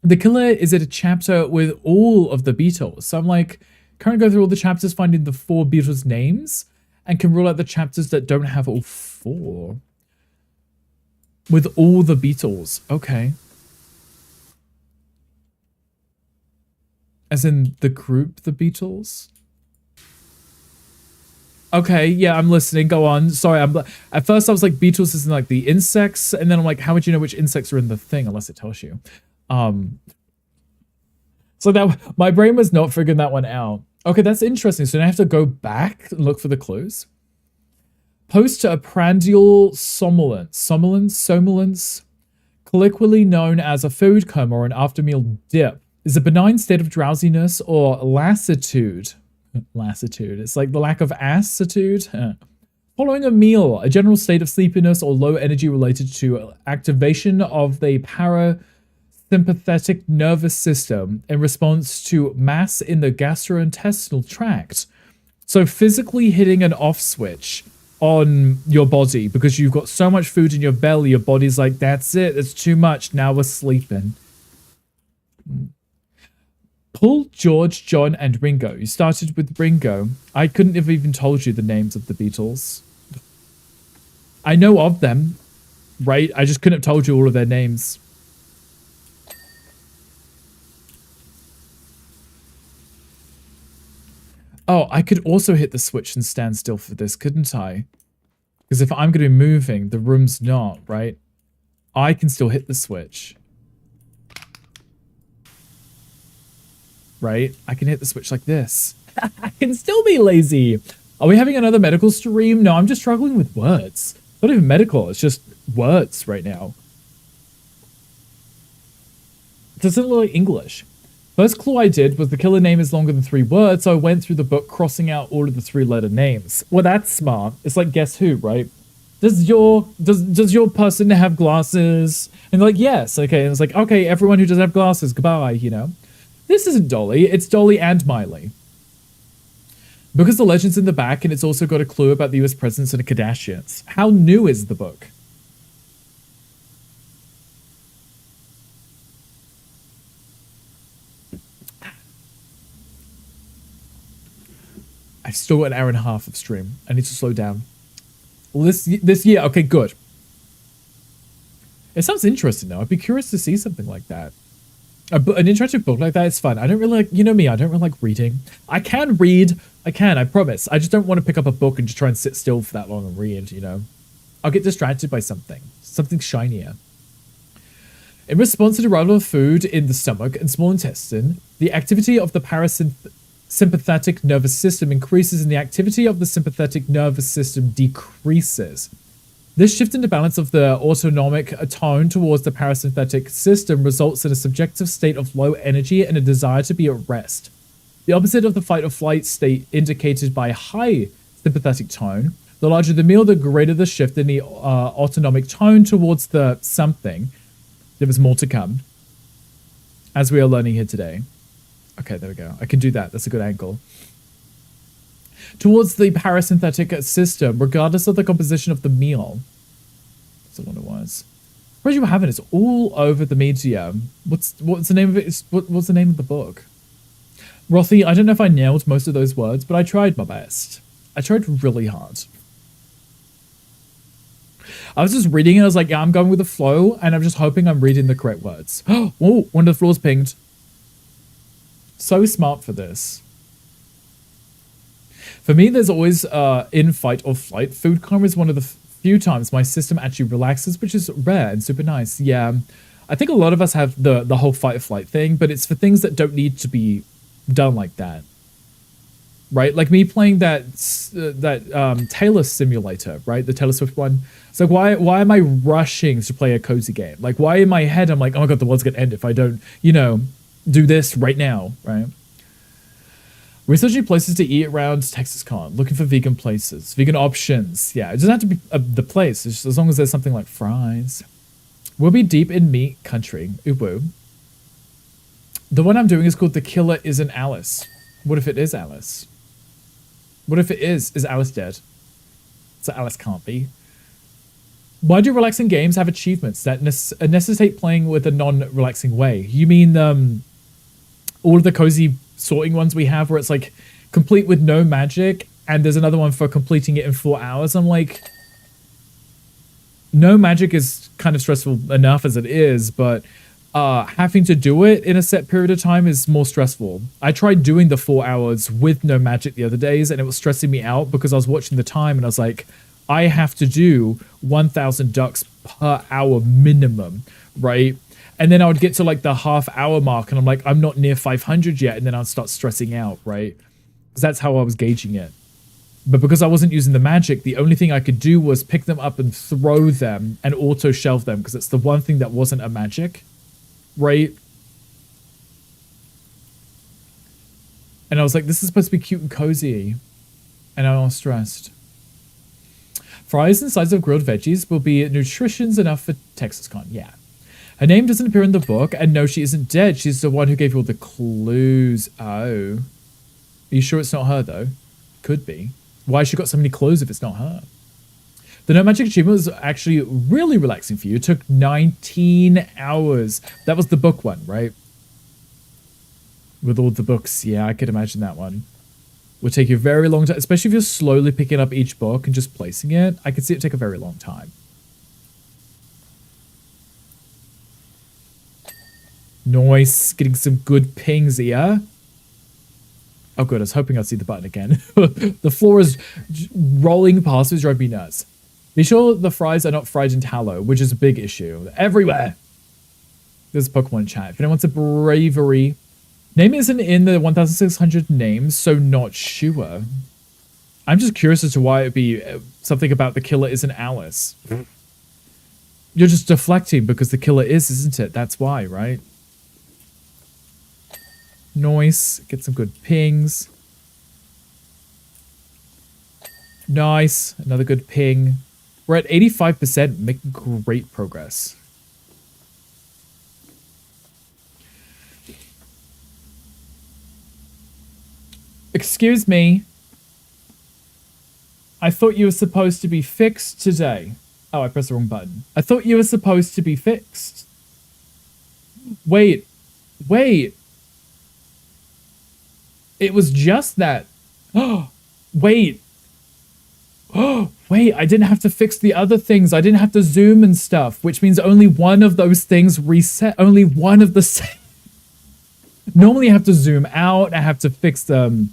the killer is at a chapter with all of the Beatles. So I'm like, can't go through all the chapters, finding the 4 Beatles names and can rule out the chapters that don't have all 4. With all the Beatles. Okay. As in the group, the Beatles? Okay, yeah, I'm listening. Go on. Sorry, at first I was like, Beatles isn't like the insects, and then I'm like, how would you know which insects are in the thing unless it tells you? So that my brain was not figuring that one out. Okay, that's interesting. So now I have to go back and look for the clues. Postprandial somnolence, colloquially known as a food coma or an after-meal dip, is a benign state of drowsiness or lassitude. Lassitude. It's like the lack of assitude. Following a meal, a general state of sleepiness or low energy related to activation of the parasympathetic nervous system in response to mass in the gastrointestinal tract. So physically hitting an off switch on your body because you've got so much food in your belly, your body's like, that's it, it's too much, now we're sleeping. Paul, George, John, and Ringo. You started with Ringo. I couldn't have even told you the names of the Beatles. I know of them, right? I just couldn't have told you all of their names. Oh, I could also hit the switch and stand still for this, couldn't I? Because if I'm going to be moving, the room's not, right? I can still hit the switch. Right? I can hit the switch like this. I can still be lazy. Are we having another medical stream? No, I'm just struggling with words. Not even medical, it's just words right now. It doesn't look like English. First clue I did was the killer name is longer than 3 words, so I went through the book crossing out all of the 3-letter names. Well, that's smart. It's like Guess Who, right? Does your person have glasses? And they're like, yes. Okay, and it's like, okay, everyone who doesn't have glasses, goodbye, you know? This isn't Dolly, it's Dolly and Miley. Because the legend's in the back and it's also got a clue about the US presence and the Kardashians. How new is the book? I've still got an hour and a half of stream. I need to slow down. Well, this year, okay, good. It sounds interesting though. I'd be curious to see something like that. An interactive book like that is fun. I don't really like, you know me, I don't really like reading. I can read, I promise. I just don't want to pick up a book and just try and sit still for that long and read, you know. I'll get distracted by something shinier. In response to the arrival of food in the stomach and small intestine, the activity of the parasympathetic nervous system increases and the activity of the sympathetic nervous system decreases. This shift in the balance of the autonomic tone towards the parasympathetic system results in a subjective state of low energy and a desire to be at rest. The opposite of the fight or flight state indicated by high sympathetic tone. The larger the meal, the greater the shift in the autonomic tone towards the something. There was more to come, as we are learning here today. Okay, there we go. I can do that. That's a good angle. Towards the parasympathetic system, regardless of the composition of the meal. That's a lot of words. What you having? It's all over the media. What's the name of it? What's the name of the book? Rothy, I don't know if I nailed most of those words, but I tried my best. I tried really hard. I was just reading it. I was like, yeah, I'm going with the flow, and I'm just hoping I'm reading the correct words. Oh, one of the floors pinged. So smart for this. For me, there's always in fight or flight. Food coma is one of the few times my system actually relaxes, which is rare and super nice. Yeah, I think a lot of us have the whole fight or flight thing, but it's for things that don't need to be done like that. Right? Like me playing that Taylor Simulator, right? The Taylor Swift one. It's like, why am I rushing to play a cozy game? Like, why in my head I'm like, oh my god, the world's gonna end if I don't, you know, do this right now, right? Researching places to eat around TexasCon. Looking for vegan places. Vegan options. Yeah, it doesn't have to be the place. It's just, as long as there's something like fries. We'll be deep in meat country. Ubu. The one I'm doing is called The Killer Isn't Alice. What if it is Alice? What if it is? Is Alice dead? So Alice can't be. Why do relaxing games have achievements that necessitate playing with a non-relaxing way? You mean all of the cozy sorting ones we have where it's like complete with no magic and there's another one for completing it in 4 hours? I'm like, no magic is kind of stressful enough as it is, but having to do it in a set period of time is more stressful. I tried doing the 4 hours with no magic the other days and it was stressing me out because I was watching the time and I was like, I have to do 1,000 ducks per hour minimum, right? And then I would get to like the half-hour mark and I'm like, I'm not near 500 yet. And then I'd start stressing out, right? Because that's how I was gauging it. But because I wasn't using the magic, the only thing I could do was pick them up and throw them and auto-shelve them because it's the one thing that wasn't a magic, right? And I was like, this is supposed to be cute and cozy. And I was stressed. Fries and sides of grilled veggies will be nutritious enough for TexasCon. Yeah. Her name doesn't appear in the book, and no, she isn't dead. She's the one who gave you all the clues. Oh. Are you sure it's not her, though? Could be. Why has she got so many clues if it's not her? The No Magic achievement was actually really relaxing for you. It took 19 hours. That was the book one, right? With all the books. Yeah, I could imagine that one. Would take you a very long time, especially if you're slowly picking up each book and just placing it. I could see it take a very long time. Nice. Getting some good pings here. Oh, good. I was hoping I'd see the button again. The floor is rolling past, which drives me nuts. Be sure the fries are not fried in tallow, which is a big issue. Everywhere. There's Pokemon chat. If anyone wants a bravery... Name isn't in the 1,600 names, so not sure. I'm just curious as to why it'd be something about the killer isn't Alice. You're just deflecting because the killer is, isn't it? That's why, right? Nice. Get some good pings. Nice. Another good ping. We're at 85%, making great progress. Excuse me. I thought you were supposed to be fixed today. Oh, I pressed the wrong button. I thought you were supposed to be fixed. Wait. Wait. It was just that. Oh, wait. Oh, wait. I didn't have to fix the other things. I didn't have to zoom and stuff, which means only one of those things reset. Only one of the... Normally I have to zoom out. I have to fix the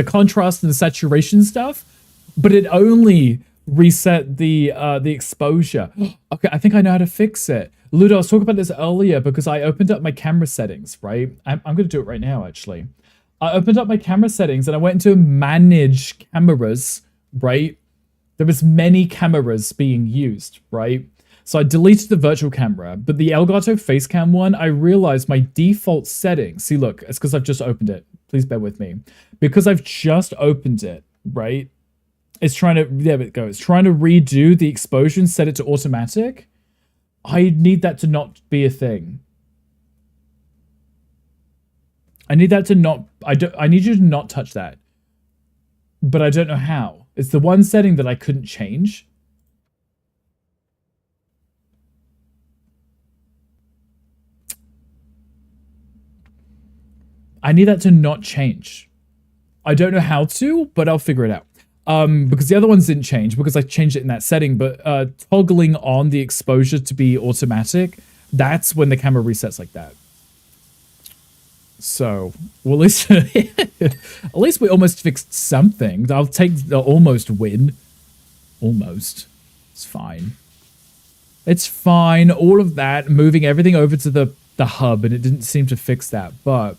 contrast and the saturation stuff, but it only reset the exposure. Okay, I think I know how to fix it. Ludo, I was talking about this earlier because I opened up my camera settings, right? I'm going to do it right now, actually. I opened up my camera settings and I went into manage cameras, right? There was many cameras being used, right? So I deleted the virtual camera, but the Elgato Facecam one, I realized my default settings. See, look, it's because I've just opened it. Please bear with me. Because I've just opened it, right? It's trying to, there it goes. Trying to redo the exposure and set it to automatic. I need that to not be a thing. I need that to not, I need you to not touch that. But I don't know how. It's the one setting that I couldn't change. I need that to not change. I don't know how to, but I'll figure it out. Because the other ones didn't change because I changed it in that setting, but toggling on the exposure to be automatic, that's when the camera resets like that. So, well, at least we almost fixed something. I'll take the almost win. Almost. It's fine. It's fine. All of that, moving everything over to the hub, and it didn't seem to fix that, but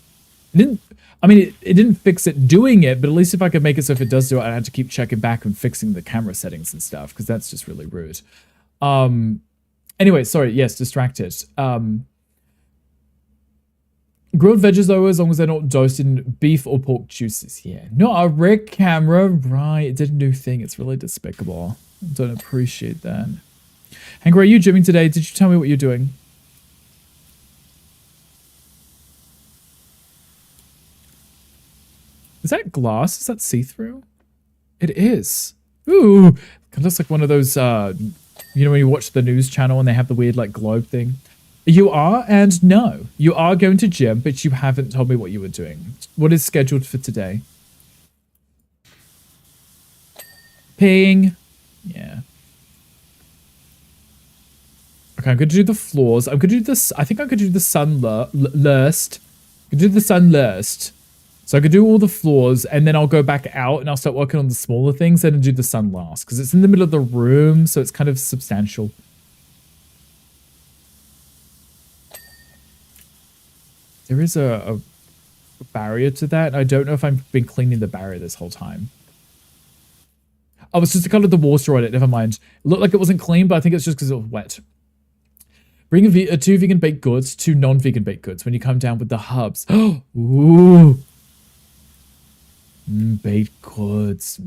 it didn't. I mean, it didn't fix it doing it, but at least if I could make it so if it does do it, I had to keep checking back and fixing the camera settings and stuff, because that's just really rude. Anyway, sorry, yes, distracted. Grilled veggies though, as long as they're not dosed in beef or pork juices. Yeah, not a rig camera, right? It did a new thing. It's really despicable. I don't appreciate that. Hank, are you gymming today? Did you tell me what you're doing? Is that glass? Is that see-through? It is. Ooh, it looks like one of those, you know, when you watch the news channel and they have the weird, like, globe thing. You are, and no. You are going to gym, but you haven't told me what you were doing. What is scheduled for today? Ping. Yeah. Okay, I'm going to do the floors. I'm going to do this. I think I'm going to do the sun lurst. I'm going to do the sun lurst. So I could do all the floors, and then I'll go back out, and I'll start working on the smaller things, and do the sun last. Because it's in the middle of the room, so it's kind of substantial. There is a barrier to that. I don't know if I've been cleaning the barrier this whole time. Oh, it's just the color of the water on it. Never mind. It looked like it wasn't clean, but I think it's just because it was wet. Bring two vegan baked goods, two non-vegan baked goods when you come down with the hubs. Ooh. Baked goods.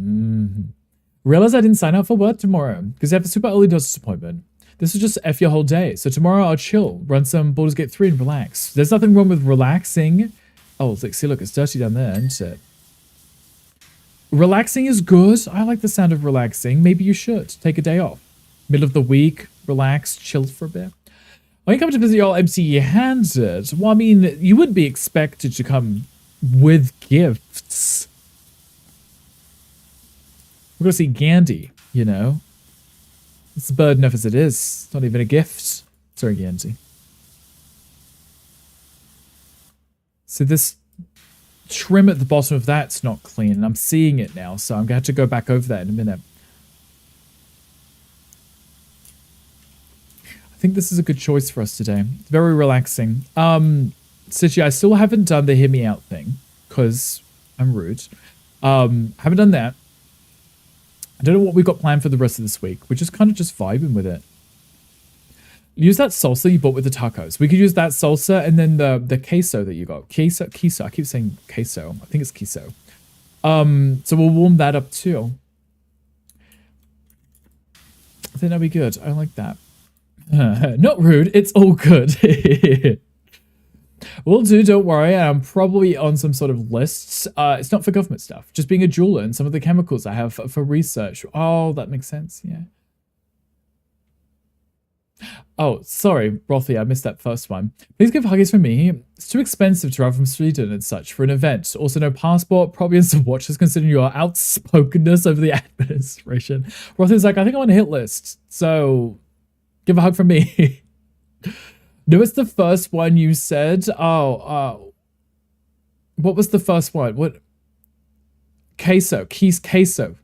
Realize I didn't sign up for work tomorrow because I have a super early doctor's appointment. This is just F your whole day. So tomorrow I'll chill, run some Baldur's Gate 3 and relax. There's nothing wrong with relaxing. Oh, it's like, see, look, it's dirty down there, isn't it? Relaxing is good. I like the sound of relaxing. Maybe you should take a day off. Middle of the week, relax, chill for a bit. When you come to visit your empty-handed, well, I mean, you would be expected to come with gifts. We're going to see Gandhi, you know. It's a bird enough as it is. It's not even a gift. Sorry, Gandhi. So this trim at the bottom of that's not clean, and I'm seeing it now, so I'm going to have to go back over that in a minute. I think this is a good choice for us today. It's very relaxing. Sichi, I still haven't done the hear me out thing, because I'm rude. Haven't done that. I don't know what we've got planned for the rest of this week. We're just kind of just vibing with it. Use that salsa you bought with the tacos. We could use that salsa and then the queso that you got. Queso. I keep saying queso. I think it's queso. So we'll warm that up too. I think that'd be good. I like that. Not rude. It's all good. Will do, don't worry. I'm probably on some sort of lists. It's not for government stuff. Just being a jeweler and some of the chemicals I have for research. Oh, that makes sense. Yeah. Oh, sorry, Brothy, I missed that first one. Please give huggies from me. It's too expensive to travel from Sweden and such for an event. Also, no passport, probably and some watches considering your outspokenness over the administration. Brothy's like, I think I'm on a hit list. So, give a hug from me. No, it's the first one you said. Oh, what was the first one? What? Queso. Queso.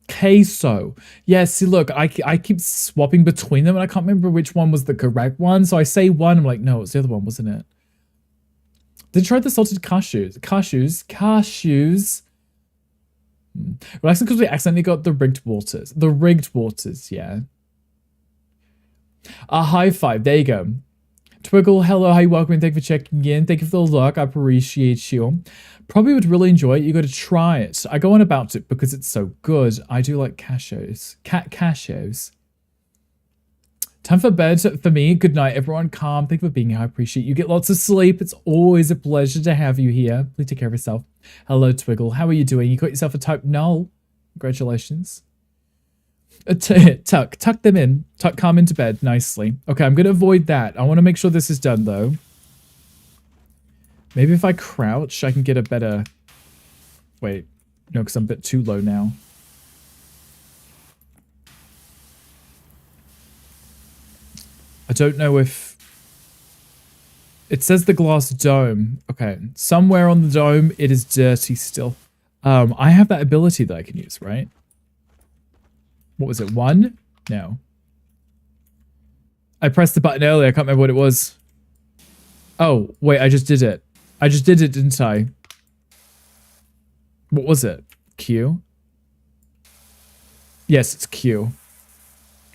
Queso. Yeah, see, look, I keep swapping between them, and I can't remember which one was the correct one. So I say one, I'm like, no, it was the other one, wasn't it? Did you try the salted cashews? Cashews. Relaxing because we accidentally got the rigged waters. The rigged waters, yeah. A high five. There you go. Twiggle, hello, hi, welcome, and thank you for checking in. Thank you for the luck, I appreciate you. Probably would really enjoy it. You got to try it. I go on about it because it's so good. I do like cashews. Cashews. Time for bed for me. Good night, everyone. Calm. Thank you for being here. I appreciate you. Get lots of sleep. It's always a pleasure to have you here. Please take care of yourself. Hello, Twiggle. How are you doing? You got yourself a type null. Congratulations. Tuck them in. Calm into bed nicely. Okay, I'm going to avoid that. I want to make sure this is done, though. Maybe if I crouch, I can get a better... Wait. No, because I'm a bit too low now. I don't know if... It says the glass dome. Okay. Somewhere on the dome, it is dirty still. I have that ability that I can use, right? What was it? 1? No. I pressed the button earlier. I can't remember what it was. Oh, wait. I just did it. I just did it, didn't I? What was it? Q? Yes, it's Q.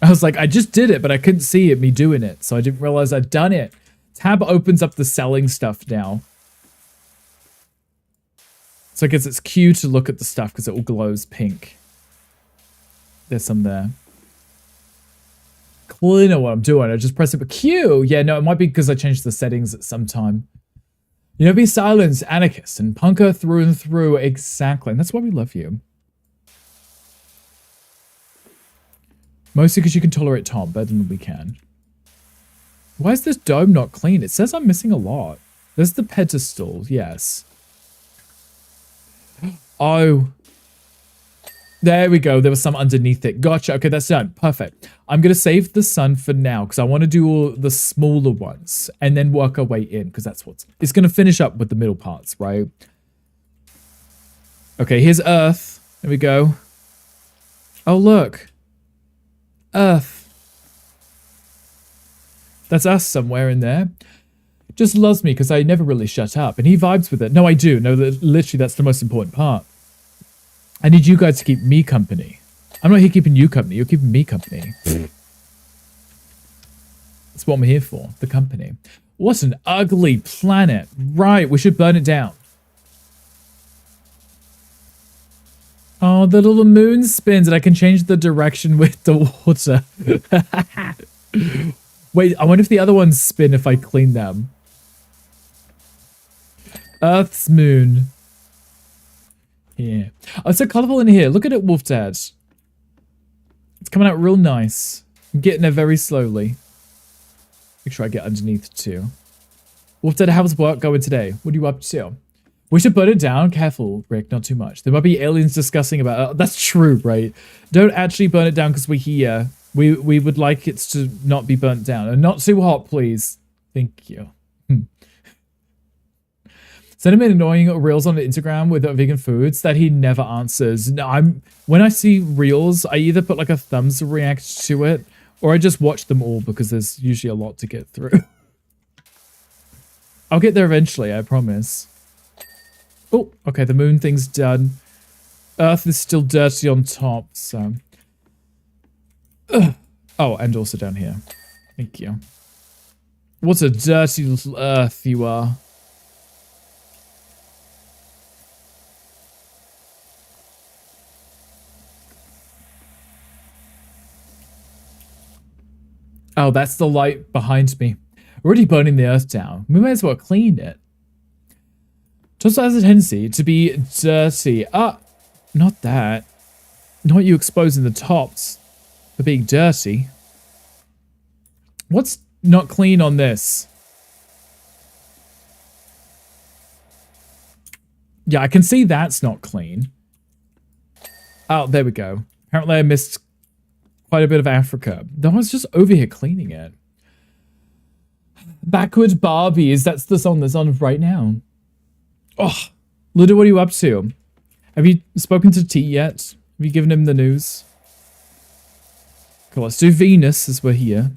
I was like, I just did it, but I couldn't see me doing it. So I didn't realize I'd done it. Tab opens up the selling stuff now. So I guess it's Q to look at the stuff because it all glows pink. There's some there. Clearly know what I'm doing. I just press it, but Q. Yeah, no, it might be because I changed the settings at some time. You know, be silenced, anarchist, and punker through and through. Exactly. And that's why we love you. Mostly because you can tolerate Tom better than we can. Why is this dome not clean? It says I'm missing a lot. There's the pedestal, yes. Oh. There we go. There was some underneath it. Gotcha. Okay, that's done. Perfect. I'm going to save the sun for now because I want to do all the smaller ones and then work our way in because that's what's... It's going to finish up with the middle parts, right? Okay, here's Earth. There we go. Oh, look. Earth. That's us somewhere in there. Just loves me because I never really shut up. And he vibes with it. No, I do. No, literally, that's the most important part. I need you guys to keep me company. I'm not here keeping you company. You're keeping me company. That's what I'm here for. The company. What an ugly planet. Right, we should burn it down. Oh, the little moon spins and I can change the direction with the water. Wait, I wonder if the other ones spin if I clean them. Earth's moon. Yeah. Oh, it's so colorful in here. Look at it, Wolf Dad. It's coming out real nice. I'm getting there very slowly. Make sure I get underneath too. Wolf Dad, how's work going today? What are you up to? We should burn it down. Careful, Rick, not too much. There might be aliens discussing about it. That's true, right? Don't actually burn it down because we're here. We would like it to not be burnt down. And not too hot, please. Thank you. Send him annoying reels on Instagram with vegan foods that he never answers. No, when I see reels, I either put like a thumbs react to it, or I just watch them all because there's usually a lot to get through. I'll get there eventually, I promise. Oh, okay, the moon thing's done. Earth is still dirty on top, so... Oh, and also down here. Thank you. What a dirty little Earth you are. Oh, that's the light behind me. We're already burning the Earth down. We might as well clean it. Just has a tendency to be dirty. Ah, not that. Not you exposing the tops for being dirty. What's not clean on this? Yeah, I can see that's not clean. Oh, there we go. Apparently I missed quite a bit of Africa. I was just over here cleaning it. Backward Barbies, that's the song that's on right now. Oh, Luda, what are you up to? Have you spoken to T yet? Have you given him the news? Cool, let's do Venus as we're here.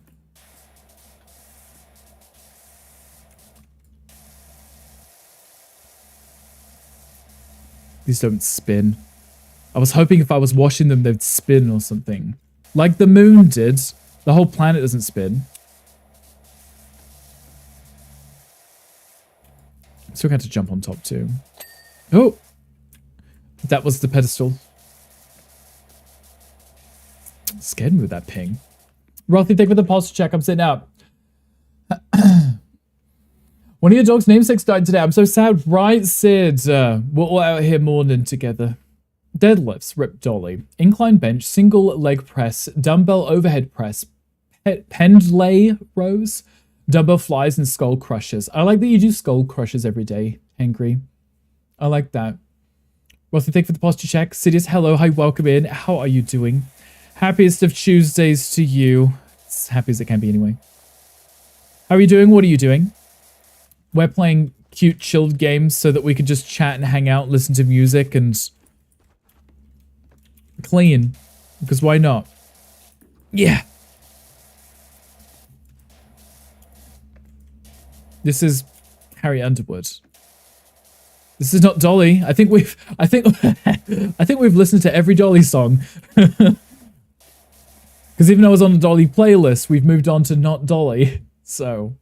These don't spin. I was hoping if I was washing them, they'd spin or something. Like the moon did. The whole planet doesn't spin. So we had to jump on top too. Oh! That was the pedestal. Scared me with that ping. Rothy, thank you for the pulse check. I'm sitting up. One of your dog's namesakes died today. I'm so sad. Right, Sid? We're all out here mourning together. Deadlifts, rip dolly. Incline bench, single leg press, dumbbell overhead press, pendlay rows, dumbbell flies, and skull crushes. I like that you do skull crushes every day, Angry. I like that. Rothy, thank you for the posture check. Sidious, hello. Hi, welcome in. How are you doing? Happiest of Tuesdays to you. As happy as it can be anyway. How are you doing? What are you doing? We're playing cute, chilled games so that we can just chat and hang out, listen to music, and clean. Because why not? Yeah. This is Harry Underwood. This is not Dolly. I think we've listened to every Dolly song. Because even though I was on the Dolly playlist, we've moved on to not Dolly. So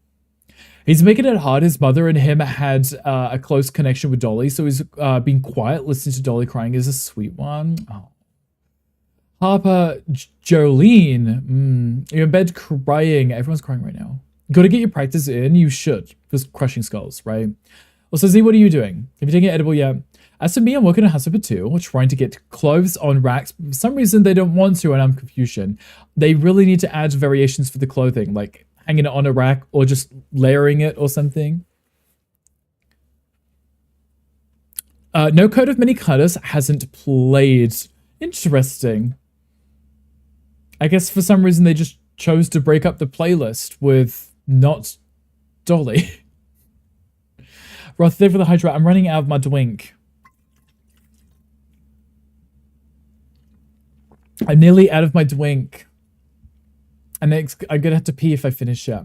He's making it hard. His mother and him had a close connection with Dolly, so he's being quiet. Listening to Dolly crying is a sweet one. Oh. Harper, Jolene, you're in bed crying. Everyone's crying right now. Got to get your practice in. You should. Just crushing skulls, right? Also, Z, what are you doing? Have you taken it edible yet? As for me, I'm working on House Super 2, trying to get clothes on racks. For some reason, they don't want to, and I'm confusion. They really need to add variations for the clothing, like hanging it on a rack or just layering it or something. No Code of Many Colors hasn't played. Interesting. I guess for some reason they just chose to break up the playlist with not Dolly. Roth, there for the Hydra. I'm running out of my drink. I'm nearly out of my drink. And I'm going to have to pee if I finish it.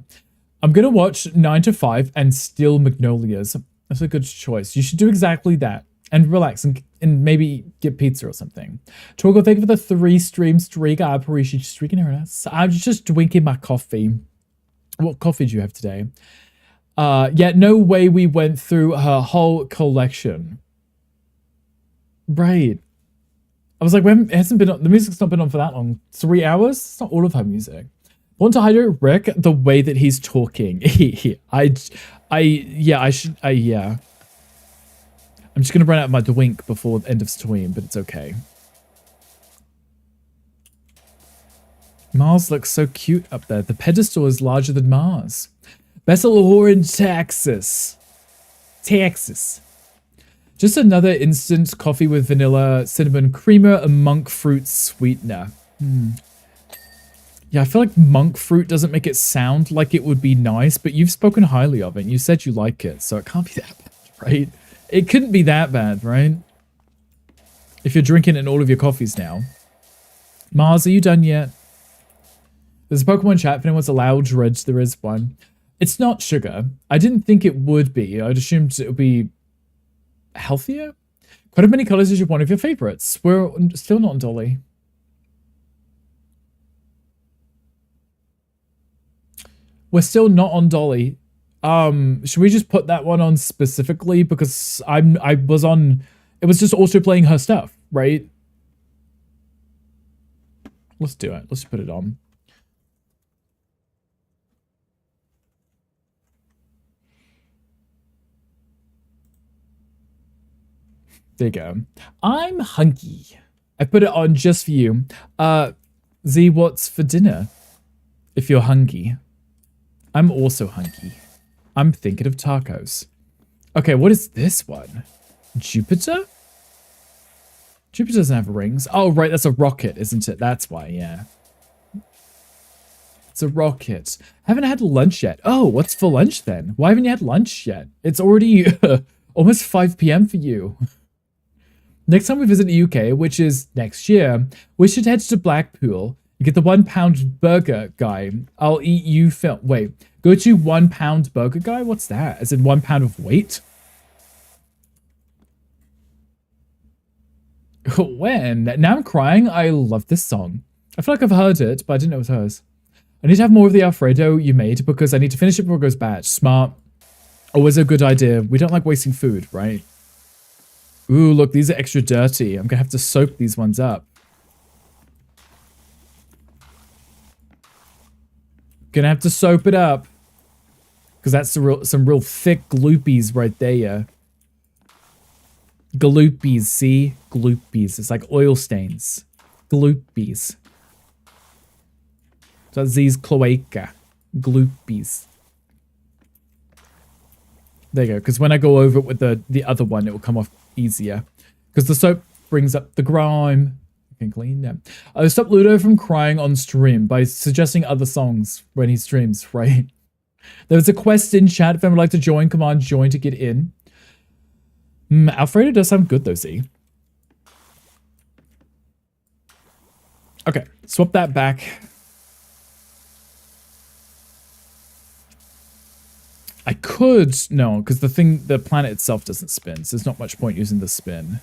I'm going to watch 9 to 5 and steal Magnolias. That's a good choice. You should do exactly that. And relax and maybe get pizza or something. Torgo, thank you for the 3-stream streak. I appreciate you streaking here. I'm just drinking my coffee. What coffee do you have today? Yeah, no way we went through her whole collection. Right. I was like, when it hasn't been on, the music's not been on for that long. 3 hours? It's not all of her music. Want to hide Rick the way that he's talking. Yeah. I'm just going to run out of my drink before the end of stream, but it's okay. Mars looks so cute up there. The pedestal is larger than Mars. Bessel in Texas. Texas. Just another instant coffee with vanilla, cinnamon creamer, and monk fruit sweetener. Yeah, I feel like monk fruit doesn't make it sound like it would be nice, but you've spoken highly of it. And you said you like it, so it can't be that bad, right? It couldn't be that bad, right? If you're drinking it in all of your coffees now. Mars, are you done yet? There's a Pokemon chat. If anyone's allowed Dredge, there is one. It's not sugar. I didn't think it would be. I'd assumed it would be healthier. Quite a many colors is one of your favorites. We're still not on Dolly. We're still not on Dolly. Should we just put that one on specifically because I was on, it was just also playing her stuff, right? Let's do it. Let's put it on. There you go. I'm hunky. I put it on just for you. Z, what's for dinner? If you're hungry. I'm also hungry. I'm thinking of tacos. Okay, what is this one? Jupiter? Jupiter doesn't have rings. Oh, right, that's a rocket, isn't it? That's why, yeah. It's a rocket. Haven't had lunch yet. Oh, what's for lunch then? Why haven't you had lunch yet? It's already almost 5 p.m. for you. Next time we visit the UK, which is next year, we should head to Blackpool. You get the £1 burger guy. I'll eat you film. Wait, go to £1 burger guy? What's that? As in 1 pound of weight? When? Now I'm crying. I love this song. I feel like I've heard it, but I didn't know it was hers. I need to have more of the Alfredo you made because I need to finish it before it goes bad. Smart. Always a good idea. We don't like wasting food, right? Ooh, look, these are extra dirty. I'm gonna have to soak these ones up. Gonna have to soap it up. Because that's some real thick gloopies right there, yeah. Gloopies, see? Gloopies. It's like oil stains. Gloopies. So that's Z's cloaca. Gloopies. There you go. Because when I go over it with the other one, it will come off easier. Because the soap brings up the grime. You can clean them. I stopped Ludo from crying on stream by suggesting other songs when he streams, right? There was a quest in chat. If anyone would like to join, command join to get in. Alfredo does sound good though, Z. Okay, swap that back. I could, no, because the planet itself doesn't spin, so there's not much point using the spin.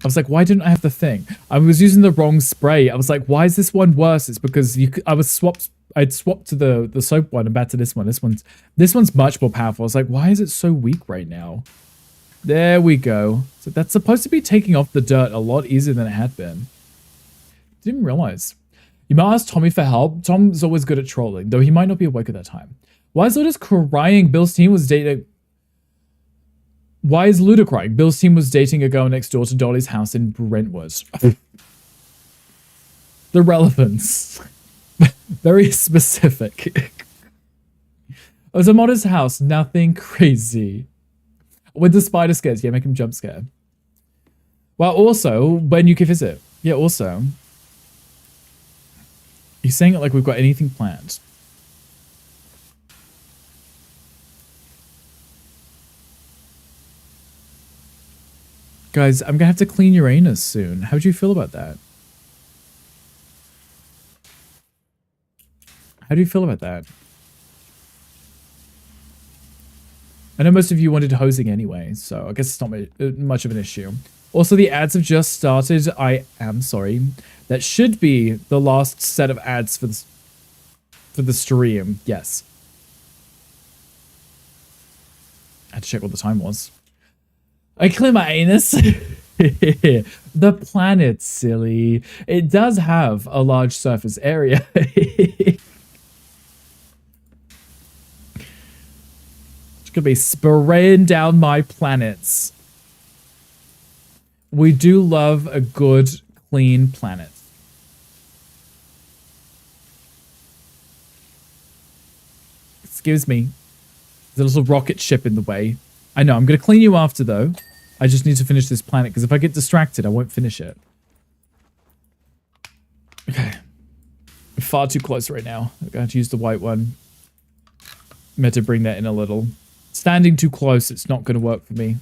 I was like, why didn't I have the thing? I was using the wrong spray. I was like, why is this one worse? It's because I'd swapped to the soap one and back to this one. This one's much more powerful. I was like, why is it so weak right now? There we go. So that's supposed to be taking off the dirt a lot easier than it had been. Didn't realize. You might ask Tommy for help. Tom's always good at trolling, though he might not be awake at that time. Why is Luda's crying? Bill's team was dating... Why is Luda crying? Bill's team was dating a girl next door to Dolly's house in Brentwood. The relevance. Very specific. It was a modest house. Nothing crazy. With the spider scares. Yeah, make him jump scare. Well, also, when you can visit. Yeah, also... He's saying it like we've got anything planned. Guys, I'm gonna have to clean Uranus soon. How do you feel about that? How do you feel about that? I know most of you wanted hosing anyway, so I guess it's not much of an issue. Also, the ads have just started. I am sorry. That should be the last set of ads for the stream. Yes. I had to check what the time was. I clear my anus. The planet, silly. It does have a large surface area. It's gonna be spraying down my planets. We do love a good, clean planet. Excuse me. There's a little rocket ship in the way. I know, I'm gonna clean you after though. I just need to finish this planet, because if I get distracted, I won't finish it. Okay. I'm far too close right now. I'm going to use the white one. I'm meant to bring that in a little. Standing too close, it's not going to work for me.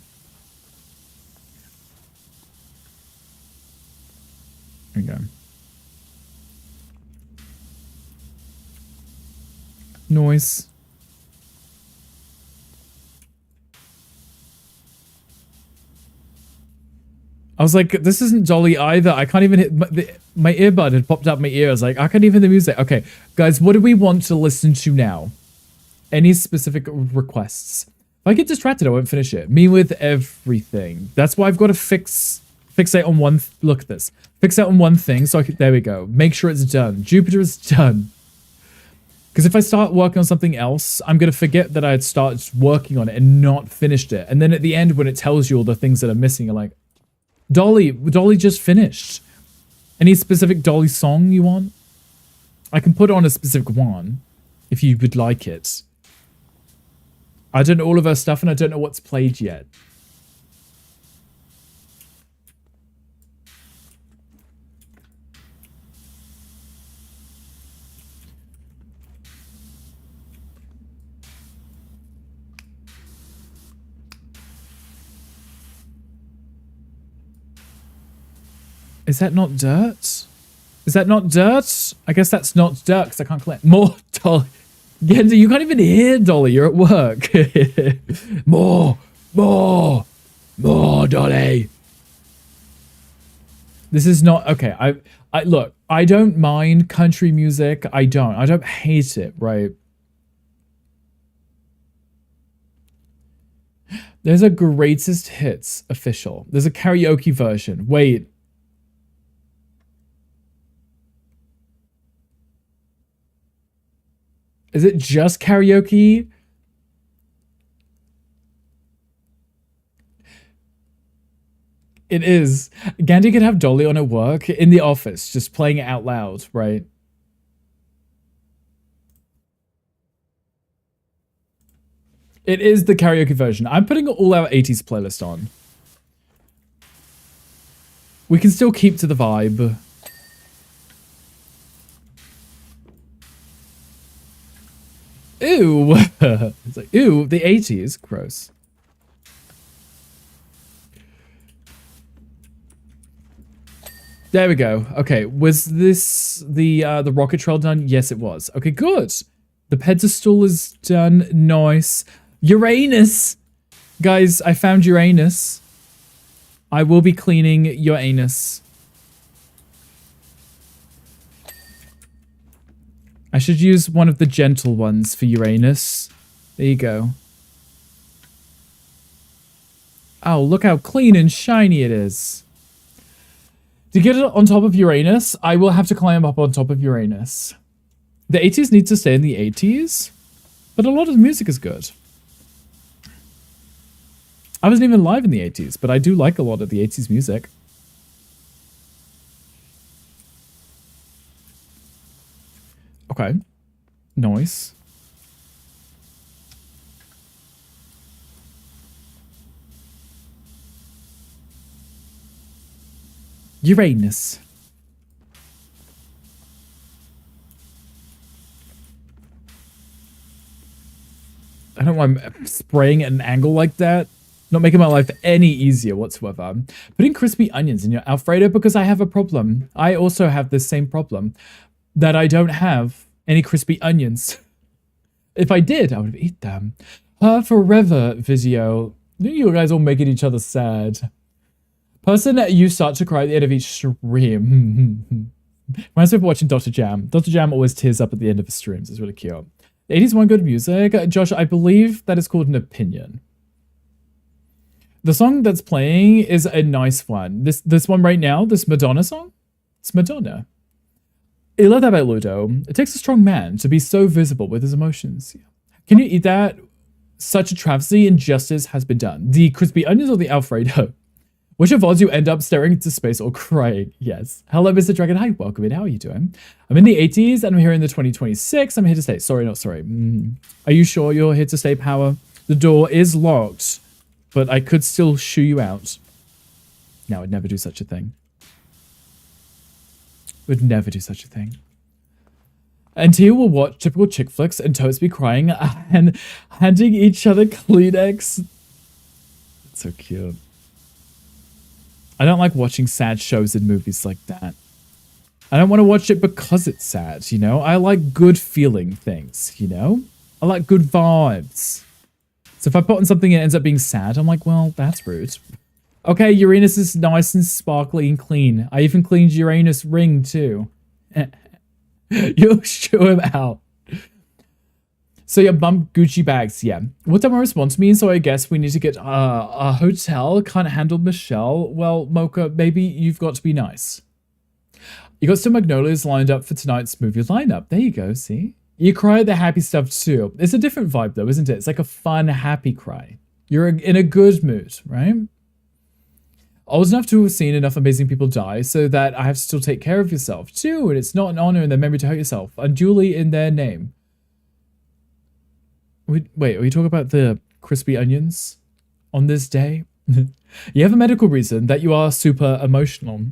There we go. Noise. I was like, this isn't Dolly either. I can't even hit... My earbud had popped up my ear. I was like, I can't even hear the music. Okay, guys, what do we want to listen to now? Any specific requests? If I get distracted, I won't finish it. Me with everything. That's why I've got to fixate on one... Look at this. Fixate on one thing, so I can... There we go. Make sure it's done. Jupiter is done. Because if I start working on something else, I'm going to forget that I had started working on it and not finished it. And then at the end, when it tells you all the things that are missing, you're like... Dolly just finished. Any specific Dolly song you want? I can put on a specific one, if you would like it. I don't know all of her stuff, and I don't know what's played yet. Is that not dirt? Is that not dirt? I guess that's not dirt because I can't collect more Dolly. Gendy, you can't even hear Dolly. You're at work. More Dolly. This is not okay. I look. I don't mind country music. I don't hate it. Right. There's a greatest hits official. There's a karaoke version. Wait. Is it just karaoke? It is. Gandhi could have Dolly on at work, in the office, just playing it out loud, right? It is the karaoke version. I'm putting all our 80s playlist on. We can still keep to the vibe. Ew. It's like, ew, the 80s. Gross. There we go. Okay, was this the rocket trail done? Yes, it was. Okay, good. The pedestal is done. Nice. Uranus! Guys, I found Uranus. I will be cleaning your anus. I should use one of the gentle ones for Uranus. There you go. Oh, look how clean and shiny it is. To get it on top of Uranus, I will have to climb up on top of Uranus. The 80s need to stay in the 80s, but a lot of the music is good. I wasn't even live in the 80s, but I do like a lot of the 80s music. Okay. Nice. Uranus. I don't know why I'm spraying at an angle like that. Not making my life any easier whatsoever. Putting crispy onions in your Alfredo because I have a problem. I also have this same problem. That I don't have any crispy onions. If I did, I would have eaten them. Her forever video. You guys all making each other sad. Person you start to cry at the end of each stream. Reminds me of watching Dr. Jam. Dr. Jam always tears up at the end of his streams. It's really cute. The 80s want good music. Josh, I believe that is called an opinion. The song that's playing is a nice one. This one right now, this Madonna song, it's Madonna. I love that about Ludo. It takes a strong man to be so visible with his emotions. Can you eat that? Such a travesty, injustice has been done. The crispy onions or the Alfredo? Which of odds you end up staring into space or crying? Yes. Hello, Mr. Dragon. Hi, welcome in. How are you doing? I'm in the 80s and I'm here in the 2026. I'm here to stay. Sorry, not sorry. Are you sure you're here to stay, Power? The door is locked, but I could still shoo you out. No, I'd never do such a thing. Would never do such a thing. And Tia will watch typical chick flicks and Toast be crying and handing each other Kleenex. That's so cute. I don't like watching sad shows and movies like that. I don't want to watch it because it's sad, you know? I like good feeling things, you know? I like good vibes. So if I put on something and it ends up being sad, I'm like, well, that's rude. Okay, Uranus is nice and sparkly and clean. I even cleaned Uranus' ring too. You'll show him out. So yeah, bump Gucci bags, yeah. What did my response mean? So I guess we need to get a hotel. Can't handle Michelle. Well, Mocha, maybe you've got to be nice. You got some magnolias lined up for tonight's movie lineup. There you go, see? You cry at the happy stuff too. It's a different vibe though, isn't it? It's like a fun, happy cry. You're in a good mood, right? Old enough to have seen enough amazing people die so that I have to still take care of yourself too. And it's not an honor in their memory to hurt yourself. Unduly in their name. Wait, are you talking about the crispy onions on this day? You have a medical reason that you are super emotional.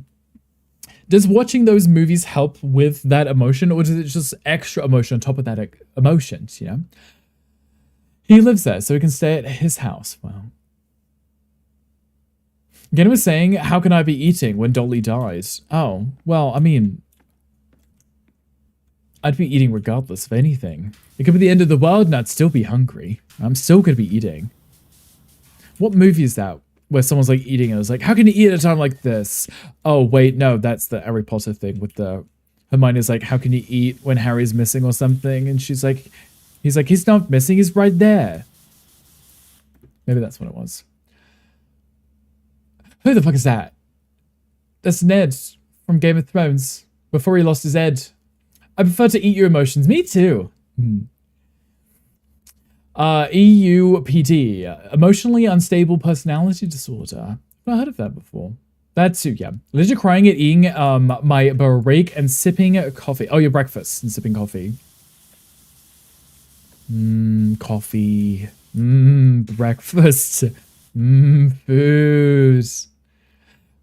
Does watching those movies help with that emotion, or does it just extra emotion on top of that emotion, you know? He lives there, so he can stay at his house. Wow. Again, was saying, how can I be eating when Dolly dies? Oh, well, I mean, I'd be eating regardless of anything. It could be the end of the world and I'd still be hungry. I'm still going to be eating. What movie is that where someone's like eating and I was like, how can you eat at a time like this? Oh, wait, no, that's the Harry Potter thing with the... Hermione's like, how can you eat when Harry's missing or something? And she's like, he's not missing, he's right there. Maybe that's what it was. Who the fuck is that? That's Ned from Game of Thrones before he lost his head. I prefer to eat your emotions. Me too. EUPD, emotionally unstable personality disorder. I've not heard of that before. That too, yeah. Legit crying at eating my break and sipping coffee. Oh, your breakfast and sipping coffee. Coffee. Breakfast. Food.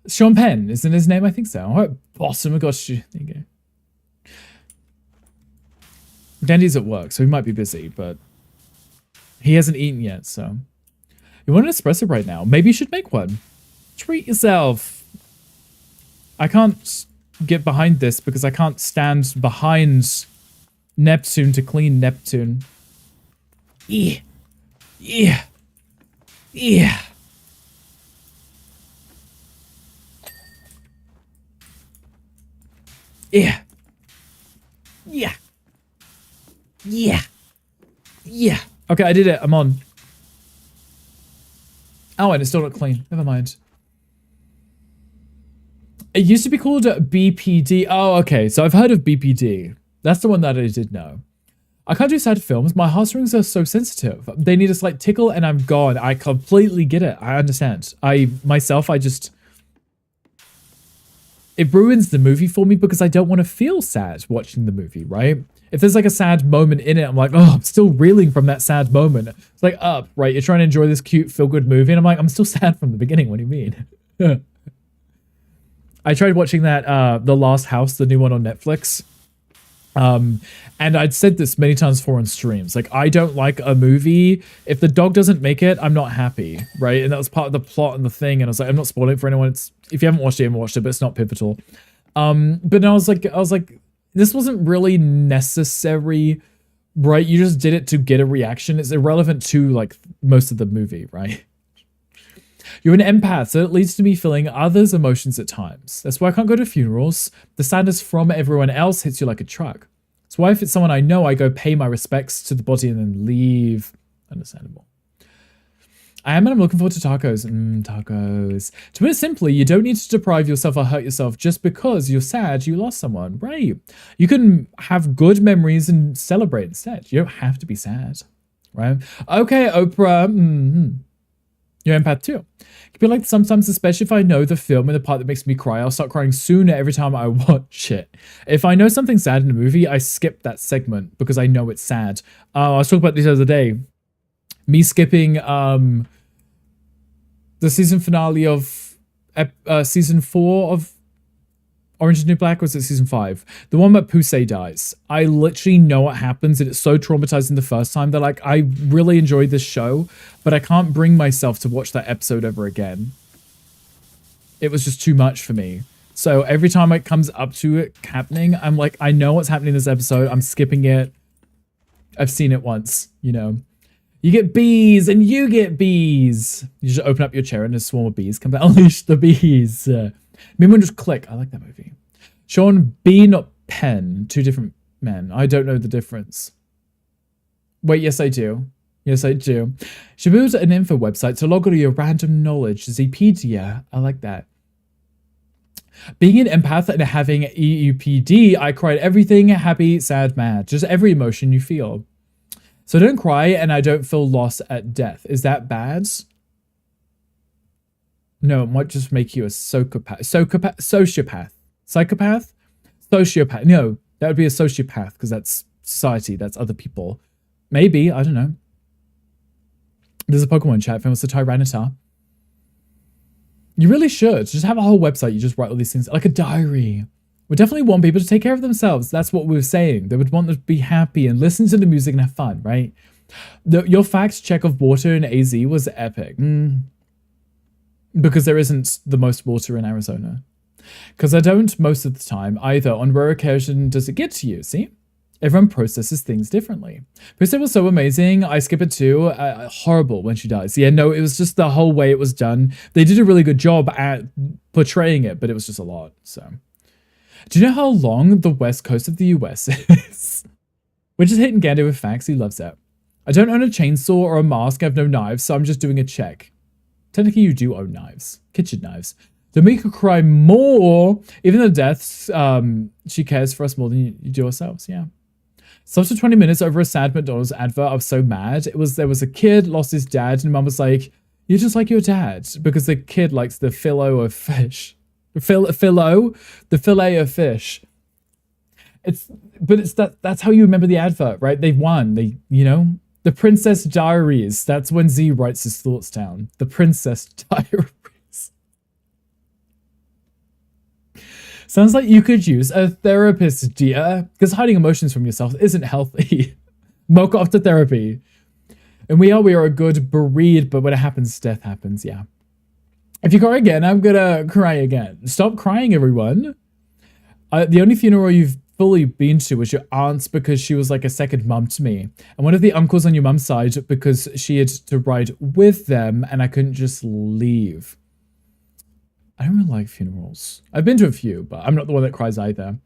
Sean Penn, isn't his name? I think so. All right, boss. Oh my gosh. There you go. Dandy's at work, so he might be busy, but he hasn't eaten yet, so. You want an espresso right now? Maybe you should make one. Treat yourself. I can't get behind this because I can't stand behind Neptune to clean Neptune. Yeah. Yeah. Yeah. Yeah. Yeah. Yeah. Yeah. Okay, I did it. I'm on. Oh, and it's still not clean. Never mind. It used to be called BPD. Oh, okay. So I've heard of BPD. That's the one that I did know. I can't do sad films. My heartstrings are so sensitive. They need a slight tickle and I'm gone. I completely get it. I understand. I just... It ruins the movie for me because I don't want to feel sad watching the movie, right? If there's like a sad moment in it, I'm like, oh, I'm still reeling from that sad moment. It's like, up, right? You're trying to enjoy this cute feel-good movie. And I'm like, I'm still sad from the beginning. What do you mean? I tried watching that, The Last House, the new one on Netflix. And I'd said this many times before on streams. Like, I don't like a movie. If the dog doesn't make it, I'm not happy, right? And that was part of the plot and the thing. And I was like, I'm not spoiling it for anyone. It's, if you haven't watched it, you haven't watched it, but it's not pivotal. But then I was like, this wasn't really necessary, right? You just did it to get a reaction. It's irrelevant to like most of the movie, right? You're an empath, so it leads to me feeling others' emotions at times. That's why I can't go to funerals. The sadness from everyone else hits you like a truck. That's why if it's someone I know, I go pay my respects to the body and then leave. Understandable. I am, and I'm looking forward to tacos. Tacos. To put it simply, you don't need to deprive yourself or hurt yourself just because you're sad you lost someone. Right. You can have good memories and celebrate instead. You don't have to be sad. Right? Okay, Oprah. You're empath too. It can be like sometimes, especially if I know the film and the part that makes me cry, I'll start crying sooner every time I watch it. If I know something's sad in a movie, I skip that segment because I know it's sad. I was talking about this the other day. Me skipping the season finale of season 4 of Orange is the New Black, or was it season 5? The one where Pusey dies. I literally know what happens, and it's so traumatizing the first time that like I really enjoyed this show, but I can't bring myself to watch that episode ever again. It was just too much for me. So every time it comes up to it happening, I'm like, I know what's happening in this episode. I'm skipping it. I've seen it once, you know. You get bees, and you get bees. You just open up your chair, and a swarm of bees come out. Unleash the bees. Maybe just click. I like that movie. Sean B, not Penn. Two different men. I don't know the difference. Wait, yes, I do. Yes, I do. She built an info website to log all your random knowledge. Zpedia. I like that. Being an empath and having EUPD, I cried everything happy, sad, mad. Just every emotion you feel. So I don't cry and I don't feel loss at death. Is that bad? No, it might just make you a sociopath. Psychopath? Sociopath. No, that would be a sociopath because that's society. That's other people. Maybe. I don't know. There's a Pokemon chat. Famous the Tyranitar. You really should. Just have a whole website. You just write all these things. Like a diary. We definitely want people to take care of themselves. That's what we were saying. They would want them to be happy and listen to the music and have fun, right? Your fact check of water in AZ was epic. Because there isn't the most water in Arizona. Because I don't most of the time either. On rare occasion does it get to you, see? Everyone processes things differently. Percent was so amazing. I skip it too. Horrible when she dies. Yeah, no, it was just the whole way it was done. They did a really good job at portraying it, but it was just a lot, so. Do you know how long the west coast of the US is? We're just hitting Gander with facts. He loves that. I don't own a chainsaw or a mask. I have no knives, so I'm just doing a check. Technically, you do own knives. Kitchen knives. To make her cry more, even the deaths, she cares for us more than you do ourselves, yeah. So after 20 minutes over a sad McDonald's advert, I was so mad. There was a kid, lost his dad, and mum was like, you're just like your dad. Because the kid likes the fillet of fish. The fillet of fish. That's how you remember the advert, right? They won. The Princess Diaries. That's when Z writes his thoughts down. The Princess Diaries. Sounds like you could use a therapist, dear. Because hiding emotions from yourself isn't healthy. Mocha after therapy. And we are a good breed, but when it happens, death happens, yeah. If you cry again, I'm gonna cry again. Stop crying, everyone. The only funeral you've fully been to was your aunt's because she was like a second mum to me. And one of the uncles on your mum's side because she had to ride with them and I couldn't just leave. I don't really like funerals. I've been to a few, but I'm not the one that cries either.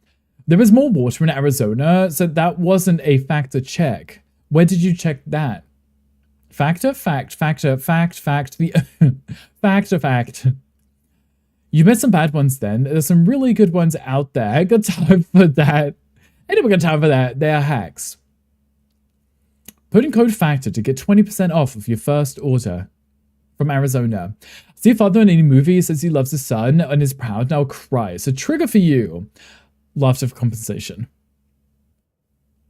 There is more water in Arizona, so that wasn't a factor check. Where did you check that? Factor, fact, factor, fact, fact, the factor, fact. You missed some bad ones then. There's some really good ones out there. Good time for that. Anyway, good time for that. They are hacks. Put in code FACTOR to get 20% off of your first order from Arizona. See your father in any movie, says he loves his son and is proud, now cry. It's a trigger for you. Laughter for compensation.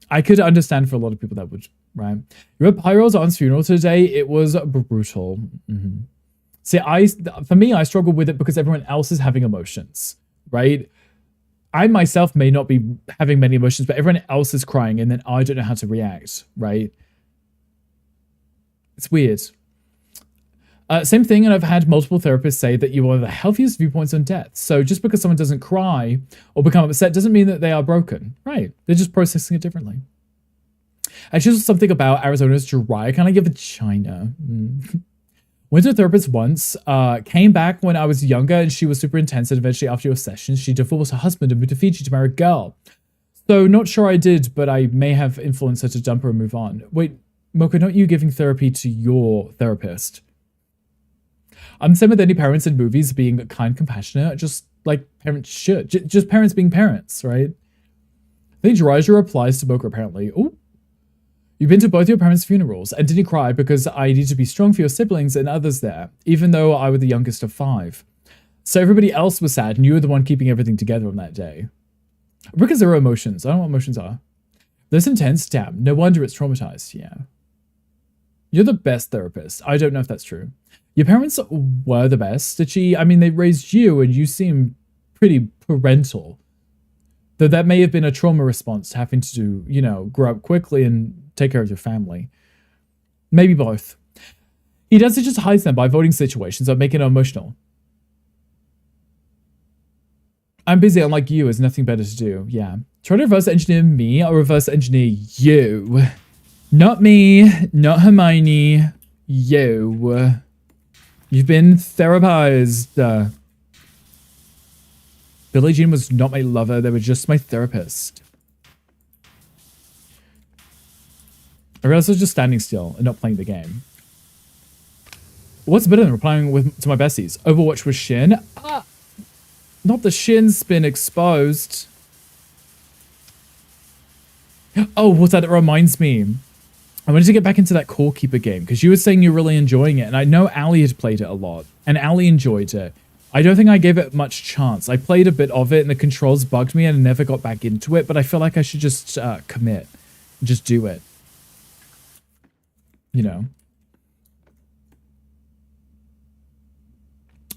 I could understand for a lot of people that would, right? You were Pyro's aunt's funeral today. It was brutal. Mm-hmm. See, for me, I struggle with it because everyone else is having emotions, right? I myself may not be having many emotions, but everyone else is crying and then I don't know how to react, right? It's weird. Same thing, and I've had multiple therapists say that you are the healthiest viewpoints on death. So just because someone doesn't cry or become upset doesn't mean that they are broken, right? They're just processing it differently. Actually, there's something about Arizona's dry, kind of like a vagina. Went to a therapist once, came back when I was younger and she was super intense, and eventually after your sessions, she divorced her husband and moved to Fiji to marry a girl. So not sure I did, but I may have influenced her to dump her and move on. Wait, Mocha, not you giving therapy to your therapist? I'm the same with any parents in movies being kind, compassionate, just like parents should. Just parents being parents, right? I think Jiraiya applies to Mocha apparently. Oh. You've been to both your parents' funerals and didn't cry because I need to be strong for your siblings and others there, even though I was the youngest of 5. So everybody else was sad and you were the one keeping everything together on that day. Rick has 0 emotions. I don't know what emotions are. This intense, damn. No wonder it's traumatized. Yeah. You're the best therapist. I don't know if that's true. Your parents were the best. I mean, they raised you and you seem pretty parental. Though that may have been a trauma response to having to, you know, grow up quickly and take care of your family. Maybe both. He does it just hides them by avoiding situations that make it emotional. I'm busy, unlike you, there's nothing better to do. Yeah. Try to reverse engineer me, I'll reverse engineer you. Not me, not Hermione, you. You've been therapized. Billie Jean was not my lover, they were just my therapist. I realized I was just standing still and not playing the game. What's better than replying to my besties? Overwatch with Shin? Not the Shin's been exposed. Oh, what's that? It reminds me. I wanted to get back into that Core Keeper game because you were saying you're really enjoying it. And I know Ali had played it a lot and Ali enjoyed it. I don't think I gave it much chance. I played a bit of it and the controls bugged me and I never got back into it. But I feel like I should just commit. Just do it. You know.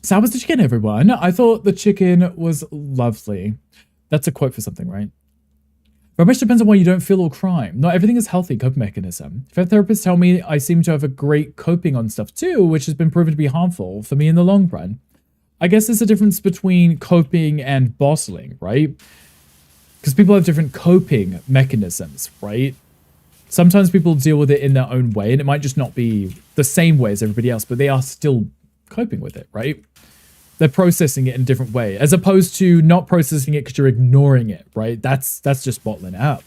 So how was the chicken, everyone? I thought the chicken was lovely. That's a quote for something, right? Very much depends on why you don't feel or cry. Not everything is healthy coping mechanism. I've had therapists tell me I seem to have a great coping on stuff too, which has been proven to be harmful for me in the long run. I guess there's a difference between coping and bottling, right? Because people have different coping mechanisms, right? Sometimes people deal with it in their own way, and it might just not be the same way as everybody else, but they are still coping with it, right? They're processing it in a different way, as opposed to not processing it because you're ignoring it, right? That's just bottling it up.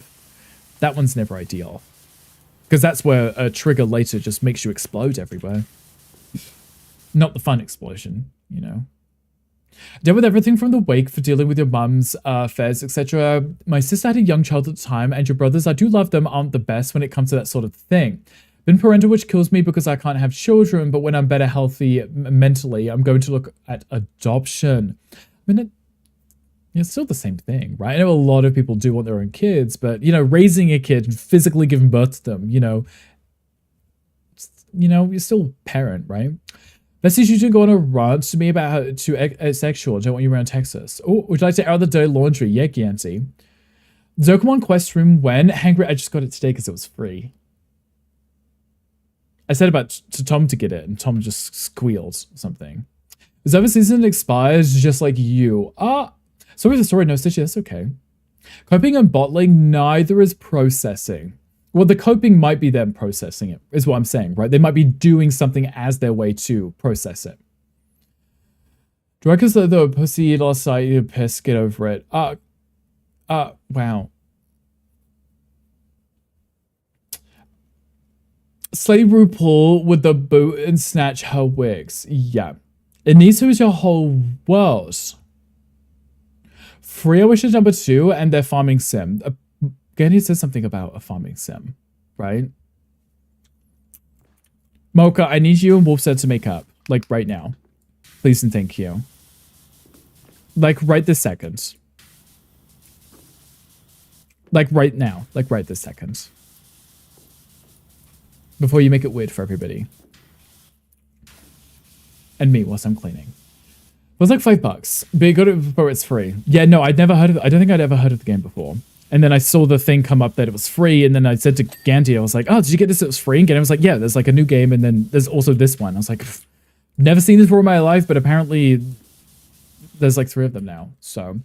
That one's never ideal. Because that's where a trigger later just makes you explode everywhere. Not the fun explosion, you know? Dealt with everything from the wake for dealing with your mum's affairs, etc. My sister had a young child at the time, and your brothers, I do love them, aren't the best when it comes to that sort of thing. Been parental, which kills me because I can't have children, but when I'm better healthy mentally, I'm going to look at adoption. I mean, it's still the same thing, right? I know a lot of people do want their own kids, but, you know, raising a kid and physically giving birth to them, you know, you're still a parent, right? Message you to go on a rant to me about how to sexual. Don't want you around Texas. Oh, would you like to air the dirty laundry? Yeah, Gianti. Zokamon quest room when? Hangry, I just got it today because it was free. I said about to Tom to get it, and Tom just squealed something. Zova season expires just like you. Sorry the story, no Stitch, that's okay. Coping and bottling, neither is processing. Well, the coping might be them processing it, is what I'm saying, right? They might be doing something as their way to process it. Directors, the pussy last night, you piss, get over it. Wow. Slay RuPaul with the boot and snatch her wigs. Yeah. Anissa is your whole world. Freya wishes number 2 and their farming sim. Again, he says something about a farming sim, right? Mocha, I need you and Wolfset to make up. Like, right now. Please and thank you. Like, right this second. Like, right now. Like, right this second. Before you make it weird for everybody. And me whilst I'm cleaning. It was like $5, but you got it before it's free. Yeah, no, I'd never heard of it. I don't think I'd ever heard of the game before. And then I saw the thing come up that it was free, and then I said to Gandy, I was like, oh, did you get this? It was free? And Gandy was like, yeah, there's like a new game, and then there's also this one. I was like, never seen this before in my life, but apparently there's like 3 of them now. So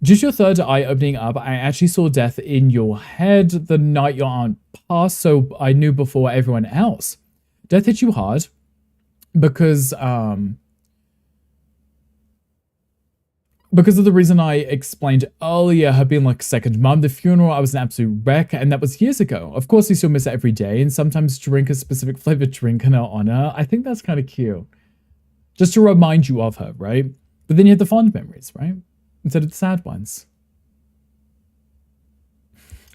just your third eye opening up, I actually saw death in your head the night your aunt passed, so I knew before everyone else. Death hit you hard because of the reason I explained earlier, her being like second mum, the funeral, I was an absolute wreck, and that was years ago. Of course, we still miss her every day, and sometimes drink a specific flavored drink in her honor. I think that's kind of cute. Just to remind you of her, right? But then you have the fond memories, right? Instead of the sad ones.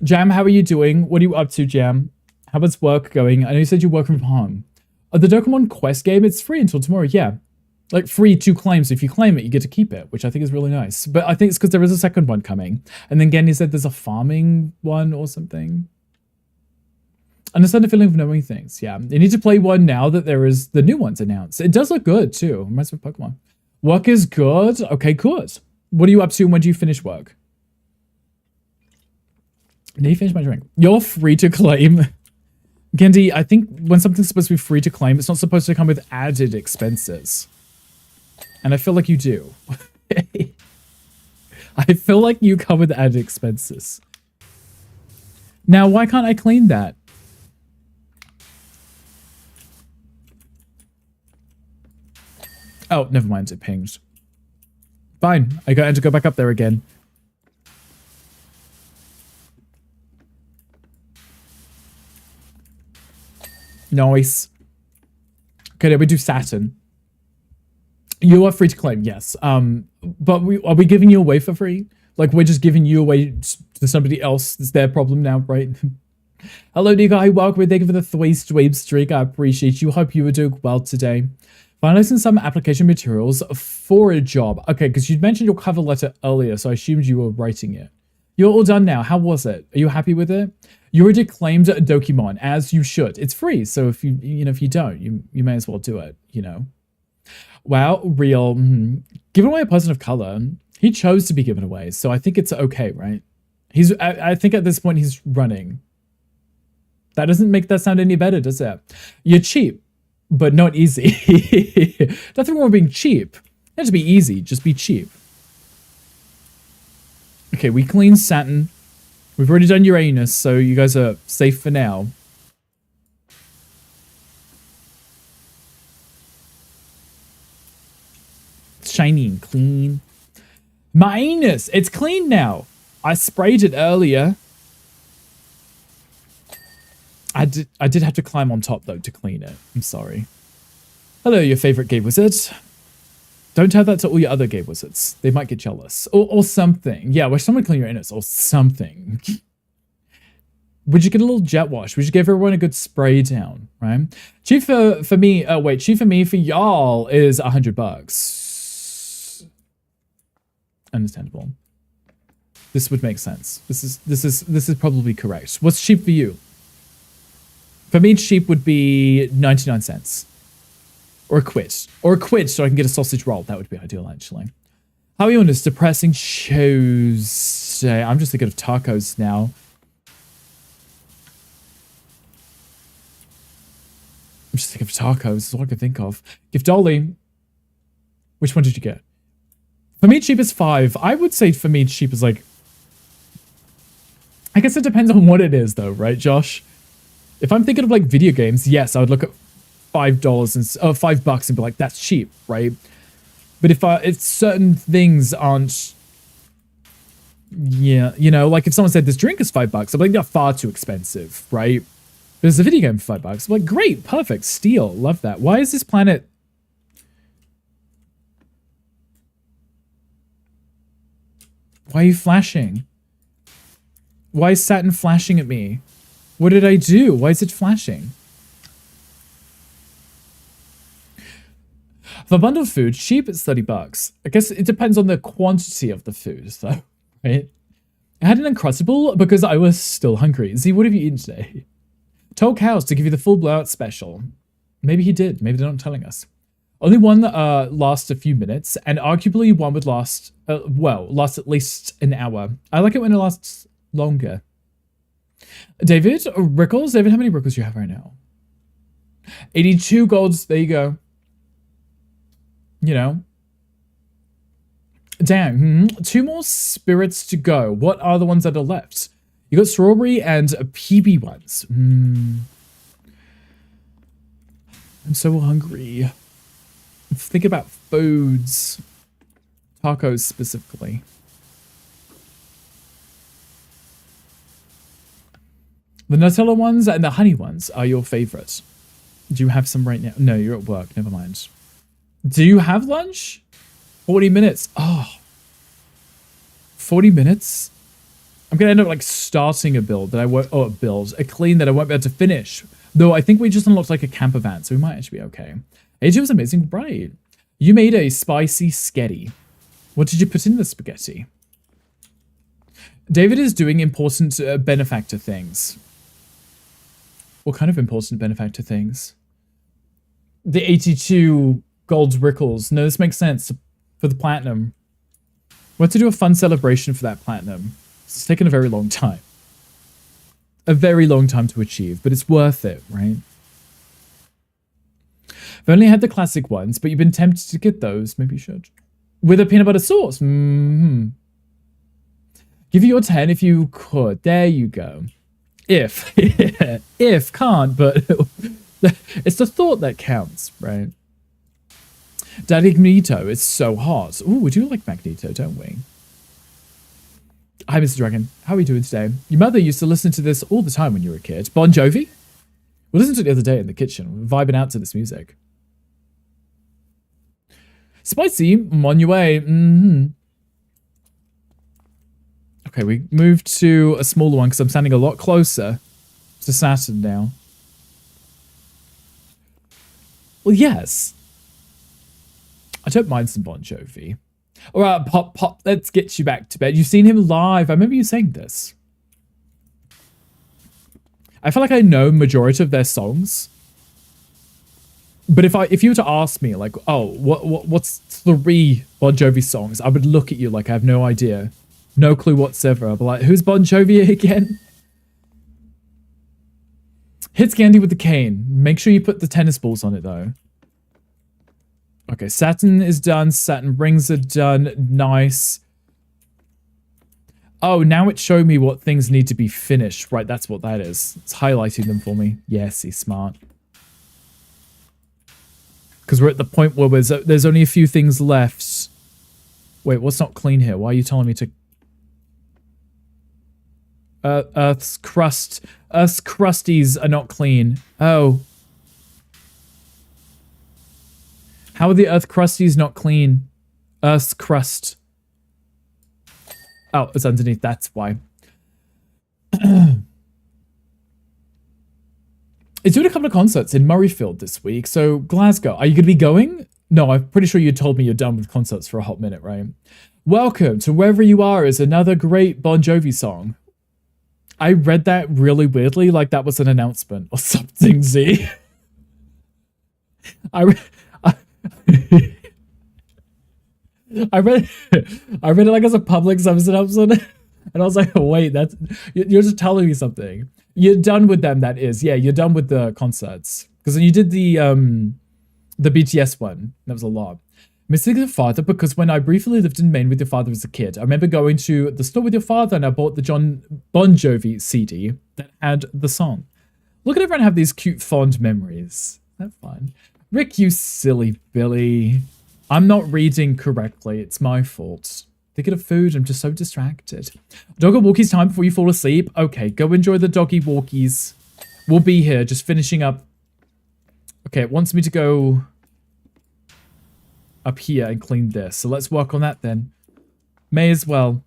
Jam, how are you doing? What are you up to, Jam? How is work going? I know you said you're working from home. The Dokemon Quest game, it's free until tomorrow, yeah. Like, free to claim, so if you claim it, you get to keep it, which I think is really nice. But I think it's because there is a second one coming. And then Genny said there's a farming one or something. And I started feeling of knowing things, yeah. You need to play one now that there is the new ones announced. It does look good, too. Reminds me of Pokemon. Work is good. Okay, good. What are you up to and when do you finish work? Need to finish my drink. You're free to claim. Gendy, I think when something's supposed to be free to claim, it's not supposed to come with added expenses. And I feel like you do. I feel like you come with added expenses. Now, why can't I clean that? Oh, never mind. It pinged. Fine. I got to go back up there again. Nice. Okay, then we do Saturn. You are free to claim, yes. But are we giving you away for free? Like, we're just giving you away to somebody else. It's their problem now, right? Hello, new guy. Welcome. Thank you for the 3 stream streak. I appreciate you. Hope you are doing well today. Finalizing some application materials for a job. Okay, because you mentioned your cover letter earlier, so I assumed you were writing it. You're all done now. How was it? Are you happy with it? You already claimed Dokemon, as you should. It's free, so if if you don't, you may as well do it, Wow, real. Given away a person of color. He chose to be given away, so I think it's okay, right? I think at this point he's running. That doesn't make that sound any better, does it? You're cheap, but not easy. Nothing wrong with being cheap. You have to be easy, just be cheap. Okay, we cleaned Saturn. We've already done Uranus, so you guys are safe for now. It's shiny and clean. Minus! It's clean now. I sprayed it earlier. I did have to climb on top, though, to clean it. I'm sorry. Hello, your favorite gay wizard. Don't tell that to all your other gay wizards. They might get jealous. Or something. Yeah, wish someone clean your innards or something. Would you get a little jet wash? Would you give everyone a good spray down, right? Cheap for me, cheap for me, for y'all is $100. Understandable. This would make sense. This is probably correct. What's cheap for you? For me, cheap would be 99 cents. Or a quid. Or a quid so I can get a sausage roll. That would be ideal, actually. How are you on this depressing Tuesday? I'm just thinking of tacos now. I'm just thinking of tacos. That's all I can think of. Gift Dolly. Which one did you get? For me, cheap is 5. I would say for me, cheap is like... I guess it depends on what it is, though, right, Josh? If I'm thinking of, like, video games, yes, I would look at $5 and $5 and be like, that's cheap, right? But if certain things aren't Yeah, you know, like if someone said this drink is $5, I'm like, yeah, far too expensive, right? There's a video game for $5. I'm like, great, perfect, steal, love that. Why is this planet? Why are you flashing? Why is Saturn flashing at me? What did I do? Why is it flashing? For bundled food, cheap, it's $30. I guess it depends on the quantity of the food, though, right? I had an Uncrustable because I was still hungry. Z, what have you eaten today? Told cows to give you the full blowout special. Maybe he did. Maybe they're not telling us. Only one lasts a few minutes, and arguably one would last, last at least an hour. I like it when it lasts longer. David, Rickles? David, how many Rickles do you have right now? 82 golds. There you go. You know. Damn. 2 more spirits to go. What are the ones that are left? You got strawberry and PB ones. I'm so hungry. Think about foods. Tacos specifically. The Nutella ones and the honey ones are your favorite. Do you have some right now? No, you're at work. Never mind. Do you have lunch? 40 minutes. Oh. 40 minutes? I'm going to end up like starting a build that I won't, a clean that I won't be able to finish. Though I think we just unlocked like a camper van, so we might actually be okay. AJ was amazing, right? You made a spicy sketty. What did you put in the spaghetti? David is doing important benefactor things. What kind of important benefactor things? The 82 gold rickles. No, this makes sense for the platinum. We have to do a fun celebration for that platinum. It's taken a very long time. A very long time to achieve, but it's worth it, right? I've only had the classic ones, but you've been tempted to get those. Maybe you should. With a peanut butter sauce. Mm-hmm. Give you your 10 if you could. There you go. If. If, can't, but it's the thought that counts, right? Daddy Magneto, it's so hot. Ooh, we do like Magneto, don't we? Hi, Mr. Dragon. How are we doing today? Your mother used to listen to this all the time when you were a kid. Bon Jovi? We listened to it the other day in the kitchen, vibing out to this music. Spicy, I'm on your way. Mm-hmm. Okay, we moved to a smaller one because I'm standing a lot closer to Saturn now. Well, yes. I don't mind some Bon Jovi. All right, Pop, let's get you back to bed. You've seen him live. I remember you saying this. I feel like I know majority of their songs. But if you were to ask me, like, oh, what's 3 Bon Jovi songs? I would look at you like I have no idea. No clue whatsoever. I'd be like, who's Bon Jovi again? Hits candy with the cane. Make sure you put the tennis balls on it, though. Okay, Saturn is done. Saturn rings are done. Nice. Oh, now it's showing me what things need to be finished. Right, that's what that is. It's highlighting them for me. Yes, he's smart. Because we're at the point where there's only a few things left. Wait, what's not clean here? Why are you telling me to... Earth's crust. Earth's crusties are not clean. Oh. How are the Earth crusties not clean? Earth's crust. Oh, it's underneath. That's why. It's doing a couple of concerts in Murrayfield this week. So, Glasgow. Are you going to be going? No, I'm pretty sure you told me you're done with concerts for a hot minute, right? Welcome to Wherever You Are is another great Bon Jovi song. I read that really weirdly, like that was an announcement or something, Z. I read it like as a public service announcement, and I was like, oh, wait, you're just telling me something. You're done with them, that is. Yeah, you're done with the concerts. Because you did the BTS one. That was a lot. Missing your father, because when I briefly lived in Maine with your father as a kid, I remember going to the store with your father and I bought the Bon Jovi CD that had the song. Look at everyone have these cute, fond memories. That's fun. Rick, you silly Billy. I'm not reading correctly. It's my fault. Thinking of food, I'm just so distracted. Doggy walkies time before you fall asleep. Okay, go enjoy the doggy walkies. We'll be here, just finishing up. Okay, it wants me to go up here and clean this. So let's work on that then. May as well.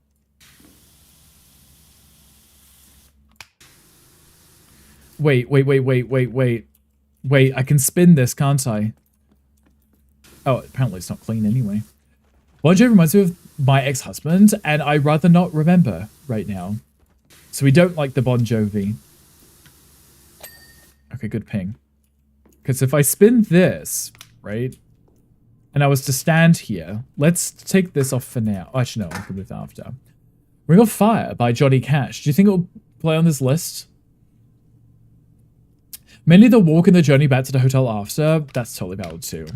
Wait. Wait, I can spin this, can't I? Oh, apparently it's not clean anyway. Bon Jovi reminds me of my ex-husband, and I'd rather not remember right now. So we don't like the Bon Jovi. Okay, good ping. Because if I spin this, right, and I was to stand here, let's take this off for now. Oh, actually, no, I'll put it after. Ring of Fire by Johnny Cash. Do you think it'll play on this list? Mainly the walk and the journey back to the hotel after. That's totally valid too.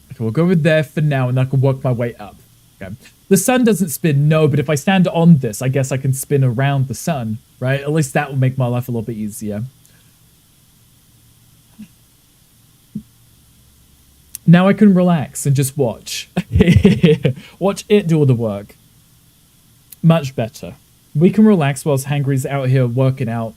Okay, we'll go with there for now, and I can work my way up. Okay. The sun doesn't spin, no, but if I stand on this, I guess I can spin around the sun, right? At least that will make my life a little bit easier. Now I can relax and just watch. Watch it do all the work. Much better. We can relax whilst Hangry's out here working out.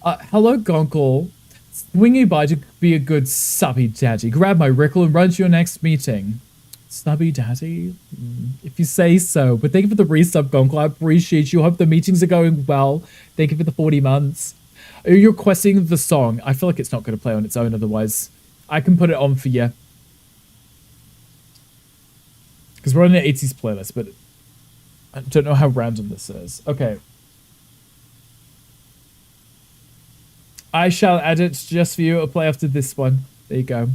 Hello, Gonkle. Swing you by to be a good subby daddy. Grab my Rickle and run to your next meeting. Subby daddy? If you say so. But thank you for the resub, Gonkle. I appreciate you. Hope the meetings are going well. Thank you for the 40 months. You're requesting the song. I feel like it's not going to play on its own otherwise. I can put it on for you. Because we're on an 80s playlist, but I don't know how random this is. Okay. I shall add it just for you. I'll play after this one. There you go.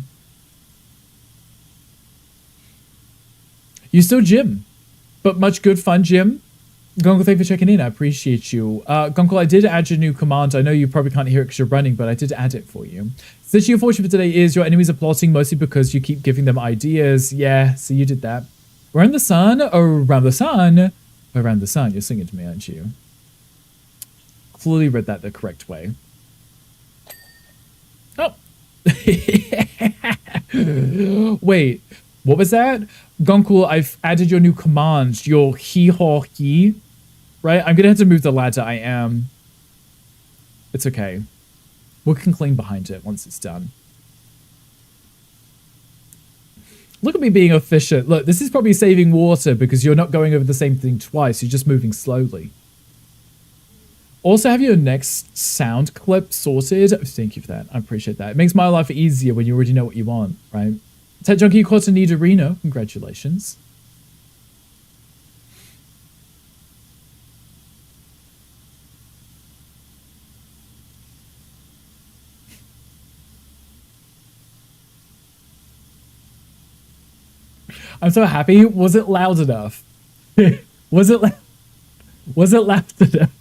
You still Jim, but much good fun, Jim. Gonkle, thank you for checking in. I appreciate you. Gonkle, I did add your new command. I know you probably can't hear it because you're running, but I did add it for you. Since your fortune for today is your enemies are plotting mostly because you keep giving them ideas. Yeah, so you did that. Around the sun, around the sun, around the sun. You're singing to me, aren't you? Clearly read that the correct way. Oh. Wait, what was that? Gonkul, I've added your new command, your he-ho-he. Right? I'm gonna have to move the ladder, I am. It's okay. We can clean behind it once it's done. Look at me being efficient. Look, this is probably saving water because you're not going over the same thing twice. You're just moving slowly. Also, have your next sound clip sorted. Thank you for that. I appreciate that. It makes my life easier when you already know what you want, right? Tech Junkie, you caught a Nidorino. Congratulations. I'm so happy. Was it loud enough? Was it loud enough?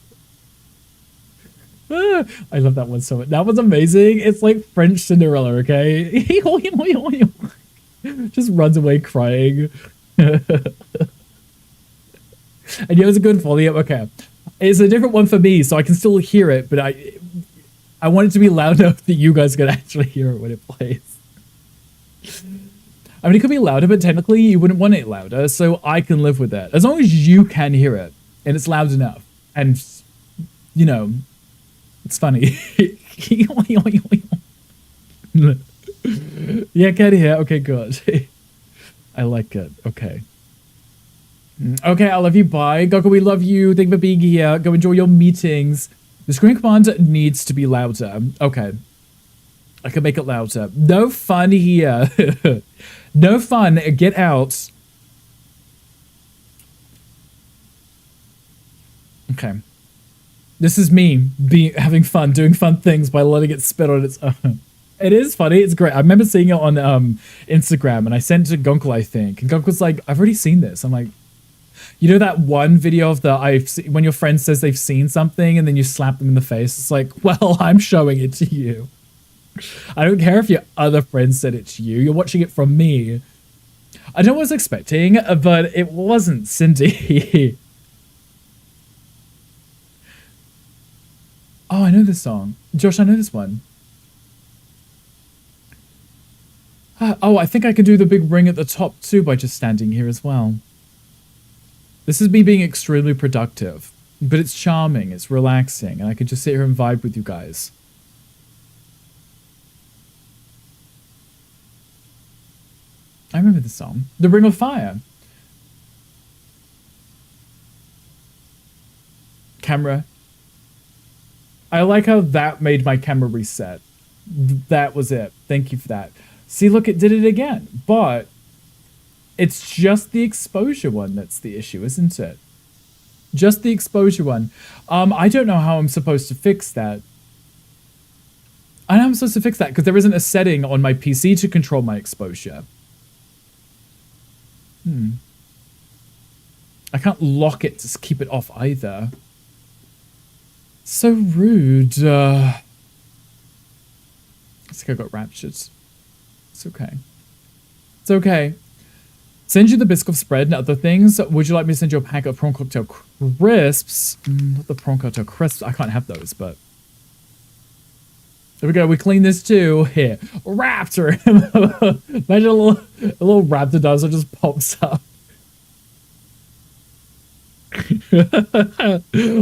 I love that one so much. That was amazing. It's like French Cinderella, okay? Just runs away crying. And it was a good volume. Okay. It's a different one for me, so I can still hear it, but I want it to be loud enough that you guys can actually hear it when it plays. I mean, it could be louder, but technically you wouldn't want it louder, so I can live with that. As long as you can hear it, and it's loud enough. And, you know, it's funny. Yeah, can hear. Okay, good. I like it. Okay. Okay, I love you. Bye. Gogo, we love you. Thank you for being here. Go enjoy your meetings. The screen command needs to be louder. Okay. I can make it louder. No fun here. No fun. Get out. Okay. This is me having fun, doing fun things by letting it spit on its own. It is funny. It's great. I remember seeing it on Instagram, and I sent it to Gunkle, I think. And Gunkle's like, I've already seen this. I'm like, you know that one video of when your friend says they've seen something and then you slap them in the face? It's like, well, I'm showing it to you. I don't care if your other friends said it to you. You're watching it from me. I don't know what I was expecting, but it wasn't Cindy. Oh, I know this song. Josh, I know this one. Oh, I think I can do the big ring at the top too by just standing here as well. This is me being extremely productive, but it's charming, it's relaxing, and I can just sit here and vibe with you guys. I remember this song. The Ring of Fire. Camera. I like how that made my camera reset. That was it. Thank you for that. See, look, it did it again. But it's just the exposure one that's the issue, isn't it? Just the exposure one. I don't know how I'm supposed to fix that. I know I'm supposed to fix that because there isn't a setting on my PC to control my exposure. I can't lock it to keep it off either. So rude. I think I got raptured. It's okay. It's okay. Send you the Biscoff spread and other things. Would you like me to send you a pack of prawn cocktail crisps? Not the prawn cocktail crisps. I can't have those, but... There we go. We clean this too. Here. Raptor. Imagine a little raptor dinosaur just pops up.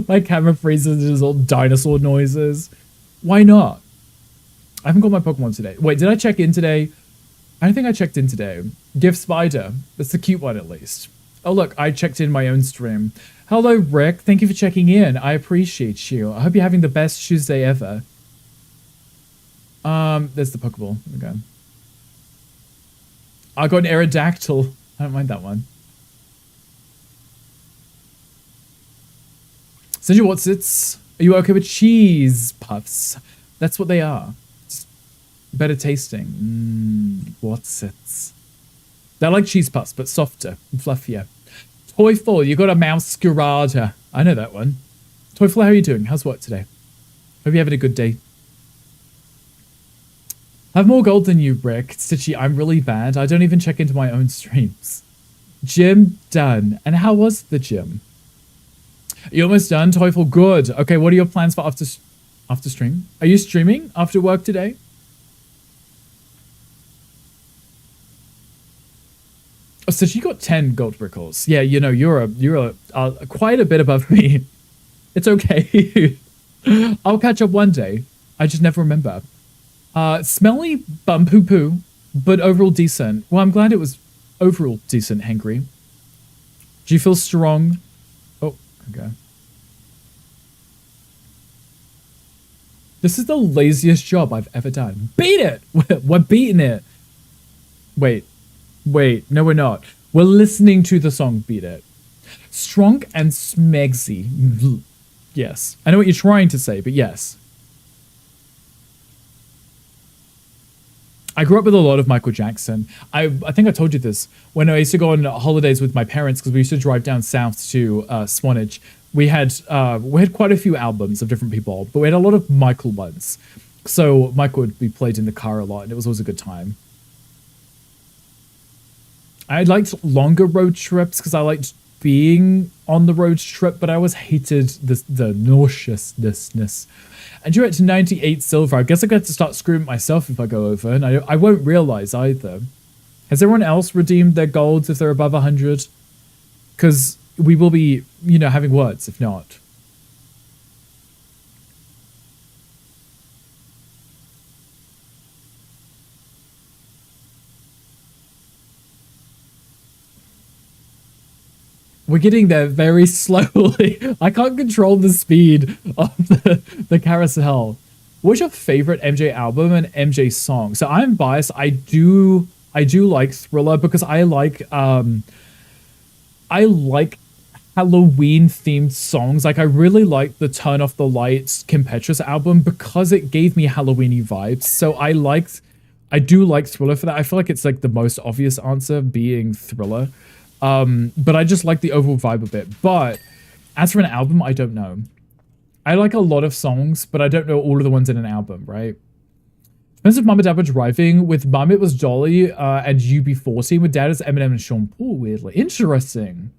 My camera freezes and just all dinosaur noises. Why not? I haven't got my Pokemon today. Wait, did I check in today? I don't think I checked in today. Give Spider. That's the cute one at least. Oh look, I checked in my own stream. Hello Rick, thank you for checking in. I appreciate you. I hope you're having the best Tuesday ever. There's the Pokeball. There we go. I got an Aerodactyl. I don't mind that one. Send you Whatsits. Are you okay with cheese puffs? That's what they are. It's better tasting. Whatsits. They're like cheese puffs, but softer and fluffier. Toyful, you got a Mouscarada. I know that one. Toyful, how are you doing? How's work today? Hope you're having a good day. I have more gold than you, Rick. Stitchy, I'm really bad. I don't even check into my own streams. Gym done. And how was the gym? You almost done, Toyful? Good. Okay, what are your plans for after stream? Are you streaming after work today? Oh, so she got 10 gold brickles. Yeah, you know, you're quite a bit above me. It's okay. I'll catch up one day. I just never remember. Smelly bum poo poo, but overall decent. Well, I'm glad it was overall decent, Hangry. Do you feel strong? Oh, okay. This is the laziest job I've ever done. Beat it! We're beating it. Wait, no we're not. We're listening to the song Beat It. Strong and smegsy. Yes. I know what you're trying to say, but yes. I grew up with a lot of Michael Jackson. I think I told you this. When I used to go on holidays with my parents, because we used to drive down south to Swanage, we had quite a few albums of different people, but we had a lot of Michael ones. So Michael would be played in the car a lot, and it was always a good time. I liked longer road trips because I liked being on the road trip, but I always hated the nauseousness. And you're at 98 silver. I guess I got to start screwing myself if I go over, and I won't realize either. Has everyone else redeemed their golds if they're above 100? Because we will be, you know, having words if not. We're getting there very slowly. I can't control the speed of the carousel. What's your favorite MJ album and MJ song? So I'm biased. I do like Thriller because I like Halloween themed songs. Like I really like the Turn Off the Lights Kim Petras album because it gave me Halloweeny vibes. So I do like Thriller for that. I feel like it's like the most obvious answer being Thriller. But I just like the overall vibe of it. But as for an album, I don't know. I like a lot of songs, but I don't know all of the ones in an album, right? Depends if Mum and Dad were driving. With Mum, it was Dolly and UB40. With Dad, it's Eminem and Sean Paul, weirdly. Interesting.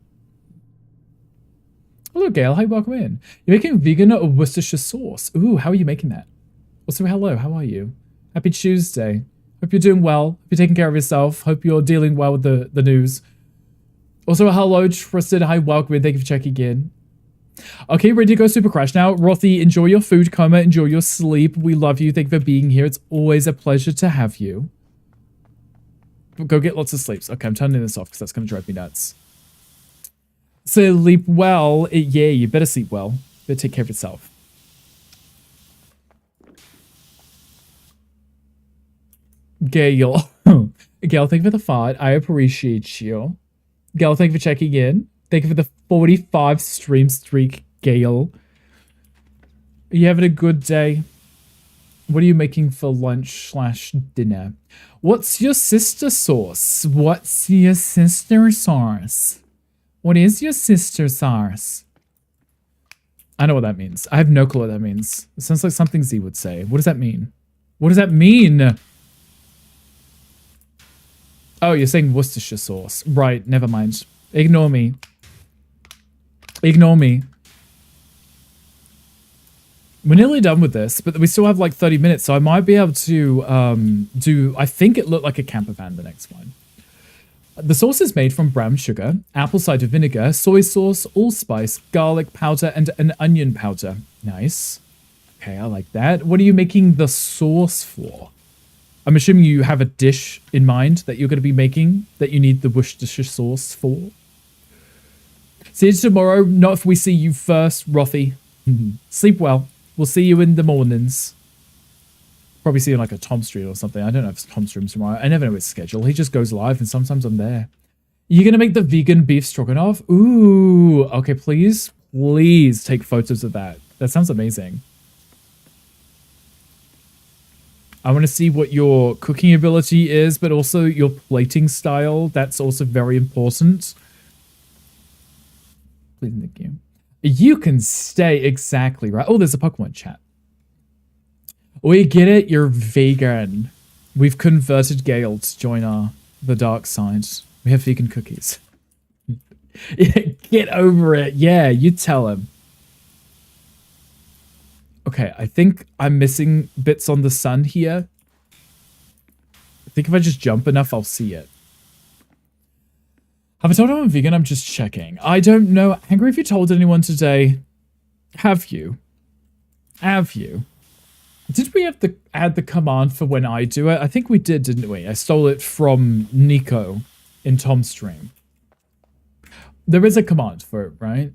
Hello, Gail. Hi, welcome in. You're making vegan or Worcestershire sauce. Ooh, how are you making that? Also, hello. How are you? Happy Tuesday. Hope you're doing well. Hope you're taking care of yourself. Hope you're dealing well with the news. Also, hello, Tristan. Hi, welcome in. Thank you for checking in. Okay, ready to go super crash now. Rothy, enjoy your food coma. Enjoy your sleep. We love you. Thank you for being here. It's always a pleasure to have you. Go get lots of sleeps. Okay, I'm turning this off because that's going to drive me nuts. Sleep well. Yeah, you better sleep well. Better take care of yourself. Gail. Gail, thank you for the fight. I appreciate you. Gail, thank you for checking in. Thank you for the 45 stream streak, Gail. Are you having a good day? What are you making for lunch / dinner? What's your sister sauce? What's your sister sauce? What is your sister sauce? I know what that means. I have no clue what that means. It sounds like something Z would say. What does that mean? What does that mean? Oh, you're saying Worcestershire sauce. Right, never mind. Ignore me. Ignore me. We're nearly done with this, but we still have like 30 minutes, so I might be able to do... I think it looked like a camper van, the next one. The sauce is made from brown sugar, apple cider vinegar, soy sauce, allspice, garlic powder, and an onion powder. Nice. Okay, I like that. What are you making the sauce for? I'm assuming you have a dish in mind that you're going to be making that you need the Worcestershire sauce for. See you tomorrow. Not if we see you first, Rothy. Sleep well. We'll see you in the mornings. Probably see you like a Tom stream or something. I don't know if it's Tom streams tomorrow. I never know his schedule. He just goes live and sometimes I'm there. You're going to make the vegan beef stroganoff? Ooh. Okay, please. Please take photos of that. That sounds amazing. I want to see what your cooking ability is, but also your plating style. That's also very important. Please, thank you. You can stay exactly right. Oh, there's a Pokemon chat. We get it. You're vegan. We've converted Gale to join the dark side. We have vegan cookies. Get over it. Yeah, you tell him. Okay, I think I'm missing bits on the sun here. I think if I just jump enough, I'll see it. Have I told anyone I'm vegan? I'm just checking. I don't know. Angry if you told anyone today. Have you? Have you? Did we have to add the command for when I do it? I think we did, didn't we? I stole it from Nico in Tom's stream. There is a command for it, right?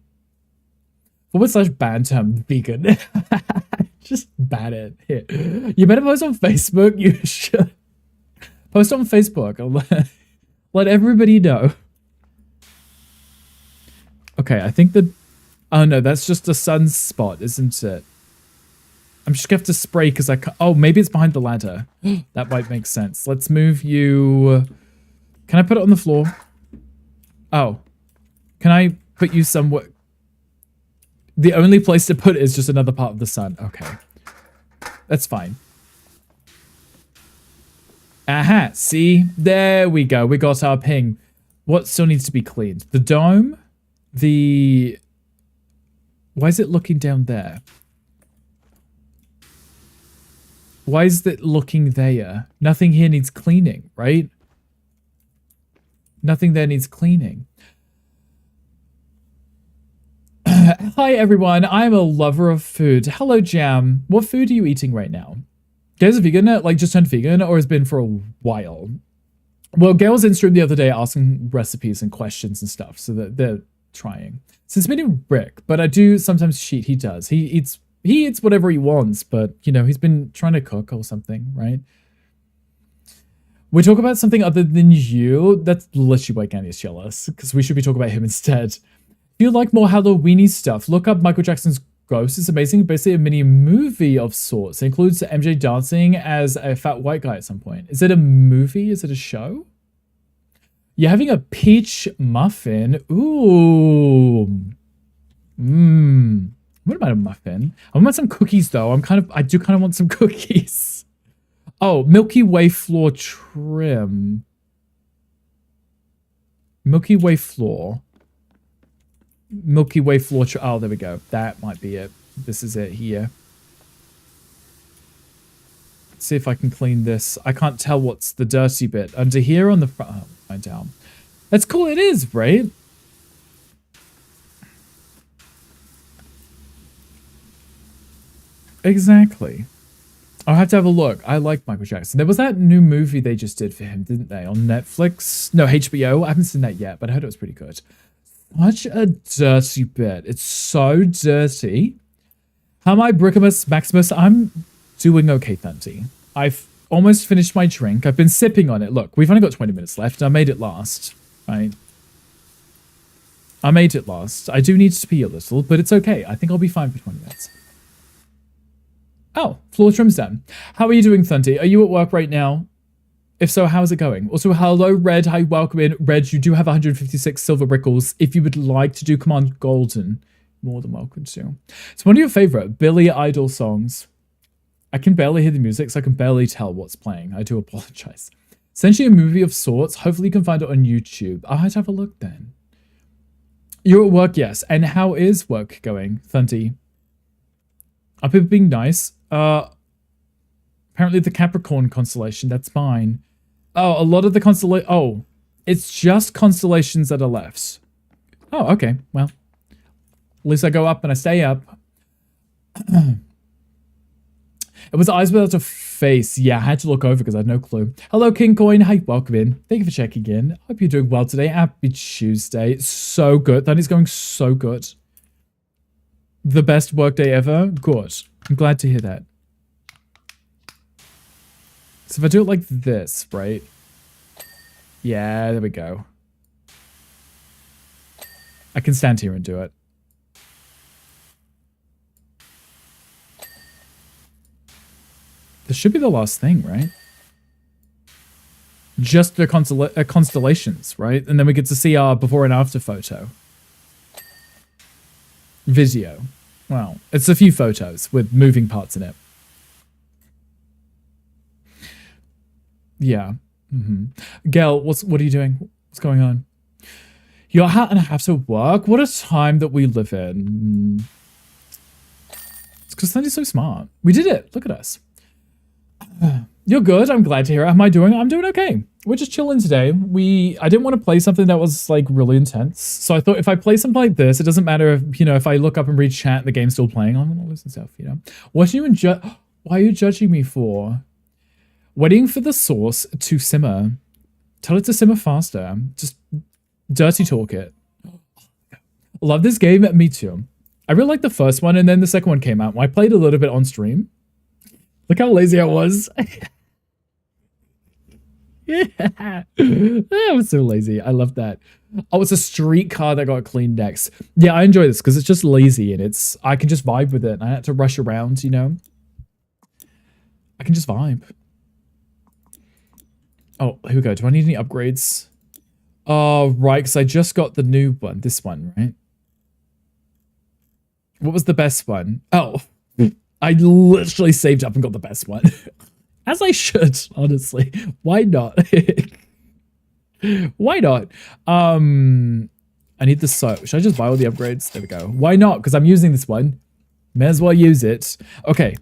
/ban term vegan. Just ban it. Here. You better post on Facebook. You should. Post on Facebook. I'll let everybody know. Okay, I think that... Oh no, that's just a sunspot, isn't it? I'm just gonna have to spray because I can't... Oh, maybe it's behind the ladder. That might make sense. Let's move you... Can I put it on the floor? Oh. Can I put you somewhere... The only place to put it is just another part of the sun. Okay. That's fine. Aha, see? There we go. We got our ping. What still needs to be cleaned? The dome? The... Why is it looking down there? Why is it looking there? Nothing here needs cleaning, right? Nothing there needs cleaning. Hi everyone, I'm a lover of food. Hello Jam. What food are you eating right now? Gail's a vegan, like just turned vegan, or has been for a while? Well, Gail was in stream the other day asking recipes and questions and stuff, so that they're trying. Since meeting Rick, but I do sometimes cheat. He does. He eats whatever he wants, but you know, he's been trying to cook or something, right? We talk about something other than you. That's literally why Candy is jealous, because we should be talking about him instead. If you like more Halloweeny stuff, look up Michael Jackson's Ghost. It's amazing. Basically a mini movie of sorts. It includes MJ dancing as a fat white guy at some point. Is it a movie? Is it a show? You're having a peach muffin. Ooh. What about a muffin? I want some cookies though. I do kind of want some cookies. Oh, Milky Way floor trim. Milky Way floor. Milky Way floor. Oh, there we go. That might be it. This is it here. Let's see if I can clean this. I can't tell what's the dirty bit. Under here on the front. Oh, find out. That's cool. It is, right? Exactly. I'll have to have a look. I like Michael Jackson. There was that new movie they just did for him, didn't they? On Netflix? No, HBO. I haven't seen that yet, but I heard it was pretty good. Such a dirty bit. It's so dirty. How am I, Brickamus Maximus? I'm doing okay, Thunty. I've almost finished my drink. I've been sipping on it. Look, we've only got 20 minutes left. I made it last, right? I made it last. I do need to pee a little, but it's okay. I think I'll be fine for 20 minutes. Oh, floor trim's done. How are you doing, Thunty? Are you at work right now? If so, how's it going? Also, hello, Red. Hi, welcome in. Red, you do have 156 silver brickles. If you would like to do Command Golden, more than welcome to. It's one of your favorite Billy Idol songs. I can barely hear the music, so I can barely tell what's playing. I do apologize. Essentially a movie of sorts. Hopefully you can find it on YouTube. I'll have to have a look then. You're at work, yes. And how is work going, Thunty? Are people being nice? Apparently the Capricorn constellation, that's fine. Oh, a lot of the constellation. Oh, it's just constellations that are left. Oh, okay. Well, at least I go up and I stay up. It was eyes without a face. Yeah, I had to look over because I had no clue. Hello, King Coin. Hi, welcome in. Thank you for checking in. Hope you're doing well today. Happy Tuesday. So good. That is going so good. The best workday ever. Good. I'm glad to hear that. So if I do it like this, right? Yeah, there we go. I can stand here and do it. This should be the last thing, right? Just the constellations, right? And then we get to see our before and after photo. Video. Well, it's a few photos with moving parts in it. Yeah. Gail, what are you doing? What's going on? You're and I have to work? What a time that we live in. It's because Sandy's so smart. We did it. Look at us. You're good. I'm glad to hear it. How am I doing? I'm doing okay. We're just chilling today. I didn't want to play something that was like really intense. So I thought if I play something like this, it doesn't matter if, you know, if I look up and read chat and the game's still playing, I'm gonna lose stuff, you know. What are you why are you judging me for? Waiting for the sauce to simmer. Tell it to simmer faster. Just dirty talk it. Love this game. Me too. I really liked the first one, and then the second one came out. I played a little bit on stream. Look how lazy I was. Yeah. I was so lazy. I love that. Oh, it's a streetcar that got cleaned next. Yeah, I enjoy this because it's just lazy and I can just vibe with it. I had to rush around, you know. I can just vibe. Oh, here we go. Do I need any upgrades? Oh, right, because I just got the new one. This one, right? What was the best one? Oh, I literally saved up and got the best one. As I should, honestly. Why not? Why not? I need the soap. Should I just buy all the upgrades? There we go. Why not? Because I'm using this one. May as well use it. Okay.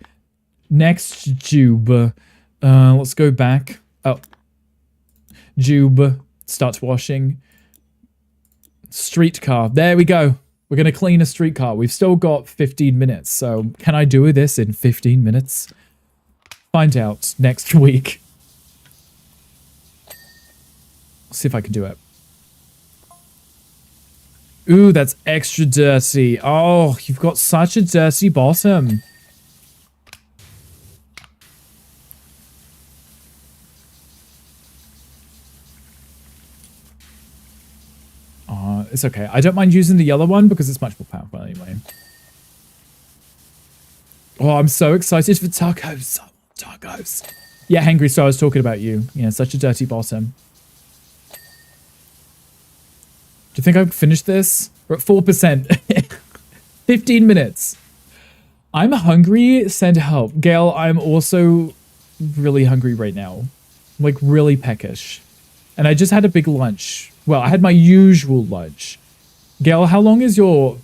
Next tube. Let's go back. Oh. Jube. Start washing. Streetcar. There we go. We're going to clean a streetcar. We've still got 15 minutes. So can I do this in 15 minutes? Find out next week. See if I can do it. Ooh, that's extra dirty. Oh, you've got such a dirty bottom. It's okay. I don't mind using the yellow one because it's much more powerful anyway. Oh, I'm so excited for tacos. Tacos. Yeah, Hangry Star, I was talking about you. Yeah, such a dirty bottom. Do you think I can finish this? We're at 4%. 15 minutes. I'm hungry. Send help. Gail, I'm also really hungry right now. Like, really peckish. And I just had a big lunch. Well, I had my usual lunch. Gail, how long is your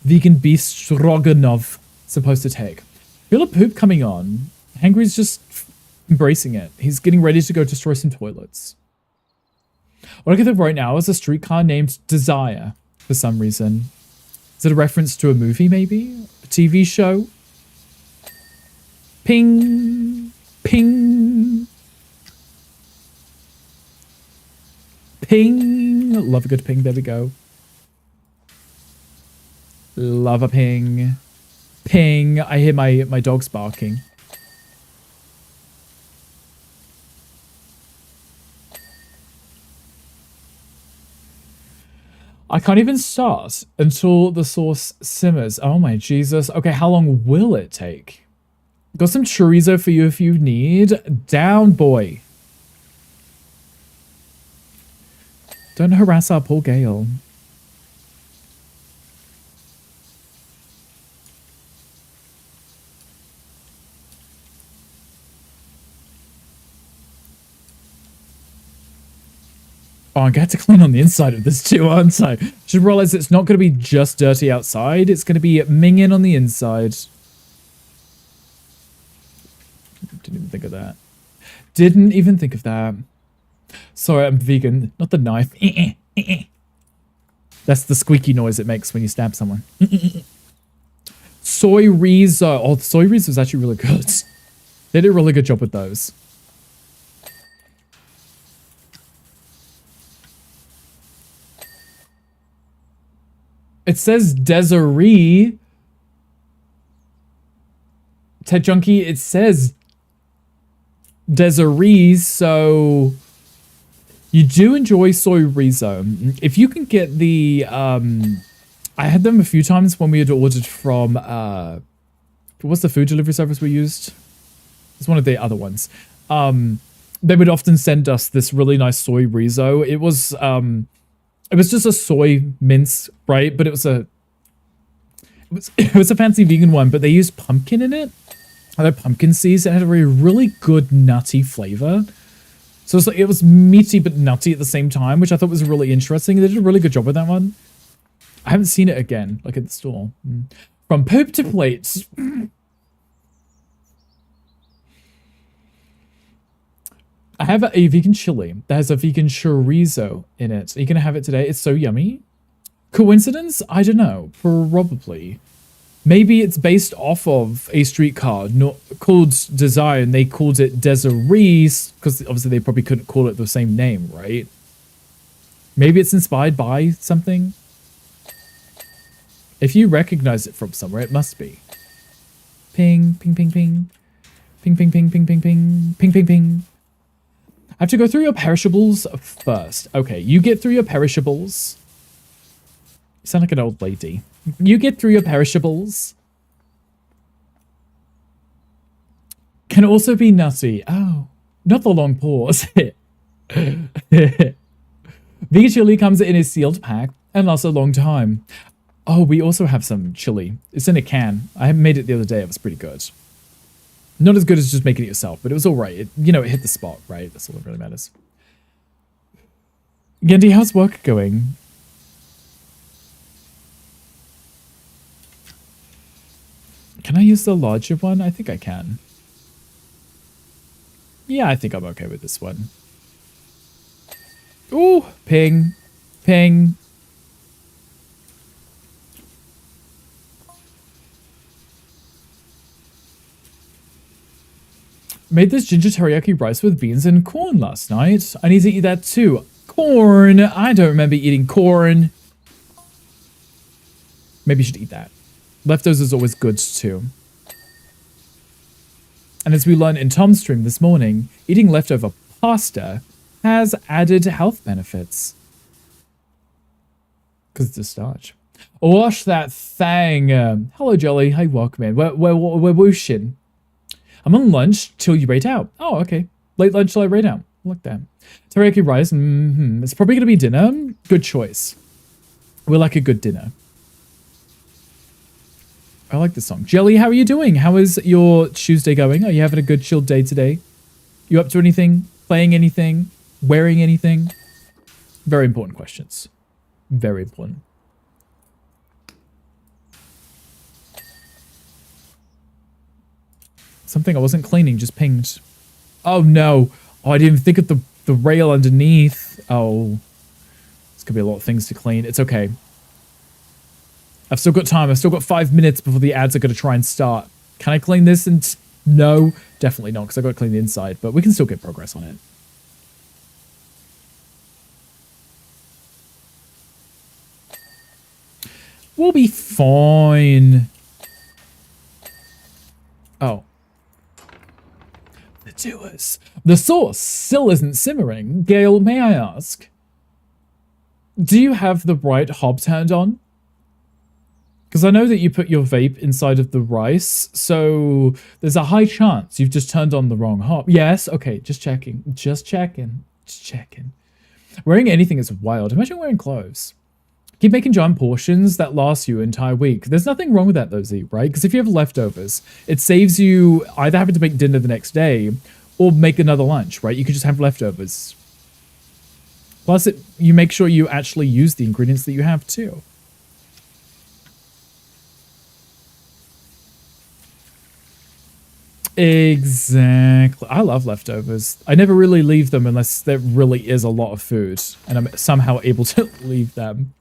vegan beef stroganoff supposed to take? Feel a poop coming on. Hangry's just embracing it. He's getting ready to go destroy some toilets. What I can think right now is a streetcar named Desire for some reason. Is it a reference to a movie, maybe? A TV show? Ping. Ping. Ping. Love a good ping. There we go. Love a ping. Ping. I hear my dogs barking. I can't even start until the sauce simmers. Oh my Jesus. Okay, how long will it take? Got some chorizo for you if you need. Down, boy. Don't harass our poor Gale. Oh, I'm going to have to clean on the inside of this too, aren't I? Should realize it's not going to be just dirty outside. It's going to be minging on the inside. Didn't even think of that. Didn't even think of that. Sorry, I'm vegan. Not the knife. That's the squeaky noise it makes when you stab someone. Soy rizo. Oh, the soy rizo is actually really good. They did a really good job with those. It says Desiree. Ted Junkie, it says Desiree, so you do enjoy soy rizo. If you can get the, I had them a few times when we had ordered from, what's the food delivery service we used? It's one of the other ones. They would often send us this really nice soy rizo. It was just a soy mince, right? But it was a fancy vegan one, but they used pumpkin in it. Other pumpkin seeds. It had a really good nutty flavor. So it was meaty but nutty at the same time, which I thought was really interesting. They did a really good job with that one. I haven't seen it again, like at the store. From poop to plates. I have a vegan chili that has a vegan chorizo in it. Are you going to have it today? It's so yummy. Coincidence? I don't know. Probably. Maybe it's based off of a streetcar called Desire, and they called it Desiree, because obviously they probably couldn't call it the same name, right? Maybe it's inspired by something. If you recognize it from somewhere, it must be. Ping, ping, ping, ping. Ping, ping, ping, ping, ping, ping. Ping, ping, ping. I have to go through your perishables first. Okay, you get through your perishables. You sound like an old lady. You get through your perishables. Can also be nutty. Oh, not the long pause. Vegan chili comes in a sealed pack and lasts a long time. Oh, we also have some chili. It's in a can. I made it the other day. It was pretty good. Not as good as just making it yourself, but it was all right. It hit the spot, right? That's all that really matters. Gendy, how's work going? Can I use the larger one? I think I can. Yeah, I think I'm okay with this one. Ooh, ping, ping. Made this ginger teriyaki rice with beans and corn last night. I need to eat that too. Corn. I don't remember eating corn. Maybe you should eat that. Leftovers is always good too. And as we learned in Tom's stream this morning, eating leftover pasta has added health benefits. Because it's a starch. Wash that thing. Hello, Jolly. Hey, welcome in. We're whooshing. I'm on lunch till you rate out. Oh, okay. Late lunch till I rate out. Like that. Teriyaki rice. It's probably going to be dinner. Good choice. We like a good dinner. I like this song. Jelly, how are you doing? How is your Tuesday going? Are you having a good chilled day today? You up to anything? Playing anything? Wearing anything? Very important questions. Very important. Something I wasn't cleaning just pinged. Oh no. Oh, I didn't even think of the rail underneath. Oh. There's gonna be a lot of things to clean. It's okay. I've still got time. I've still got 5 minutes before the ads are gonna try and start. Can I clean this? And no, definitely not, because I've got to clean the inside, but we can still get progress on it. We'll be fine. Oh. The doers. The sauce still isn't simmering. Gale, may I ask? Do you have the right hob turned on? Because I know that you put your vape inside of the rice, so there's a high chance you've just turned on the wrong hob. Yes, okay, just checking. Just checking. Just checking. Wearing anything is wild. Imagine wearing clothes. Keep making giant portions that last you an entire week. There's nothing wrong with that though, Z, right? Because if you have leftovers, it saves you either having to make dinner the next day or make another lunch, right? You could just have leftovers. Plus, you make sure you actually use the ingredients that you have too. Exactly. I love leftovers. I never really leave them unless there really is a lot of food and I'm somehow able to leave them.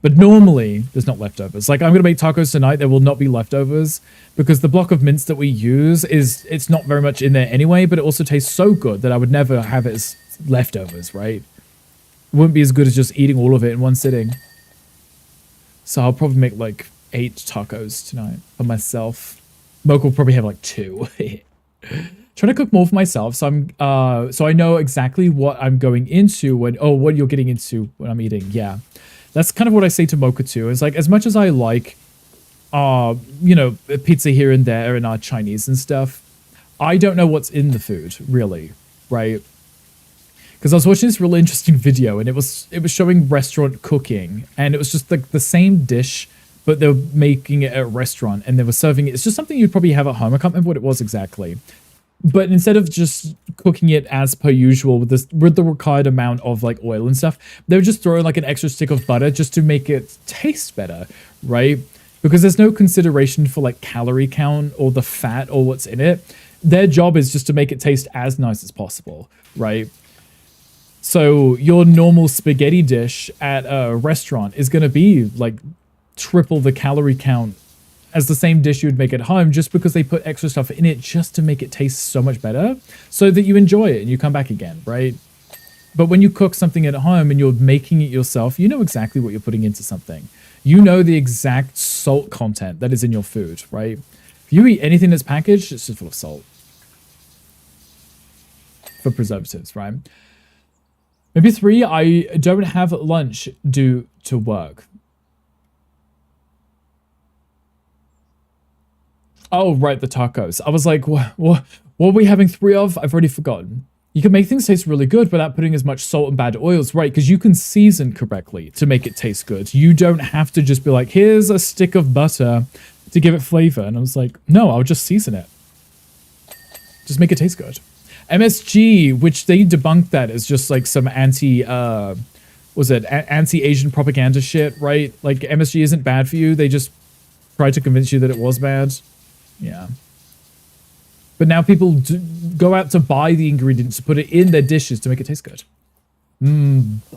But normally, there's not leftovers. Like, I'm going to make tacos tonight. There will not be leftovers because the block of mince that we use it's not very much in there anyway, but it also tastes so good that I would never have it as leftovers, right? It wouldn't be as good as just eating all of it in one sitting. So I'll probably make like 8 tacos tonight for myself. Mocha will probably have like 2. Trying to cook more for myself, so I know exactly what I'm going into when what you're getting into when I'm eating. Yeah, that's kind of what I say to Mocha too. It's like, as much as I like, you know, pizza here and there and Chinese and stuff, I don't know what's in the food really, right? Because I was watching this really interesting video and it was showing restaurant cooking and it was just like the same dish, but they were making it at a restaurant and they were serving it. It's just something you'd probably have at home. I can't remember what it was exactly. But instead of just cooking it as per usual with the required amount of like oil and stuff, they would just throw in like an extra stick of butter just to make it taste better, right? Because there's no consideration for like calorie count or the fat or what's in it. Their job is just to make it taste as nice as possible, right? So your normal spaghetti dish at a restaurant is going to be like triple the calorie count as the same dish you would make at home, just because they put extra stuff in it just to make it taste so much better so that you enjoy it and you come back again, right? But when you cook something at home and you're making it yourself, you know exactly what you're putting into something. You know the exact salt content that is in your food, right? If you eat anything that's packaged, it's just full of salt. For preservatives, right? Maybe 3, I don't have lunch due to work. Oh, right, the tacos. I was like, what are we having 3 of? I've already forgotten. You can make things taste really good without putting as much salt and bad oils, right? Because you can season correctly to make it taste good. You don't have to just be like, here's a stick of butter to give it flavor. And I was like, no, I'll just season it. Just make it taste good. MSG, which they debunked that as just like some anti-Asian propaganda shit, right? Like, MSG isn't bad for you. They just tried to convince you that it was bad. Yeah. But now people go out to buy the ingredients to put it in their dishes to make it taste good.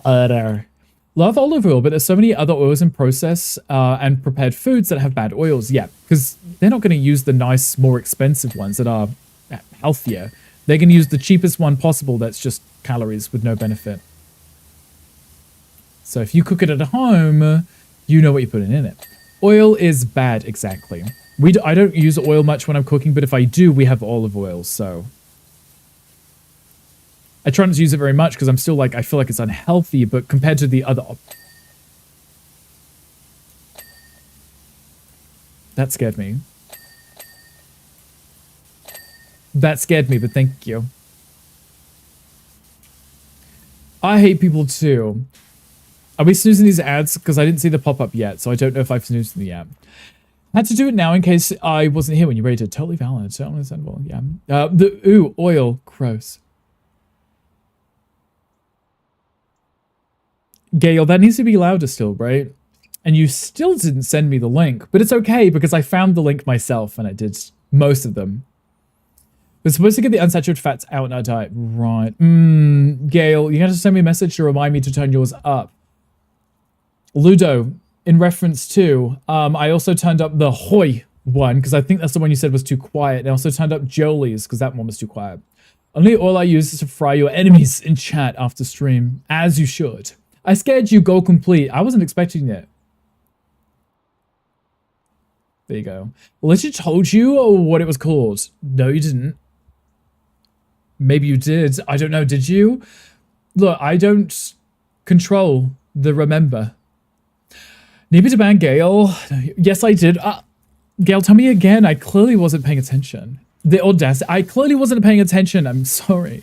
Butter. Love olive oil, but there's so many other oils in process and prepared foods that have bad oils. Yeah, because they're not going to use the nice, more expensive ones that are healthier. They're going to use the cheapest one possible that's just calories with no benefit. So if you cook it at home, you know what you're putting in it. Oil is bad, exactly. I don't use oil much when I'm cooking, but if I do, we have olive oil, so I try not to use it very much because I'm still like, I feel like it's unhealthy, but compared to the other... That scared me. That scared me, but thank you. I hate people too. Are we snoozing these ads? Because I didn't see the pop-up yet, so I don't know if I've snoozed them yet. Had to do it now in case I wasn't here when you rated. Totally valid. Totally understandable. Yeah. Ooh, oil. Gross. Gale, that needs to be louder still, right? And you still didn't send me the link, but it's okay because I found the link myself and I did Most of them. We're supposed to get the unsaturated fats out in our diet. Right. Gail, you have to send me a message to remind me to turn yours up. Ludo, in reference to, I also turned up the Hoy one, because I think that's the one you said was too quiet. And I also turned up Jolie's, because that one was too quiet. Only all I use is to fry your enemies in chat after stream, as you should. I scared you go complete. I wasn't expecting it. There you go. Legit told you what it was called. No, you didn't. Maybe you did. I don't know. Did you? Look, I don't control the remember. Need me to ban Gale? Yes, I did. Gale, tell me again. I clearly wasn't paying attention. The audacity. I clearly wasn't paying attention. I'm sorry.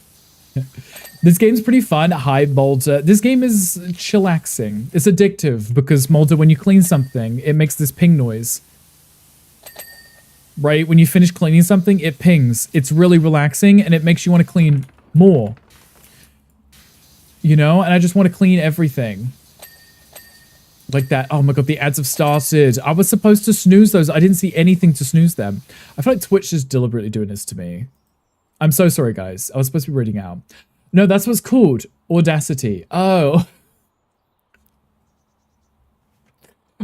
This game's pretty fun. Hi, Mulder. This game is chillaxing. It's addictive because, Mulder, when you clean something, it makes this ping noise. Right? When you finish cleaning something, it pings. It's really relaxing, and it makes you want to clean more. You know? And I just want to clean everything. Like that. Oh my god, the ads have started. I was supposed to snooze those. I didn't see anything to snooze them. I feel like Twitch is deliberately doing this to me. I'm so sorry, guys. I was supposed to be reading out. No, that's what's called. Audacity. Oh.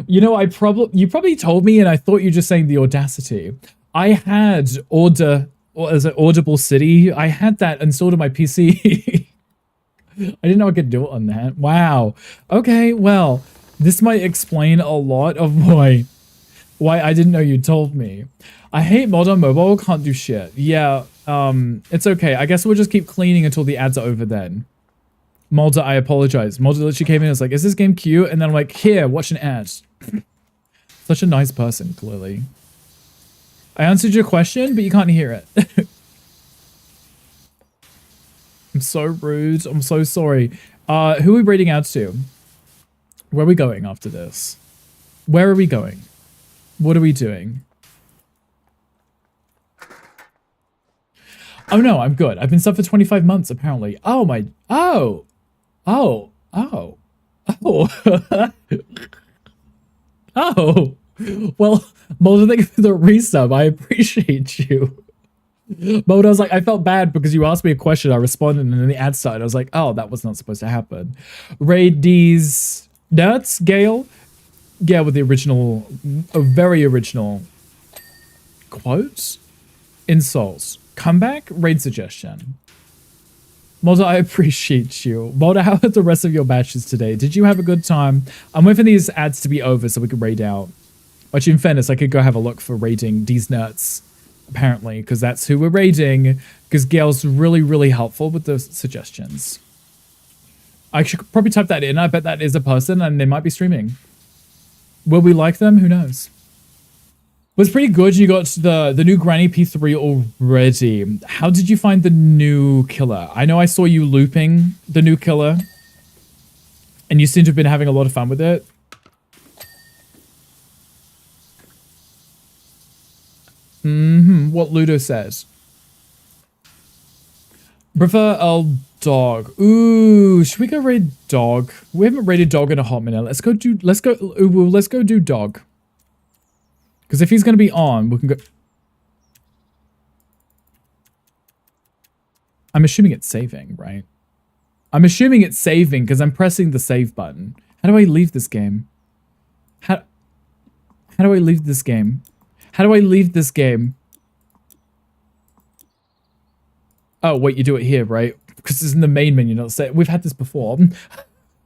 You know, you probably told me and I thought you were just saying the Audacity. I had as an Audible City. I had that installed on my PC. I didn't know I could do it on that. Wow. Okay, well, this might explain a lot of why I didn't know you told me. I hate mod on mobile, can't do shit. Yeah, it's okay. I guess we'll just keep cleaning until the ads are over then. Mulder, I apologize. Mulder literally came in and was like, is this game cute? And then I'm like, here, watch an ad. Such a nice person, clearly. I answered your question, but you can't hear it. I'm so rude. I'm so sorry. Who are we raiding out to? Where are we going after this? Where are we going? What are we doing? Oh no, I'm good. I've been sub for 25 months, apparently. Oh my... Oh! Oh! Oh! Oh! Oh! Well, Mulder, thank you for the resub. I appreciate you. Mulder, I was like, I felt bad because you asked me a question, I responded, and then the ad started. I was like, oh, that was not supposed to happen. Raid these nuts, Gale? Yeah, with the original, a very original quotes, insults, comeback, raid suggestion. Mulder, I appreciate you. Mulder, how are the rest of your batches today? Did you have a good time? I'm waiting for these ads to be over so we can raid out. But in fairness, I could go have a look for raiding these nuts, apparently, because that's who we're raiding, because Gail's really, really helpful with the suggestions. I should probably type that in. I bet that is a person and they might be streaming. Will we like them? Who knows? But it's pretty good. You got the new Granny P3 already. How did you find the new killer? I know I saw you looping the new killer, and you seem to have been having a lot of fun with it. What Ludo says. Prefer a dog. Ooh, should we go raid dog? We haven't raided dog in a hot minute. Let's go do dog. Because if he's going to be on, we can go... I'm assuming it's saving, right? I'm assuming it's saving because I'm pressing the save button. How do I leave this game? How do I leave this game? How do I leave this game? Oh, wait, you do it here, right? Because it's in the main menu, not say. We've had this before.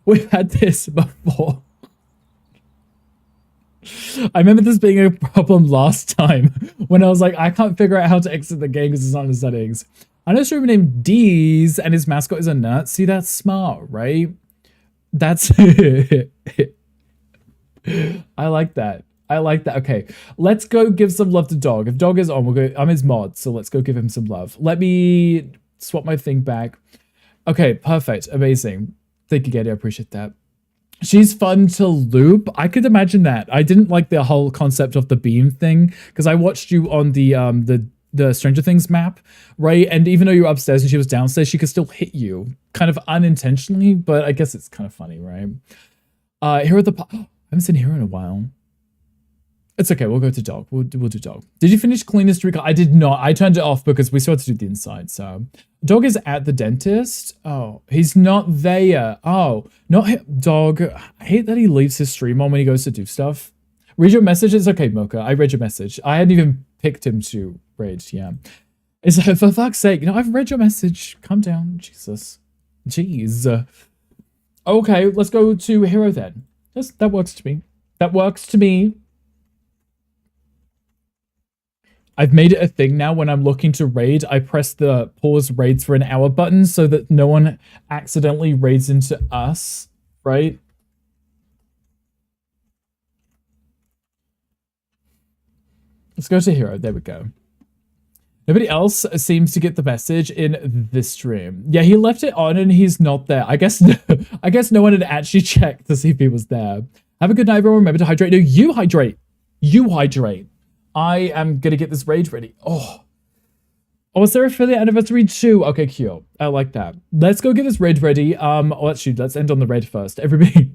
We've had this before. I remember this being a problem last time when I was like, I can't figure out how to exit the game because it's not in the settings. I know a streamer named Deez and his mascot is a nut. See, that's smart, right? That's... I like that. I like that. Okay, let's go give some love to Dog. If Dog is on, we'll go... I'm his mod, so let's go give him some love. Let me swap my thing back. Okay, perfect. Amazing. Thank you, Getty. I appreciate that. She's fun to loop. I could imagine that. I didn't like the whole concept of the beam thing because I watched you on the Stranger Things map, right? And even though you were upstairs and she was downstairs, she could still hit you kind of unintentionally, but I guess it's kind of funny, right? Hero the I haven't seen Hero in a while. It's okay. We'll go to dog. We'll do dog. Did you finish cleaning streak? I did not. I turned it off because we still had to do the inside. So dog is at the dentist. Oh, he's not there. Oh, not dog. I hate that he leaves his stream on when he goes to do stuff. Read your message. It's okay, Mocha. I read your message. I hadn't even picked him to raid. Yeah. It's like, for fuck's sake. You know, I've read your message. Calm down. Jesus. Jeez. Okay, let's go to hero then. That works to me. That works to me. I've made it a thing now when I'm looking to raid, I press the pause raids for an hour button so that no one accidentally raids into us, right? Let's go to hero. There we go. Nobody else seems to get the message in this stream. Yeah, he left it on and he's not there. I guess no one had actually checked to see if he was there. Have a good night, everyone. Remember to hydrate. No, you hydrate. You hydrate. I am going to get this raid ready. Oh, is there affiliate anniversary too? Okay, cute. I like that. Let's go get this raid ready. Let's end on the red first. Everybody,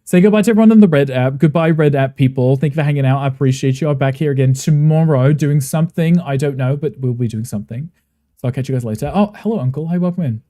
say goodbye to everyone on the red app. Goodbye, red app people. Thank you for hanging out. I appreciate you. I'm back here again tomorrow doing something. I don't know, but we'll be doing something. So I'll catch you guys later. Oh, hello, Uncle. Hi, welcome in.